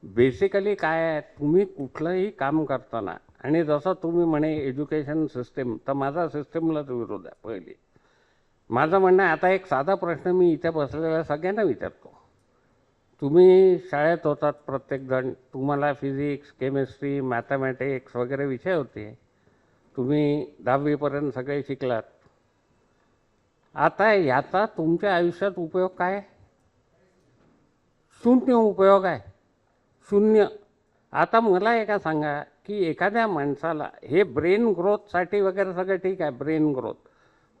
बेसिकली काय आहे, तुम्ही कुठलंही काम करताना, आणि जसं तुम्ही म्हणे एज्युकेशन सिस्टीम, तर माझा सिस्टीमलाच विरोध आहे. पहिली माझं म्हणणं आहे, आता एक साधा प्रश्न मी इथे बसलेल्या सगळ्यांना विचारतो. तुम्ही शाळेत होतात प्रत्येकजण, तुम्हाला फिजिक्स, केमिस्ट्री, मॅथमॅटिक्स वगैरे विषय होते, तुम्ही 10वीपर्यंत सगळे शिकलात. आता याचा तुमच्या आयुष्यात उपयोग काय? शून्य उपयोग आहे, शून्य. आता मला एका सांगा की एखाद्या माणसाला हे ब्रेन ग्रोथसाठी वगैरे सगळं ठीक आहे, ब्रेन ग्रोथ,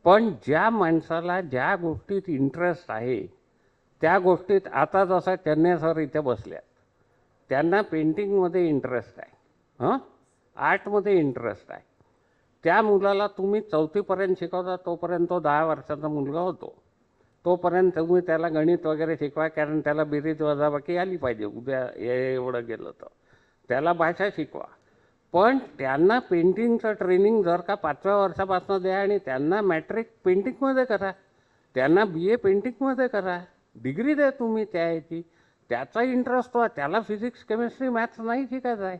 पण ज्या माणसाला ज्या गोष्टीत इंटरेस्ट आहे त्या गोष्टीत, आता जसा चन्ने सर इथे बसल्यात, त्यांना पेंटिंगमध्ये इंटरेस्ट आहे, आर्टमध्ये इंटरेस्ट आहे. त्या मुलाला तुम्ही 4थीपर्यंत शिकवता, तोपर्यंत तो 10 वर्षाचा मुलगा होतो, तोपर्यंत तुम्ही त्याला गणित वगैरे शिकवा, कारण त्याला बेरीज वजाबाकी आली पाहिजे, उद्या एवढं गेलं तर त्याला भाषा शिकवा. पण त्यांना पेंटिंगचं ट्रेनिंग जर का 5व्या वर्षापासून द्या आणि त्यांना मॅट्रिक पेंटिंगमध्ये करा, त्यांना BA पेंटिंगमध्ये करा, डिग्री द्या तुम्ही त्या याची. त्याचा इंटरेस्ट व्हा, त्याला फिजिक्स केमिस्ट्री मॅथ्स नाही शिकायचं आहे.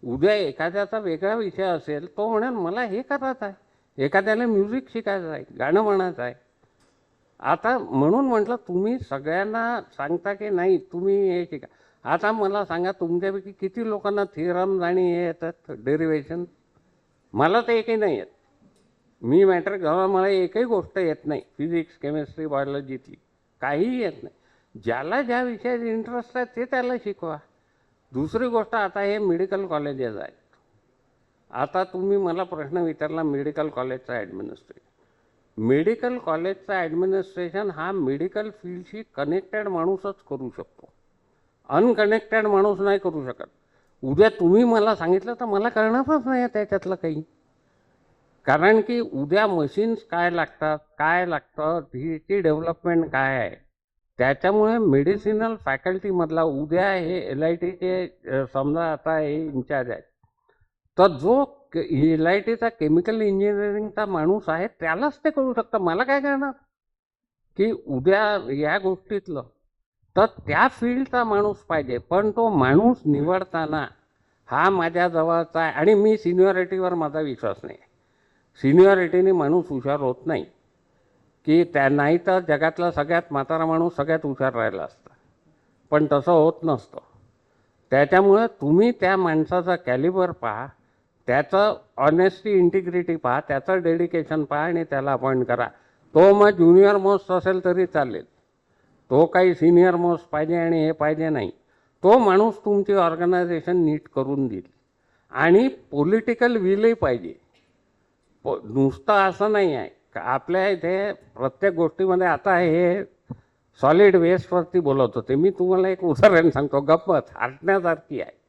उद्या एखाद्याचा वेगळा विषय असेल, तो म्हणेल मला हे करायचं आहे. एखाद्याला म्युझिक शिकायचं आहे, गाणं म्हणायचं आहे. आता म्हणून म्हटलं तुम्ही सगळ्यांना सांगता की नाही तुम्ही हे शिका. आता मला सांगा, तुमच्यापैकी किती लोकांना थिअरम्स आणि हे येतात, डेरिव्हेशन? मला तर एकही नाही येत. मी मॅट्रिक झाला, मला एकही गोष्ट येत नाही, फिजिक्स केमिस्ट्री बायोलॉजीतली काहीही येत नाही. ज्याला ज्या विषयात इंटरेस्ट आहे ते त्याला शिकवा. दुसरी गोष्ट, आता हे मेडिकल कॉलेजेस आहेत. आता तुम्ही मला प्रश्न विचारला मेडिकल कॉलेजचा ॲडमिनिस्ट्रेशन. मेडिकल कॉलेजचा ॲडमिनिस्ट्रेशन हा मेडिकल फील्डशी कनेक्टेड माणूसच करू शकतो, अनकनेक्टेड माणूस नाही करू शकत. उद्या तुम्ही मला सांगितलं तर मला कळणारच नाही त्याच्यातलं काही, कारण की उद्या मशीन्स काय लागतात, काय लागतं, ती डेव्हलपमेंट काय आहे. त्याच्यामुळे मेडिसिनल फॅकल्टीमधला उद्या हे LITचे समजा आता हे इन्चार्ज आहेत, तर जो LITचा केमिकल इंजिनिअरिंगचा माणूस आहे त्यालाच ते करू शकतं. मला काय करणार की उद्या या गोष्टीतलं तर त्या फील्डचा माणूस पाहिजे. पण तो माणूस निवडताना हा माझ्या जवळचा आहे, आणि मी सिनियरिटीवर माझा विश्वास नाही. सिनियरिटीने माणूस हुशार होत नाही, की त्या नाही तर जगातला सगळ्यात म्हातारा माणूस सगळ्यात हुशार राहिला असता, पण तसं होत नसतं. त्याच्यामुळं तुम्ही त्या माणसाचा कॅलिबर पहा, त्याचं ऑनेस्टी इंटिग्रिटी पहा, त्याचं डेडिकेशन पहा आणि त्याला अपॉइंट करा. तो मग ज्युनियर मोस्ट असेल तरी चालेल, तो काही सिनियर मोस्ट पाहिजे आणि हे पाहिजे नाही. तो माणूस तुमची ऑर्गनायझेशन नीट करून देईल. आणि पॉलिटिकल विलही पाहिजे. नुसतं असं नाही आहे का आपल्या इथे प्रत्येक गोष्टीमध्ये. आता हे सॉलिड वेस्टवरती बोलत होते, मी तुम्हाला एक उदाहरण सांगतो, गप्पत हसण्यासारखी आहे.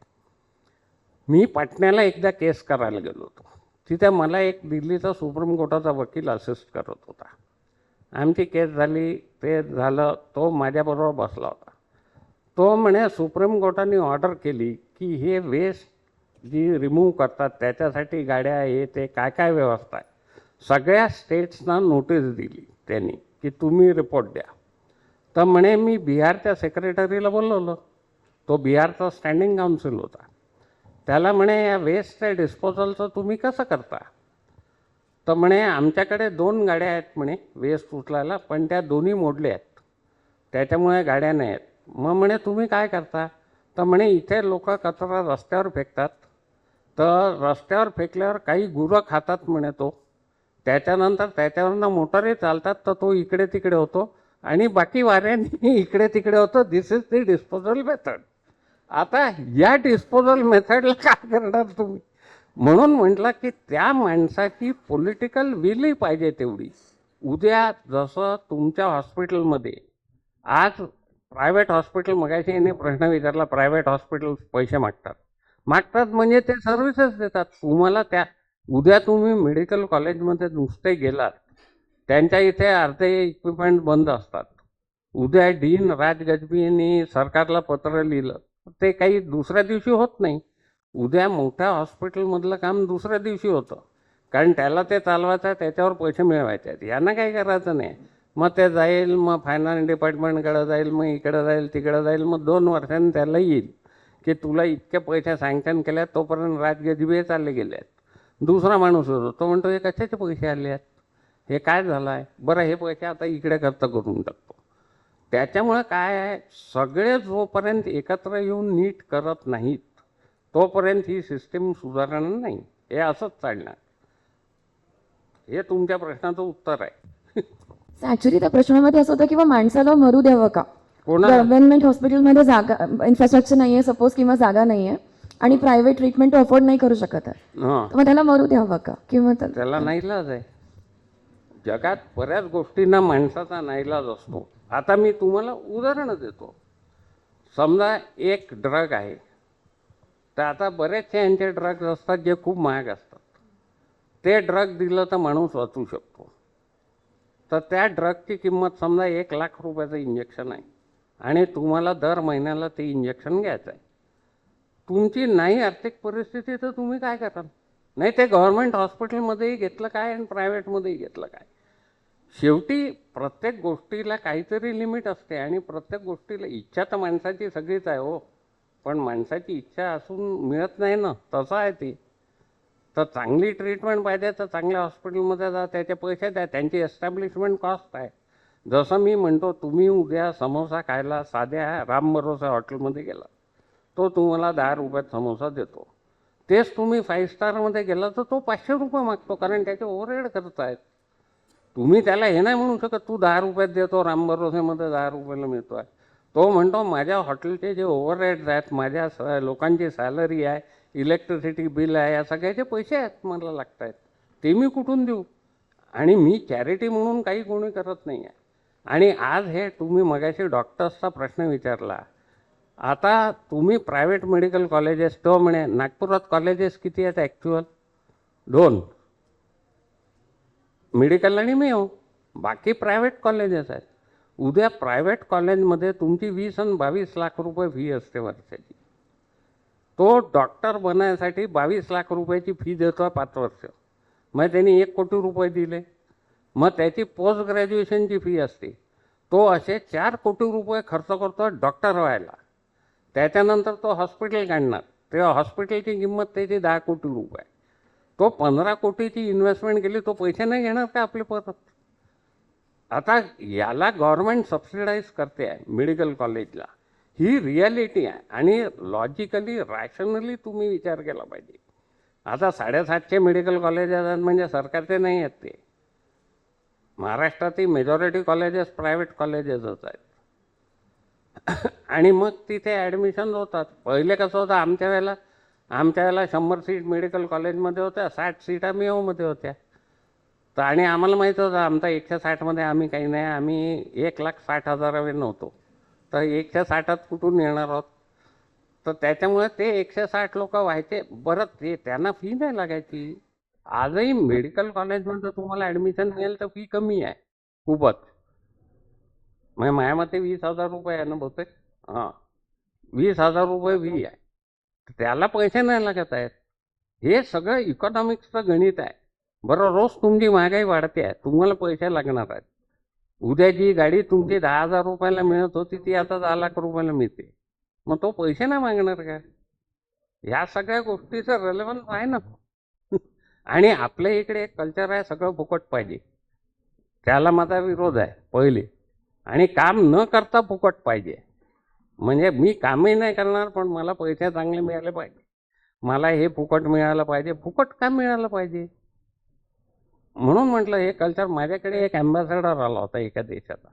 मी पाटण्याला एकदा केस करायला गेलो होतो. तिथे मला एक दिल्लीचा सुप्रीम कोर्टाचा वकील असिस्ट करत होता. आमची केस झाली, ते झालं, तो माझ्याबरोबर बसला होता. तो म्हणे सुप्रीम कोर्टाने ऑर्डर केली की हे वेस्ट जी रिमूव्ह करतात त्याच्यासाठी गाड्या, हे ते काय काय व्यवस्था आहे, सगळ्या स्टेट्सना नोटीस दिली त्यांनी की तुम्ही रिपोर्ट द्या. तर म्हणे मी बिहारच्या सेक्रेटरीला बोलवलं, तो बिहारचा स्टँडिंग काउन्सिल होता. त्याला म्हणे या वेस्टच्या डिस्पोजलचं तुम्ही कसं करता? तर म्हणे आमच्याकडे 2 गाड्या आहेत म्हणे वेस्ट उचलायला, पण त्या दोन्ही मोडल्या आहेत, त्याच्यामुळे गाड्या नाही आहेत. मग म्हणे तुम्ही काय करता? तर म्हणे इथे लोक कचरा रस्त्यावर फेकतात, तर रस्त्यावर फेकल्यावर काही गुरं खातात म्हणे तो, त्याच्यानंतर त्याच्यावरनं मोटारी चालतात, तर तो इकडे तिकडे होतो आणि बाकी वाऱ्यांनी इकडे तिकडे होतं. This is the disposal method. आता या डिस्पोजल मेथडला काय करणार तुम्ही? म्हणून म्हटलं की त्या माणसाची पॉलिटिकल विलही पाहिजे तेवढी. उद्या जसं तुमच्या हॉस्पिटलमध्ये आज प्रायव्हेट हॉस्पिटल, मगाशी याने प्रश्न विचारला, प्रायव्हेट हॉस्पिटल पैसे मागतात म्हणजे ते सर्व्हिसेस देतात तुम्हाला. त्या उद्या तुम्ही मेडिकल कॉलेजमध्ये नुसते गेलात, त्यांच्या इथे अर्धे इक्विपमेंट बंद असतात. उद्या डीन राज गजबी यांनी सरकारला पत्र लिहिलं, ते काही दुसऱ्या दिवशी होत नाही. उद्या मोठ्या हॉस्पिटलमधलं काम दुसऱ्या दिवशी होतं, कारण त्याला ते चालवायचं आहे, त्याच्यावर पैसे मिळवायचे आहेत. यांना काही करायचं नाही. मग ते जाईल, मग फायनान्स डिपार्टमेंटकडे जाईल, मग इकडं जाईल, तिकडं जाईल, मग 2 वर्षांनी त्याला येईल की तुला इतके पैसे सँक्शन केले आहेत, तोपर्यंत राजगजबी चालले गेले आहेत. दुसरा माणूस होतो, तो म्हणतो हे कशाचे पैसे आले आहेत, हे काय झालं आहे, बरं हे पैसे आता इकडे खर्च करून टाकतो. त्याच्यामुळे काय आहे, सगळे जोपर्यंत एकत्र येऊन नीट करत नाहीत तोपर्यंत ही सिस्टीम सुधारणार नाही. हे असंच चालणार. हे तुमच्या प्रश्नाचं उत्तर आहे. ऍक्च्युली त्या प्रश्नामध्ये असं होतं किंवा माणसाला मरू द्यावं का? कोणाला? गव्हर्नमेंट हॉस्पिटलमध्ये जागा, इन्फ्रास्ट्रक्चर नाही आहे सपोज, किंवा जागा नाही आहे, आणि प्रायव्हेट ट्रीटमेंट अफोर्ड नाही करू शकत आहे, हं. मग त्याला मरू द्यावं का? किंवा त्याला नाईलाज आहे. जगात बऱ्याच गोष्टींना माणसाचा नाईलाज असतो. आता मी तुम्हाला उदाहरणं देतो. समजा एक ड्रग आहे, तर आता बरेचसे यांचे ड्रग्ज असतात जे खूप महाग असतात. ते ड्रग दिलं तर माणूस वाचू शकतो. तर त्या ड्रगची किंमत समजा 1,00,000 रुपयाचं इंजेक्शन आहे आणि तुम्हाला दर महिन्याला ते इंजेक्शन घ्यायचं आहे. तुमची नाही आर्थिक परिस्थिती तर तुम्ही काय कराल? नाही ते गव्हर्नमेंट हॉस्पिटलमध्येही घेतलं काय आणि प्रायव्हेटमध्येही घेतलं काय. शेवटी प्रत्येक गोष्टीला काहीतरी लिमिट असते आणि प्रत्येक गोष्टीला इच्छा तर माणसाची सगळीच आहे हो, पण माणसाची इच्छा असून मिळत नाही ना, तसं आहे ते. तर चांगली ट्रीटमेंट पाहिजे तर चांगल्या हॉस्पिटलमध्ये जा, त्याचे पैसे द्या, त्यांची एस्टॅब्लिशमेंट कॉस्ट आहे. जसं मी म्हणतो, तुम्ही उद्या समोसा खायला साध्या राम भरोसा हॉटेलमध्ये गेला, तो तुम्हाला 10 रुपयात समोसा देतो. तेच तुम्ही 5 स्टारमध्ये गेला तर तो 500 रुपये मागतो, कारण त्याचे ओव्हरहेड करत आहेत. तुम्ही त्याला हे नाही म्हणू शकत तू 10 रुपयात देतो, राम भरोसेमध्ये 10 रुपयाला मिळतो आहे. तो म्हणतो माझ्या हॉटेलचे जे ओव्हरहेड्स आहेत, माझ्या लोकांची सॅलरी आहे, इलेक्ट्रिसिटी बिल आहे, या सगळ्याचे पैसे आहेत मला लागत आहेत, ते मी कुठून देऊ? आणि मी चॅरिटी म्हणून काही कोणी करत नाही आहे. आणि आज हे तुम्ही मगाशी डॉक्टर्सचा प्रश्न विचारला. आता तुम्ही प्रायव्हेट मेडिकल कॉलेजेस, तो म्हणे नागपुरात कॉलेजेस किती आहेत ॲक्च्युअल? 2 मेडिकल आणि मी हो, बाकी प्रायव्हेट कॉलेजेस आहेत. उद्या प्रायव्हेट कॉलेजमध्ये तुमची 20 आणि 22 लाख रुपये फी असते वर्षाची. तो डॉक्टर बनायसाठी 22 लाख रुपयाची फी देतो 5 वर्ष. मग त्यांनी 1 कोटी रुपये दिले. मग त्याची पोस्ट ग्रॅज्युएशनची फी असते. तो असे 4 कोटी रुपये खर्च करतो डॉक्टर व्हायला. त्याच्यानंतर तो हॉस्पिटल काढणार, तेव्हा हॉस्पिटलची किंमत त्याची 10 कोटी रुपये. तो 15 कोटीची इन्व्हेस्टमेंट केली, तो पैसे नाही घेणार का आपले परत? आता याला गव्हर्नमेंट सबसिडाईज करते आहे मेडिकल कॉलेजला, ही रिॲलिटी आहे. आणि लॉजिकली रॅशनली तुम्ही विचार केला पाहिजे. आता 750 मेडिकल कॉलेजेस आहेत म्हणजे सरकारचे नाही आहेत ते. महाराष्ट्रातील मेजॉरिटी कॉलेजेस प्रायव्हेट कॉलेजेसच आहेत. आणि मग तिथे ॲडमिशन होतात. पहिले कसं होतं, आमच्या वेळेला 100 सीट मेडिकल कॉलेजमध्ये होत्या, 60 सीटा मेयोमध्ये होत्या. तर आणि आम्हाला माहीत होतं आमचा 160मध्ये आम्ही काही नाही, आम्ही 1,60,000 नव्हतो, तर 160त कुठून येणार आहोत? तर त्याच्यामुळे ते 160 लोक व्हायचे. बरं, ते त्यांना फी नाही लागायची. आजही मेडिकल कॉलेजमध्ये तुम्हाला ॲडमिशन मिळेल तर फी कमी आहे खूपच. म्हणजे माझ्या मते 20,000 रुपये आहे ना बहुतेक. हां, 20,000 रुपये फी आहे. त्याला पैसे नाही लागत आहेत. हे सगळं इकॉनॉमिक्सचं गणित आहे. बरं, रोज तुमची महागाई वाढते आहे, तुम्हाला पैसे लागणार आहेत. उद्या जी गाडी तुमची 10,000 रुपयाला मिळत होती ती आता 10 लाख रुपयाला मिळते, मग तो पैसे नाही मागणार का? ह्या सगळ्या गोष्टीचं रेलेव्हन्स आहे ना. आणि आपल्या इकडे एक कल्चर आहे, सगळं फुकट पाहिजे. त्याला माझा विरोध आहे पहिले. आणि काम न करता फुकट पाहिजे. म्हणजे मी कामही नाही करणार पण मला पैसे चांगले मिळाले पाहिजे, मला हे फुकट मिळालं पाहिजे. फुकट काम मिळालं पाहिजे म्हणून म्हटलं हे कल्चर. माझ्याकडे एक ॲम्बॅसेडर आला होता एका देशाचा,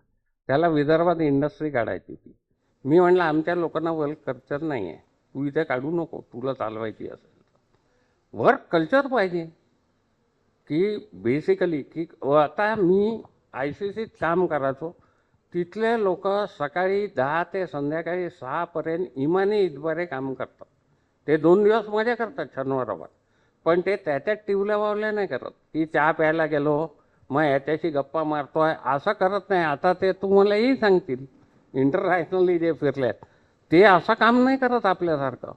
त्याला विदर्भात इंडस्ट्री काढायची होती. मी म्हटलं आमच्या लोकांना वर्क कल्चर नाही आहे, तू इथे काढू नको, तुला चालवायची असेल तर वर्क कल्चर पाहिजे. की बेसिकली की आता मी ICCत काम करायचो, तिथले लोक सकाळी 10 ते संध्याकाळी 6 पर्यंत इमानी इतबारे काम करतात. ते 2 दिवस मजा करतात शनिवारवार, पण ते त्याच्यात टिवल्या वावल्या नाही करत की चहा प्यायला गेलो मग याच्याशी गप्पा मारतोय असं करत नाही. आता ते तुम्हालाही सांगतील, इंटरनॅशनली जे फिरल्यात ते असं काम नाही करत आपल्यासारखं.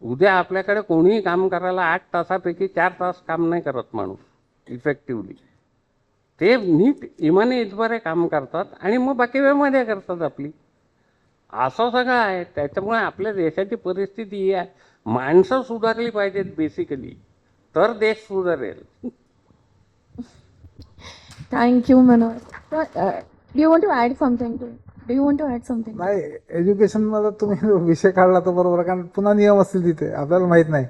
उद्या आपल्याकडे कोणीही काम करायला 8 तासापैकी 4 तास काम नाही करत माणूस इफेक्टिवली. ते नीट इमाने इतबारे काम करतात आणि मग बाकी वेळ मजा करतात आपली. असं सगळं आहे. त्याच्यामुळे आपल्या देशाची परिस्थिती ही आहे. माणसं सुधारली पाहिजेत बेसिकली, तर देश सुधारेल. Thank you Manohar. Do you want to add something? नाही, एज्युकेशनमध्ये तुम्ही विषय काढला तर बरोबर आहे, कारण पुन्हा नियम असतील तिथे आपल्याला माहीत नाही.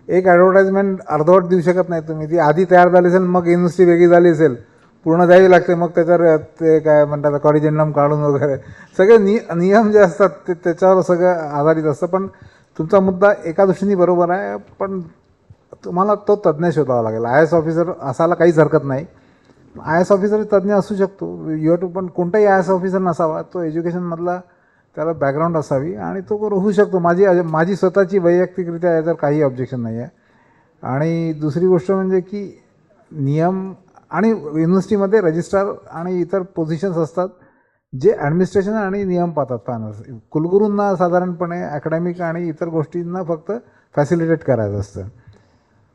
एक ॲडव्हर्टाइजमेंट अर्धवट देऊ शकत नाही तुम्ही. ती आधी तयार झाली असेल, मग युनिव्हर्सिटी वेगळी झाली असेल, पूर्ण द्यावी लागते, मग त्याच्यावर ते काय म्हणतात कॉरिजेंडम काढून वगैरे सगळे नियम जे असतात ते त्याच्यावर सगळं आधारित असतं. पण तुमचा मुद्दा एका दृष्टीने बरोबर आहे, पण तुम्हाला तो तज्ज्ञ शोधावा लागेल. IAS ऑफिसर असायला काहीच हरकत नाही. IAS ऑफिसर तज्ज्ञ असू शकतो, यू टू, पण कोणताही IAS ऑफिसर नसावा, तो एज्युकेशनमधला त्याला बॅकग्राऊंड असावी आणि तो होऊ शकतो. माझी स्वतःची वैयक्तिकरित्या याच्यावर काही ऑब्जेक्शन नाही आहे. आणि दुसरी गोष्ट म्हणजे की नियम आणि युनिव्हर्सिटीमध्ये रजिस्ट्रार आणि इतर पोझिशन्स असतात जे ॲडमिनिस्ट्रेशन आणि नियम पाहतात. पॅनल्स कुलगुरूंना साधारणपणे अकॅडमिक आणि इतर गोष्टींना फक्त फॅसिलिटेट करायचं असतं.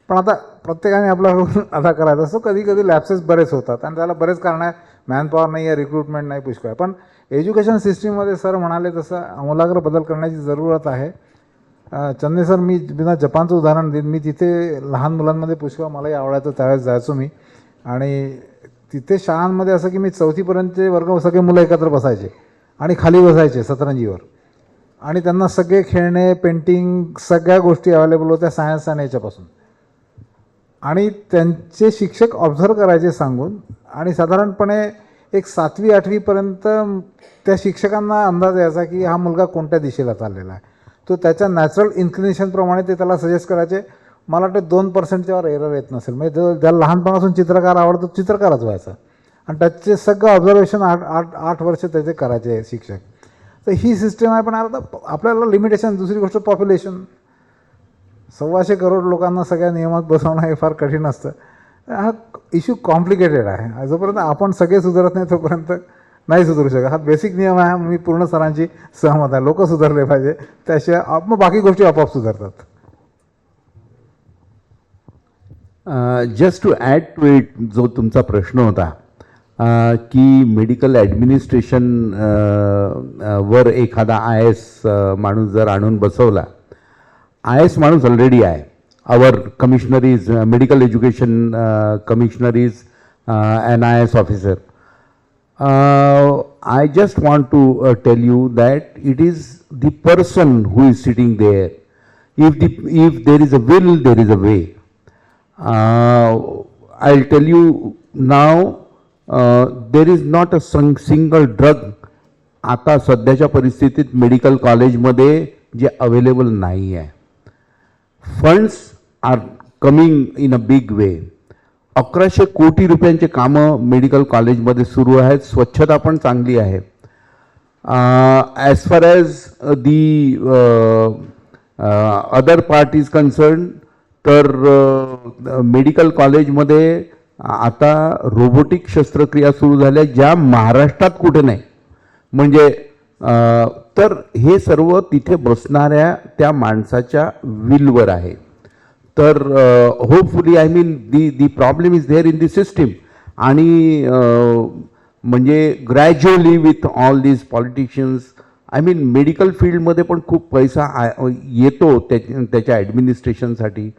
पण आता प्रत्येकाने आपला रोल अदा करायचा असतो. कधी कधी लॅप्सेस बरेच होतात आणि त्याला बरेच कारण आहे. मॅनपॉवर नाही आहे, रिक्रुटमेंट नाही, पुष्कळ आहे. पण एज्युकेशन सिस्टीममध्ये सर म्हणाले तसं आमूलाग्र बदल करण्याची जरूरत आहे. चंदे सर, मी बिना जपानचं उदाहरण देईन. मी तिथे लहान मुलांमध्ये पुष्कळ मलाही आवडायचं, त्यावेळेस जायचो मी. आणि तिथे शाळांमध्ये असं की मी 4थीपर्यंतचे वर्ग सगळे मुलं एकत्र बसायचे आणि खाली बसायचे सतरंजीवर आणि त्यांना सगळे खेळणे, पेंटिंग, सगळ्या गोष्टी अवेलेबल होत्या सायन्स आणि याच्यापासून. आणि त्यांचे शिक्षक ऑब्झर्व करायचे सांगून आणि साधारणपणे एक 7वी 8वीपर्यंत त्या शिक्षकांना अंदाज यायचा की हा मुलगा कोणत्या दिशेला चाललेला आहे. तो त्याच्या नॅचरल इन्क्लिनेशनप्रमाणे ते त्याला सजेस्ट करायचे. मला वाटतं 2%च्यावर एरर येत नसेल. म्हणजे ज्याला लहानपणापासून चित्रकार आवडतो चित्रकारच व्हायचा आणि त्याचे सगळं ऑब्झर्वेशन 8 वर्ष त्याचे करायचे शिक्षक. तर ही सिस्टम आहे. पण आता आपल्याला लिमिटेशन. दुसरी गोष्ट पॉप्युलेशन. 125 करोड लोकांना सगळ्या नियमात बसवणं हे फार कठीण असतं. हा इश्यू कॉम्प्लिकेटेड आहे. जोपर्यंत आपण सगळे सुधारत नाही तोपर्यंत नाही सुधारू शकत. हा बेसिक नियम आहे. मी पूर्ण सरांची सहमत आहे. लोक सुधारले पाहिजे, त्याशिवाय मग बाकी गोष्टी आपोआप सुधारतात. Just to add to it, जो तुमचा प्रश्न होता की मेडिकल ॲडमिनिस्ट्रेशन वर एखादा IAS माणूस जर आणून बसवला. IAS माणूस ऑलरेडी आहे. Our commissioner is medical education commissioner is an IAS officer. I just want to tell you that it is the person who is sitting there. If there is a will, there is a way. I'll tell you now, there is not a single drug आता सध्याच्या परिस्थितीत medical कॉलेजमध्ये जे available नाही आहे. Funds are coming in a big way. 1100 कोटी रुपयांचे कामं medical कॉलेजमध्ये सुरू आहेत. स्वच्छता पण चांगली आहे. As far as the other part is concern, तर मेडिकल कॉलेजमध्ये आता रोबोटिक शस्त्रक्रिया सुरू झाल्या ज्या महाराष्ट्रात कुठे नाही. म्हणजे तर हे सर्व तिथे बसणाऱ्या त्या माणसाच्या विलवर आहे. तर hopefully, I mean, the problem is there in the system. आणि म्हणजे gradually with all these politicians, I mean, medical फील्डमध्ये पण खूप पैसा येतो त्याच्या ॲडमिनिस्ट्रेशनसाठी,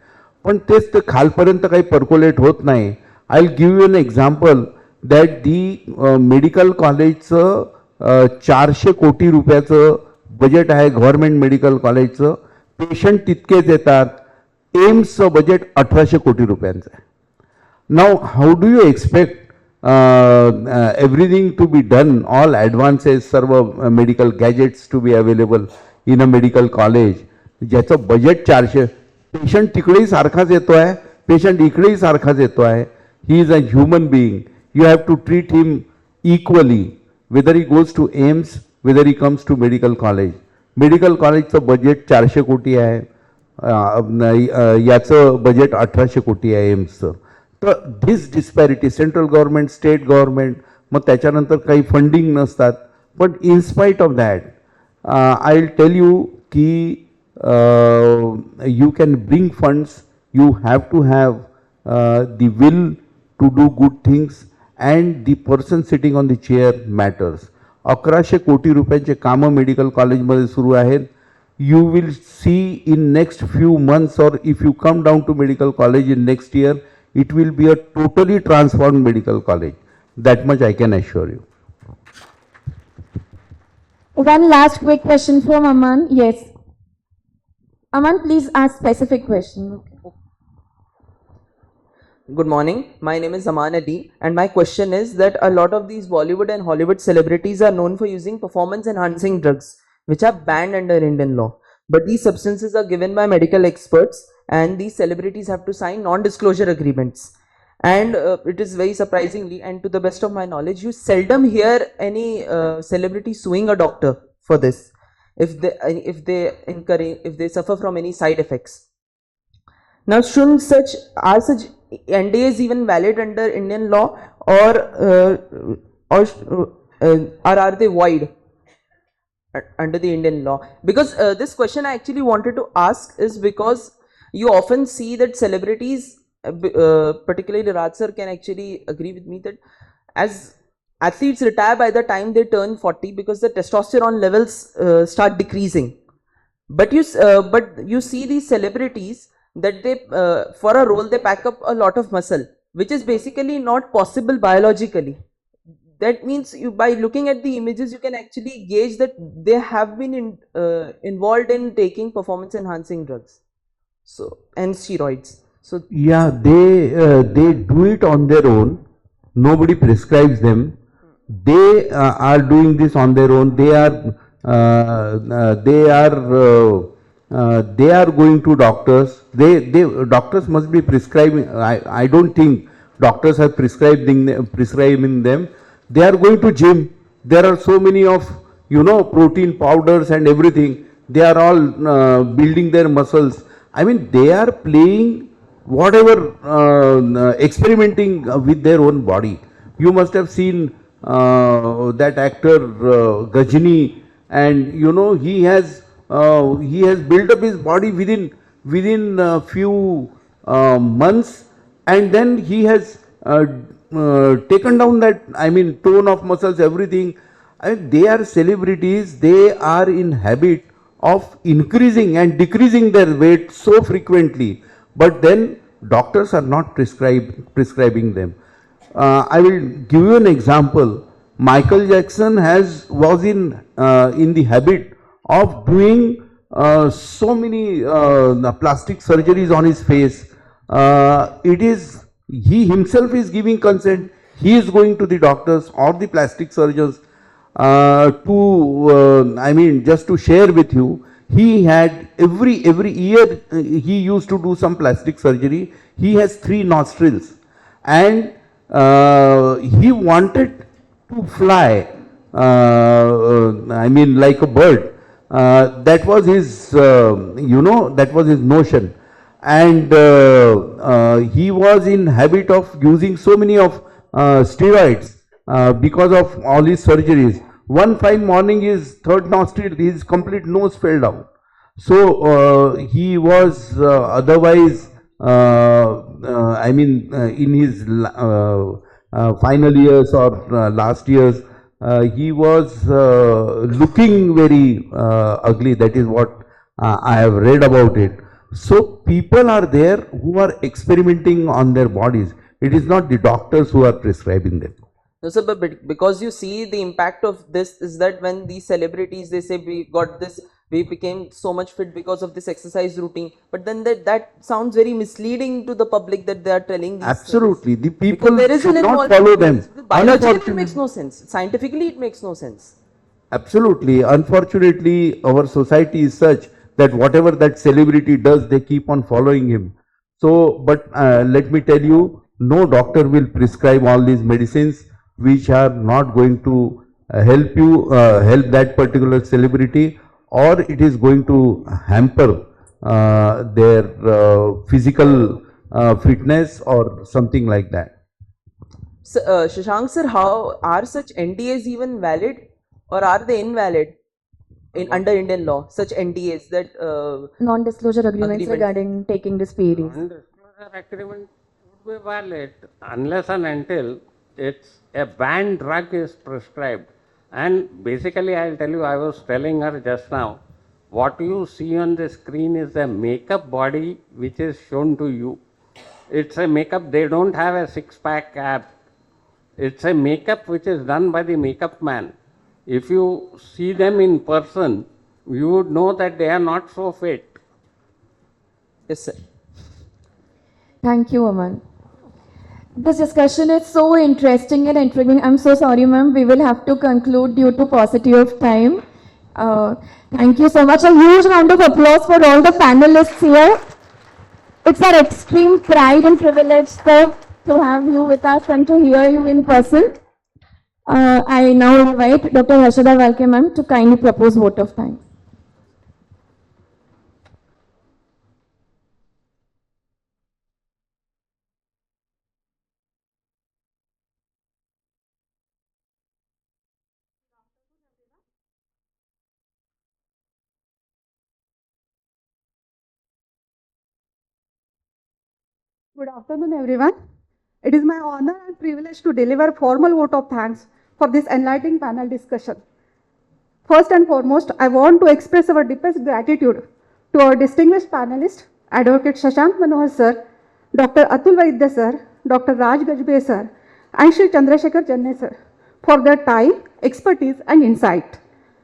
पण तेच ते खालपर्यंत काही पर्कोलेट होत नाही. I will give you an example that the medical कॉलेजचं 400 कोटी रुपयाचं बजेट आहे गव्हर्नमेंट मेडिकल कॉलेजचं. पेशंट तितकेच येतात. एम्सचं बजेट 1800 कोटी रुपयांचं आहे. नाव how do you expect everything to be done, all advances, सर्व medical gadgets to be available in a medical college ज्याचं बजेट 400. पेशंट तिकडेही सारखाच येतो आहे, पेशंट इकडेही सारखाच येतो आहे. He is a human being. You have to treat him equally, whether he goes to AIMS, whether he comes to medical college. Medical कॉलेजचं बजेट 400 कोटी आहे, याचं बजेट 1800 कोटी आहे एम्सचं. तर this disparity, central government, state government, मग त्याच्यानंतर काही फंडिंग नसतात. पण in spite of that, I will tell you की you can bring funds. You have to have the will to do good things and the person sitting on the chair matters. 1100 कोटी रुपयांचे कामं medical कॉलेजमध्ये सुरू आहेत. You will see in next few months, or if you come down to medical college in next year, it will be a totally transformed medical college. That much I can assure you. One last quick question from Aman. Yes. Aman, please ask specific question. Good morning. My name is Aman Ali, and my question is that a lot of these Bollywood and Hollywood celebrities are known for using performance enhancing drugs, which are banned under Indian law. but these substances are given by medical experts, and these celebrities have to sign non-disclosure agreements. And it is very surprisingly, and to the best of my knowledge, you seldom hear any celebrity suing a doctor for this if they suffer from any side effects. Now, shouldn't such NDAs even valid under Indian law, or are they void under the Indian law? Because this question I actually wanted to ask is because you often see that celebrities, particularly Raj sir can actually agree with me, that as athletes retire by the time they turn 40 because the testosterone levels start decreasing. But you see these celebrities that they for a role they pack up a lot of muscle, which is basically not possible biologically. That means by looking at the images you can actually gauge that they have been involved in taking performance enhancing drugs and steroids. So Yeah, they do it on their own. Nobody prescribes them. They are doing this on their own. They are going to doctors. Doctors must be prescribing. I don't think doctors are prescribing them. They are going to gym. There are so many of protein powders and everything. They are all building their muscles. I mean, they are playing whatever, experimenting with their own body. You must have seen that actor Gajini, and he has built up his body within a few months, and then he has taken down that, I mean, tone of muscles, everything. They are celebrities. They are in habit of increasing and decreasing their weight so frequently, but then doctors are not prescribing them. I will give you an example. Michael Jackson was in the habit of doing so many plastic surgeries on his face. He himself is giving consent. He is going to the doctors or the plastic surgeons. I mean, just to share with you, he had every year he used to do some plastic surgery. He has 3 nostrils, and he wanted to fly. I mean, like a bird. That was his, that was his notion, and he was in habit of using so many of steroids because of all his surgeries. One fine morning, his 3rd nostril, his complete nose fell down. So he was otherwise, I mean, in his final years or last years, he was looking very ugly. That is what I have read about it. So people are there who are experimenting on their bodies. It is not the doctors who are prescribing them. no, sir, but because you see the impact of this is that when these celebrities, they say we became so much fit because of this exercise routine, but then that sounds very misleading to the public that they are telling these Absolutely, the because people there is should an not involvement. follow them. Biologically, it Unfortunately- makes no sense. Scientifically, it makes no sense. Absolutely. Unfortunately, our society is such that whatever that celebrity does, they keep on following him. So, but let me tell you, no doctor will prescribe all these medicines which are not going to help that particular celebrity, or it is going to hamper their physical fitness or something like that. So, Shashank sir, how are such NDAs even valid, or are they invalid under Indian law? Such NDAs that Non-disclosure agreements Agreement. regarding taking this PEDs. Non-disclosure agreement would be valid unless and until it's a banned drug is prescribed. And basically, I'll tell you, I was telling her just now, what you see on the screen is a makeup body which is shown to you. It's a makeup, they don't have a six-pack ab. It's a makeup which is done by the makeup man. If you see them in person, you would know that they are not so fit. yes, sir. Thank you, Aman. This discussion is so interesting and intriguing. I'm so sorry, ma'am. We will have to conclude due to paucity of time. Thank you so much. A huge round of applause for all the panelists here. It's our extreme pride and privilege, sir, to have you with us and to hear you in person. I now invite Dr. Harshada Valke ma'am to kindly propose vote of thanks. Good afternoon, everyone. It is my honor and privilege to deliver formal vote of thanks for this enlightening panel discussion. First and foremost, I want to express our deepest gratitude to our distinguished panelists, Advocate Shashank Manohar sir, Dr. Atul Vaidya sir, Dr. Raj Gajbe sir, and Shri Chandrasekhar Janne sir for their time, expertise, and insight.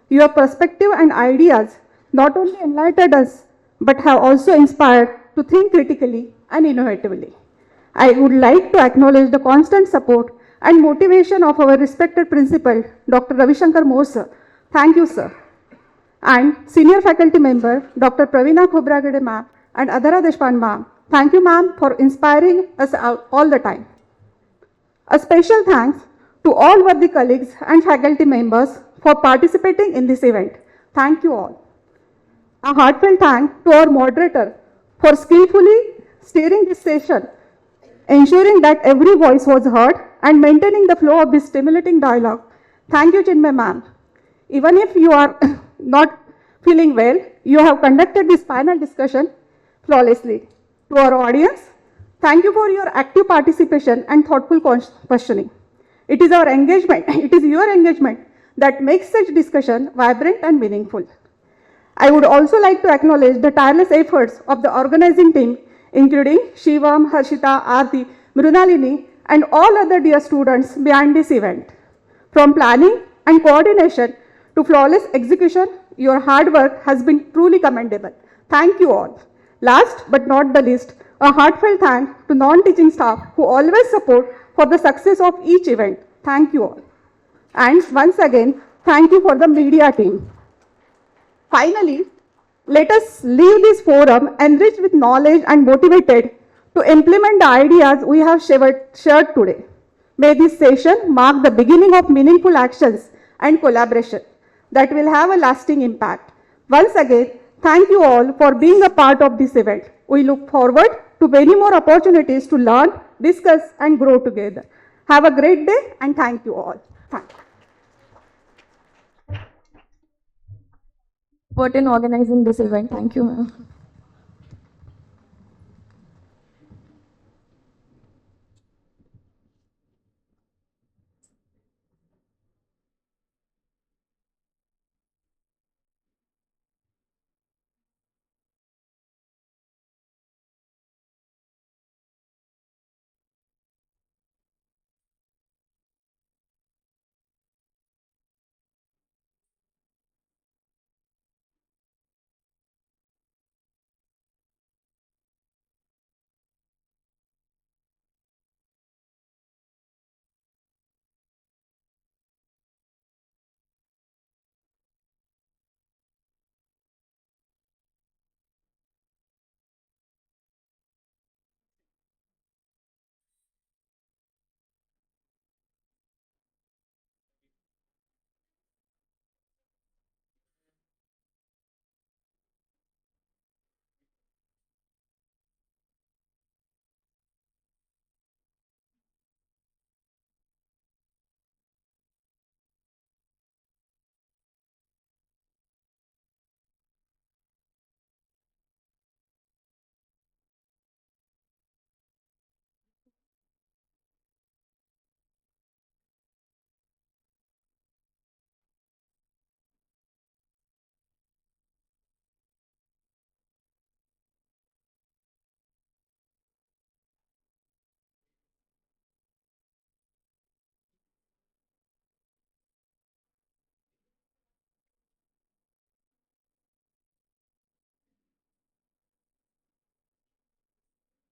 Your perspective and ideas not only enlightened us but have also inspired to think critically and innovatively. I would like to acknowledge the constant support and motivation of our respected principal, Dr. Ravi Shankar Moore sir. Thank you, sir. And senior faculty member, Dr. Praveena Khobragade ma'am and Adhara Deshpande ma'am. Thank you, ma'am, for inspiring us all the time. A special thanks to all worthy colleagues and faculty members for participating in this event. Thank you all. A heartfelt thank to our moderator for skillfully steering this session, ensuring that every voice was heard and maintaining the flow of this stimulating dialogue. Thank you, Chinmay ma'am. Even if you are not feeling well, you have conducted this panel discussion flawlessly. To our audience, thank you for your active participation and thoughtful questioning. It is our engagement, it is your engagement that makes such discussion vibrant and meaningful. I would also like to acknowledge the tireless efforts of the organizing team, including Shivam, Harshita, Aarti, Mrunalini, and all other dear students behind this event. From planning and coordination to flawless execution, your hard work has been truly commendable. Thank you all. Last but not the least, a heartfelt thank to non-teaching staff who always support for the success of each event. Thank you all. And once again, thank you for the media team. Finally, let us leave this forum enriched with knowledge and motivated to implement the ideas we have shared today. May this session mark the beginning of meaningful actions and collaboration that will have a lasting impact. Once again, thank you all for being a part of this event. We look forward to many more opportunities to learn, discuss, and grow together. Have a great day and thank you all. Thank you. Support in organizing this event. Thank you, ma'am.